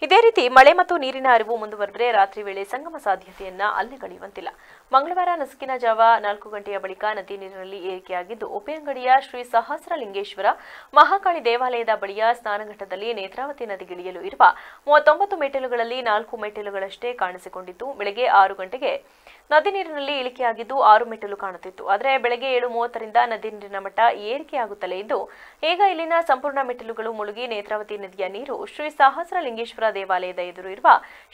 ಇದೇ ರೀತಿ ಮಳೆ ಮತ್ತು ನೀರಿನ ಹರಿವು ಮುಂದುವರೆದರೆ ರಾತ್ರಿ ವೇಳೆ ಸಂಗಮ ಸಾಧ್ಯತೆಯನ್ನ ಅಲ್ಲಗಳೆಯುವಂತಿಲ್ಲ. ಮಂಗಳವಾರ ನಸುಕಿನ ಜಾವ 4 ಗಂಟೆಯ ಬಳಿಕ ನದಿ ನೀರಿನಲ್ಲಿ ಏರಿಕೆಯಾಗಿದ್ದು, ಉಪ್ಪಿನಂಗಡಿಯ ಶ್ರೀ ಸಹಸ್ರಲಿಂಗೇಶ್ವರ ಮಹಾಕಾಳಿ ದೇವಾಲಯದ ಬಳಿಯ ಸ್ನಾನಘಟ್ಟದಲ್ಲಿ ನೇತ್ರಾವತಿ ನದಿಗಿಳಿಯಲು ಇರುವ 39 ಮೆಟ್ಟಿಲುಗಳಲ್ಲಿ 4 ಮೆಟ್ಟಿಲುಗಳಷ್ಟೇ ಕಾಣಿಸಿಕೊಂಡಿದ್ದು, ಬೆಳಗ್ಗೆ 6 ಗಂಟೆಗೆ ನದಿ ನೀರಿನಲ್ಲಿ ಇಳಿಕೆಯಾಗಿದ್ದು 6 ಮೆಟ್ಟಿಲು ಕಾಣುತ್ತಿತ್ತು. ಆದರೆ ಬೆಳಗ್ಗೆ 7:30ರಿಂದ ನದಿ ನೀರಿನ ಮಟ್ಟ ಏರಿಕೆಯಾಗುತ್ತಲೇ ಇದ್ದು, ಈಗ ಇಲ್ಲಿನ ಸಂಪೂರ್ಣ ಮೆಟ್ಟಿಲುಗಳು ಮುಳುಗಿ ನೇತ್ರಾವತಿ ನದಿಯ ನೀರು ಶ್ರೀ ಸಹಸ್ರಲಿಂಗೇಶ್ವರ ದೇವಾಲಯದ ಎದುರು ಇರುವ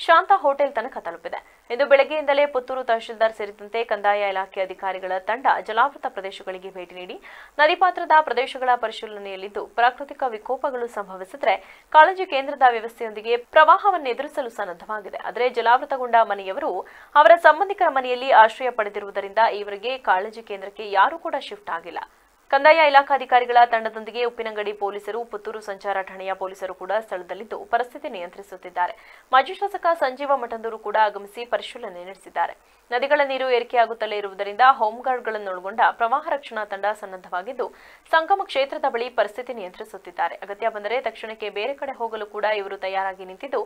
ಶಾಂತ ಹೋಟೆಲ್ ತನಕ ತಲುಪಿದೆ. ಇಂದು ಬೆಳಗ್ಗೆಯಿಂದಲೇ ಪುತ್ತೂರು ತಹಶೀಲ್ದಾರ್ ಸೇರಿದಂತೆ ಕಂದಾಯ ಇಲಾಖೆ ಅಧಿಕಾರಿಗಳ ತಂಡ ಜಲಾವೃತ ಪ್ರದೇಶಗಳಿಗೆ ಭೇಟಿ ನೀಡಿ ನದಿ ಪಾತ್ರದ ಪ್ರದೇಶಗಳ ಪರಿಶೀಲನೆಯಲ್ಲಿದ್ದು, ಪ್ರಾಕೃತಿಕ ವಿಕೋಪಗಳು ಸಂಭವಿಸಿದರೆ ಕಾಳಜಿ ಕೇಂದ್ರದ ವ್ಯವಸ್ಥೆಯೊಂದಿಗೆ ಪ್ರವಾಹವನ್ನು ಎದುರಿಸಲು ಸನ್ನದ್ಧವಾಗಿದೆ. ಆದರೆ ಜಲಾವೃತಗೊಂಡ ಮನೆಯವರು ಅವರ ಸಂಬಂಧಿಕರ ಮನೆಯಲ್ಲಿ ಆಶ್ರಯ ಪಡೆದಿರುವುದರಿಂದ ಈವರೆಗೆ ಕಾಳಜಿ ಕೇಂದ್ರಕ್ಕೆ ಯಾರೂ ಕೂಡ ಶಿಫ್ಟ್ ಆಗಿಲ್ಲ. ಕಂದಾಯ ಇಲಾಖಾಧಿಕಾರಿಗಳ ತಂಡದೊಂದಿಗೆ ಉಪ್ಪಿನಂಗಡಿ ಪೊಲೀಸರು, ಪುತ್ತೂರು ಸಂಚಾರ ಠಾಣೆಯ ಪೊಲೀಸರು ಕೂಡ ಸ್ಥಳದಲ್ಲಿದ್ದು ಪರಿಸ್ಥಿತಿ ನಿಯಂತ್ರಿಸುತ್ತಿದ್ದಾರೆ. ಮಾಜಿ ಶಾಸಕ ಸಂಜೀವ ಮಠಂದೂರು ಕೂಡ ಆಗಮಿಸಿ ಪರಿಶೀಲನೆ ನಡೆಸಿದ್ದಾರೆ. ನದಿಗಳ ನೀರು ಏರಿಕೆಯಾಗುತ್ತಲೇ ಇರುವುದರಿಂದ ಹೋಂಗಾರ್ಡ್ಗಳನ್ನೊಳಗೊಂಡ ಪ್ರವಾಹ ರಕ್ಷಣಾ ತಂಡ ಸನ್ನದ್ಧವಾಗಿದ್ದು ಸಂಗಮ ಕ್ಷೇತ್ರದ ಬಳಿ ಪರಿಸ್ಥಿತಿ ನಿಯಂತ್ರಿಸುತ್ತಿದ್ದಾರೆ. ಅಗತ್ಯ ಬಂದರೆ ತಕ್ಷಣಕ್ಕೆ ಬೇರೆ ಕಡೆ ಹೋಗಲು ಕೂಡ ಇವರು ತಯಾರಾಗಿ ನಿಂತಿದ್ದು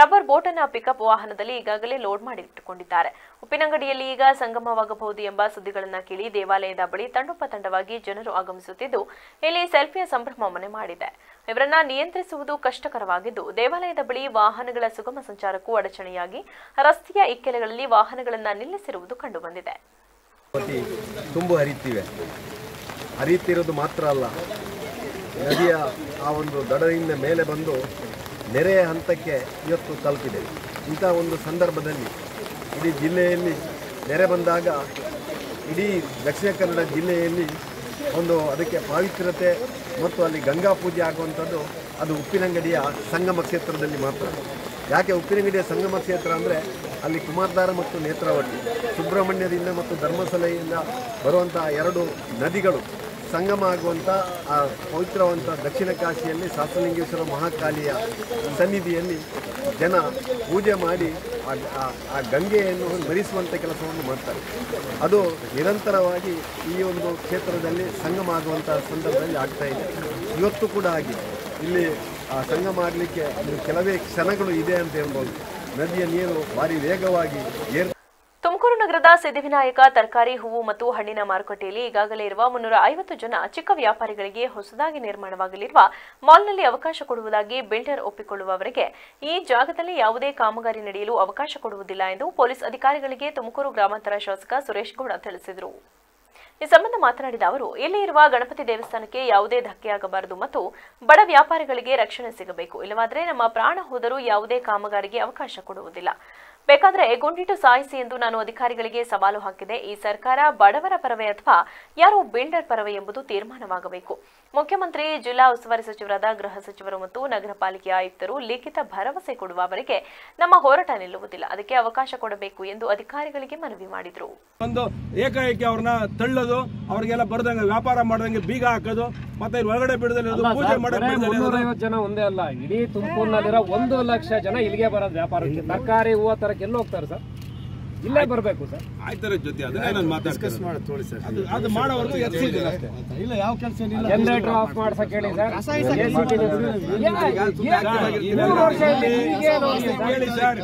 ರಬ್ಬರ್ ಬೋಟ್ ಅನ್ನು ಪಿಕಪ್ ವಾಹನದಲ್ಲಿ ಈಗಾಗಲೇ ಲೋಡ್ ಮಾಡಿಟ್ಟುಕೊಂಡಿದ್ದಾರೆ. ಉಪ್ಪಿನಂಗಡಿಯಲ್ಲಿ ಈಗ ಸಂಗಮವಾಗಬಹುದು ಎಂಬ ಸುದ್ದಿಗಳನ್ನು ಕೇಳಿ ದೇವಾಲಯದ ಬಳಿ ತಂಡೋಪತಂಡವಾಗಿ ಜನರು ಆಗಮಿಸುತ್ತಿದ್ದು ಇಲ್ಲಿ ಸೆಲ್ಫಿಯ ಸಂಭ್ರಮ ಮನೆ ಮಾಡಿದೆ. ಇವರನ್ನ ನಿಯಂತ್ರಿಸುವುದು ಕಷ್ಟಕರವಾಗಿದ್ದು ದೇವಾಲಯದ ಬಳಿ ವಾಹನಗಳ ಸುಗಮ ಸಂಚಾರಕ್ಕೂ ಅಡಚಣೆಯಾಗಿ ರಸ್ತೆಯ ಇಕ್ಕೆಲೆಗಳಲ್ಲಿ ವಾಹನಗಳನ್ನು ನಿಲ್ಲಿಸಿರುವುದು ಕಂಡುಬಂದಿದೆ. ತುಂಬು ಹರಿಯುತ್ತಿರುವುದು ಮಾತ್ರ ಅಲ್ಲ, ನದಿಯ ಆ ಒಂದು ದಡದಿಂದ ಮೇಲೆ ಬಂದು ನೆರೆಯ ಹಂತಕ್ಕೆ ಇವತ್ತು ತಲುಪಿದೆ. ಇಂಥ ಒಂದು ಸಂದರ್ಭದಲ್ಲಿ ಇಡೀ ಜಿಲ್ಲೆಯಲ್ಲಿ ನೆರೆ ಬಂದಾಗ ಇಡೀ ದಕ್ಷಿಣ ಕನ್ನಡ ಜಿಲ್ಲೆಯಲ್ಲಿ ಒಂದು ಅದಕ್ಕೆ ಪಾವಿತ್ರ್ಯತೆ ಮತ್ತು ಅಲ್ಲಿ ಗಂಗಾ ಪೂಜೆ ಆಗುವಂಥದ್ದು ಅದು ಉಪ್ಪಿನಂಗಡಿಯ ಸಂಗಮ ಕ್ಷೇತ್ರದಲ್ಲಿ ಮಾತ್ರ. ಯಾಕೆ ಉಪ್ಪಿನಂಗಡಿಯ ಸಂಗಮ ಕ್ಷೇತ್ರ ಅಂದರೆ ಅಲ್ಲಿ ಕುಮಾರಧಾರ ಮತ್ತು ನೇತ್ರಾವತಿ, ಸುಬ್ರಹ್ಮಣ್ಯದಿಂದ ಮತ್ತು ಧರ್ಮಸ್ಥಳದಿಂದ ಬರುವಂಥ ಎರಡು ನದಿಗಳು ಸಂಗಮ ಆಗುವಂಥ ಆ ಪವಿತ್ರವಂತ ದಕ್ಷಿಣ ಕಾಶಿಯಲ್ಲಿ ಶಾಸ್ತ್ರಲಿಂಗೇಶ್ವರ ಮಹಾಕಾಲಿಯ ಸನ್ನಿಧಿಯಲ್ಲಿ ಜನ ಪೂಜೆ ಮಾಡಿ ಆ ಗಂಗೆಯನ್ನು ಮರಿಸುವಂಥ ಕೆಲಸವನ್ನು ಮಾಡ್ತಾರೆ. ಅದು ನಿರಂತರವಾಗಿ ಈ ಒಂದು ಕ್ಷೇತ್ರದಲ್ಲಿ ಸಂಗಮ ಆಗುವಂಥ ಸಂದರ್ಭದಲ್ಲಿ ಆಗ್ತಾ ಇದೆ. ಇವತ್ತು ಕೂಡ ಆಗಿದೆ. ಇಲ್ಲಿ ಆ ಸಂಗಮ ಆಗಲಿಕ್ಕೆ ಕೆಲವೇ ಕ್ಷಣಗಳು ಇದೆ ಅಂತ ಹೇಳ್ಬೋದು. ನದಿಯ ನೀರು ಭಾರಿ ವೇಗವಾಗಿ ತುಮಕೂರು ನಗರದ ಸಿದ್ಧಿವಿನಾಯಕ ತರಕಾರಿ, ಹೂವು ಮತ್ತು ಹಣ್ಣಿನ ಮಾರುಕಟ್ಟೆಯಲ್ಲಿ ಈಗಾಗಲೇ ಇರುವ 350 ಜನ ಚಿಕ್ಕ ವ್ಯಾಪಾರಿಗಳಿಗೆ ಹೊಸದಾಗಿ ನಿರ್ಮಾಣವಾಗಲಿರುವ ಮಾಲ್ನಲ್ಲಿ ಅವಕಾಶ ಕೊಡುವುದಾಗಿ ಬಿಲ್ಡರ್ ಒಪ್ಪಿಕೊಳ್ಳುವವರೆಗೆ ಈ ಜಾಗದಲ್ಲಿ ಯಾವುದೇ ಕಾಮಗಾರಿ ನಡೆಯಲು ಅವಕಾಶ ಕೊಡುವುದಿಲ್ಲ ಎಂದು ಪೊಲೀಸ್ ಅಧಿಕಾರಿಗಳಿಗೆ ತುಮಕೂರು ಗ್ರಾಮಾಂತರ ಶಾಸಕ ಸುರೇಶ್ ಗೌಡ ತಿಳಿಸಿದರು. ಈ ಸಂಬಂಧ ಮಾತನಾಡಿದ ಅವರು, ಇಲ್ಲಿ ಇರುವ ಗಣಪತಿ ದೇವಸ್ಥಾನಕ್ಕೆ ಯಾವುದೇ ಧಕ್ಕೆಯಾಗಬಾರದು ಮತ್ತು ಬಡ ವ್ಯಾಪಾರಿಗಳಿಗೆ ರಕ್ಷಣೆ ಸಿಗಬೇಕು. ಇಲ್ಲವಾದರೆ ನಮ್ಮ ಪ್ರಾಣ ಹೋದರೂ ಯಾವುದೇ ಕಾಮಗಾರಿಗೆ ಅವಕಾಶ ಕೊಡುವುದಿಲ್ಲ. ಬೇಕಾದರೆ ಗುಂಡಿಟ್ಟು ಸಾಯಿಸಿ ಎಂದು ನಾನು ಅಧಿಕಾರಿಗಳಿಗೆ ಸವಾಲು ಹಾಕಿದೆ. ಈ ಸರ್ಕಾರ ಬಡವರ ಪರವೇ ಅಥವಾ ಯಾರು ಬಿಲ್ಡರ್ ಪರವೇ ಎಂಬುದು ತೀರ್ಮಾನವಾಗಬೇಕು. ಮುಖ್ಯಮಂತ್ರಿ, ಜಿಲ್ಲಾ ಉಸ್ತುವಾರಿ ಸಚಿವರಾದ ಗೃಹ ಸಚಿವರು ಮತ್ತು ನಗರ ಪಾಲಿಕೆ ಆಯುಕ್ತರು ಲಿಖಿತ ಭರವಸೆ ಕೊಡುವವರೆಗೆ ನಮ್ಮ ಹೋರಾಟ ನಿಲ್ಲುವುದಿಲ್ಲ. ಅದಕ್ಕೆ ಅವಕಾಶ ಕೊಡಬೇಕು ಎಂದು ಅಧಿಕಾರಿಗಳಿಗೆ ಮನವಿ ಮಾಡಿದರು. ಒಂದು ಏಕಾಏಕಿ ಅವ್ರನ್ನ ತಳ್ಳೋದು, ಅವ್ರಿಗೆಲ್ಲ ಬರ್ದಂಗೆ ವ್ಯಾಪಾರ ಮಾಡ್ದಂಗೆ ಬೀಗ ಹಾಕೋದು, ಮತ್ತೆ ಹೊರಗಡೆ ಬಿಡದಲ್ಲಿ ಪೂಜೆ ಮಾಡೋದು. 350 ಜನ ಒಂದೇ ಅಲ್ಲ, ಇಡೀ ತುಮಕೂರಿನಲ್ಲಿರೋ 1 ಲಕ್ಷ ಜನ ಇಲ್ಲಿಗೆ ಬರೋದು ವ್ಯಾಪಾರಕ್ಕೆ. ತರಕಾರಿ, ಹೂವು ತರಕ್ಕೆ ಎಲ್ಲಿ ಹೋಗ್ತಾರೆ ಸರ್? ಇಲ್ಲೇ ಬರಬೇಕು ಸರ್. ಆಯ್ತರ ಜೊತೆ ಅದನ್ನೇ ನಾನು ಮಾತಾಡ್ತೀನಿ ಸರ್. ಅದು ಮಾಡೋವರೆಗೂ ಎತ್ತಿದ್ದೀನಿ ಅಷ್ಟೇ. ಇಲ್ಲ ಯಾವ ಕೆಲಸ ಇಲ್ಲ. ಜನರೇಟರ್ ಆಫ್ ಮಾಡ್ಸಕ್ಕೆ ಹೇಳಿ ಸರ್. ಹೇಳಿ ಸರ್,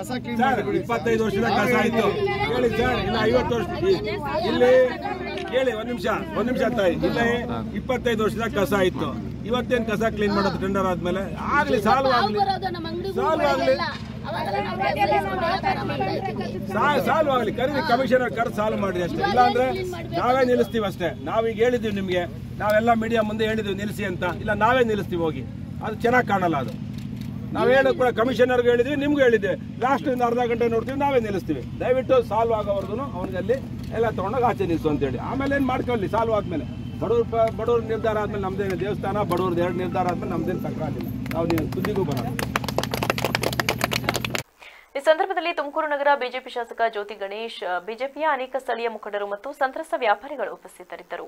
25 ವರ್ಷದ ಕಸ ಆಯ್ತು ಹೇಳಿ ಸರ್. ಇಲ್ಲ 50 ವರ್ಷ ಇಲ್ಲಿ ಹೇಳಿ. ಒಂದ್ ನಿಮಿಷ ತಾಯಿ. ಇಲ್ಲೇ 25 ವರ್ಷದ ಕಸ ಆಯ್ತು. ಇವತ್ತೇನು ಕಸ ಕ್ಲೀನ್ ಮಾಡೋದು ಟೆಂಡರ್ ಆದ್ಮೇಲೆ ಆಗ್ಲಿ, ಸಾಲ್ವ್ ಆಗ್ಲಿ. ಕರೀರಿ ಕಮಿಷನರ್ ಕರೆದು ಸಾಲ್ವ್ ಮಾಡಿ ಅಷ್ಟೇ. ಇಲ್ಲಾಂದ್ರೆ ನಾವೇ ನಿಲ್ಲಿಸ್ತೀವಿ ಅಷ್ಟೇ. ನಾವೀಗ ಹೇಳಿದೀವಿ ನಿಮ್ಗೆ, ನಾವೆಲ್ಲ ಮೀಡಿಯಾ ಮುಂದೆ ಹೇಳಿದೀವಿ ನಿಲ್ಲಿಸಿ ಅಂತ. ಇಲ್ಲ ನಾವೇ ನಿಲ್ಲಿಸ್ತೀವಿ ಹೋಗಿ. ಅದು ಚೆನ್ನಾಗಿ ಕಾಣಲ್ಲ. ಅದು ನಾವು ಹೇಳೋದು ಕೂಡ ಕಮಿಷನರ್ಗೆ ಹೇಳಿದ್ವಿ, ನಿಮ್ಗೆ ಹೇಳಿದ್ವಿ. ಲಾಸ್ಟ್ ಅರ್ಧ ಗಂಟೆ ನೋಡ್ತೀವಿ, ನಾವೇ ನಿಲ್ಲಿಸ್ತೀವಿ. ದಯವಿಟ್ಟು ಸಾಲ್ವ್ ಆಗೋವರೆಗೂ ಅವನಿಗಲ್ಲಿ ಎಲ್ಲ ತಗೊಂಡೋಗಿ ಆಚೆ ನಿಲ್ಲಿಸು ಅಂತೇಳಿ. ಆಮೇಲೆ ಏನು ಮಾಡ್ಕೊಳ್ಳಿ ಸಾಲ್ವ್ ಆದ್ಮೇಲೆ. ಬಡವ್ರ ನಿರ್ಧಾರ ಆದ್ಮೇಲೆ ನಮ್ದೇನು ದೇವಸ್ಥಾನ, ಬಡವ್ರದ್ದು 2 ನಿರ್ಧಾರ ಆದ್ಮೇಲೆ ನಮ್ದೇನು ತಕರಾರಿಲ್ಲ. ನಾವು ನೀವು ಸುದ್ದಿಗೂ ಬರೋಣ. ಈ ಸಂದರ್ಭದಲ್ಲಿ ತುಮಕೂರು ನಗರ ಬಿಜೆಪಿ ಶಾಸಕ ಜ್ಯೋತಿ ಗಣೇಶ್, ಬಿಜೆಪಿಯ ಅನೇಕ ಸ್ಥಳೀಯ ಮುಖಂಡರು ಮತ್ತು ಸಂತ್ರಸ್ತ ವ್ಯಾಪಾರಿಗಳು ಉಪಸ್ಥಿತರಿದ್ದರು.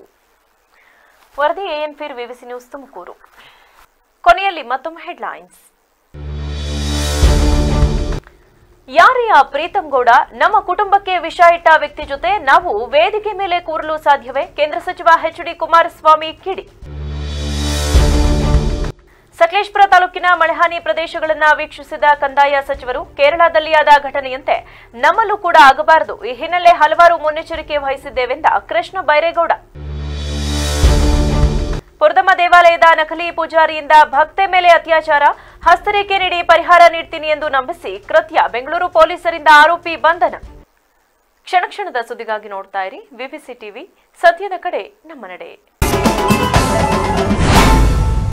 ವರದಿ ಎಎನ್ ಫಿರ್, ವಿವಿಸಿ ನ್ಯೂಸ್ ತುಮಕೂರು. ಕೊನೆಯಲ್ಲಿ ಮತ್ತೊಮ್ಮೆ ಹೆಡ್ಲೈನ್ಸ್. ಯಾರಿಯ ಪ್ರೀತಂ ಗೌಡ? ನಮ್ಮ ಕುಟುಂಬಕ್ಕೆ ವಿಷ ಇಟ್ಟ ವ್ಯಕ್ತಿ ಜೊತೆ ನಾವು ವೇದಿಕೆ ಮೇಲೆ ಕೂರಲು ಸಾಧ್ಯವೇ? ಕೇಂದ್ರ ಸಚಿವ ಎಚ್.ಡಿ. ಕುಮಾರಸ್ವಾಮಿ ಕಿಡಿ. ಸಕಲೇಶಪುರ ತಾಲೂಕಿನ ಮಳೆಹಾನಿ ಪ್ರದೇಶಗಳನ್ನು ವೀಕ್ಷಿಸಿದ ಕಂದಾಯ ಸಚಿವರು, ಕೇರಳದಲ್ಲಿ ಆದ ಘಟನೆಯಂತೆ ನಮ್ಮಲ್ಲೂ ಕೂಡ ಆಗಬಾರದು. ಈ ಹಿನ್ನೆಲೆ ಹಲವಾರು ಮುನ್ನೆಚ್ಚರಿಕೆ ವಹಿಸಿದ್ದೇವೆಂದ ಕೃಷ್ಣ ಬೈರೇಗೌಡ. ಪುರದಮ್ಮ ದೇವಾಲಯದ ನಕಲಿ ಪೂಜಾರಿಯಿಂದ ಭಕ್ತೆ ಮೇಲೆ ಅತ್ಯಾಚಾರ, ಹಸ್ತರೇಖೆ ನೀಡಿ ಪರಿಹಾರ ನೀಡ್ತೀನಿ ಎಂದು ನಂಬಿಸಿ ಕೃತ್ಯ. ಬೆಂಗಳೂರು ಪೊಲೀಸರಿಂದ ಆರೋಪಿ ಬಂಧನ. ಕ್ಷಣ ಕ್ಷಣದ ಸುದ್ದಿಗಾಗಿ ನೋಡ್ತಾ ಇರಿ ವಿಬಿಸಿ ಟಿವಿ. ಸತ್ಯದ ಕಡೆ ನಮ್ಮ ನಡೆ.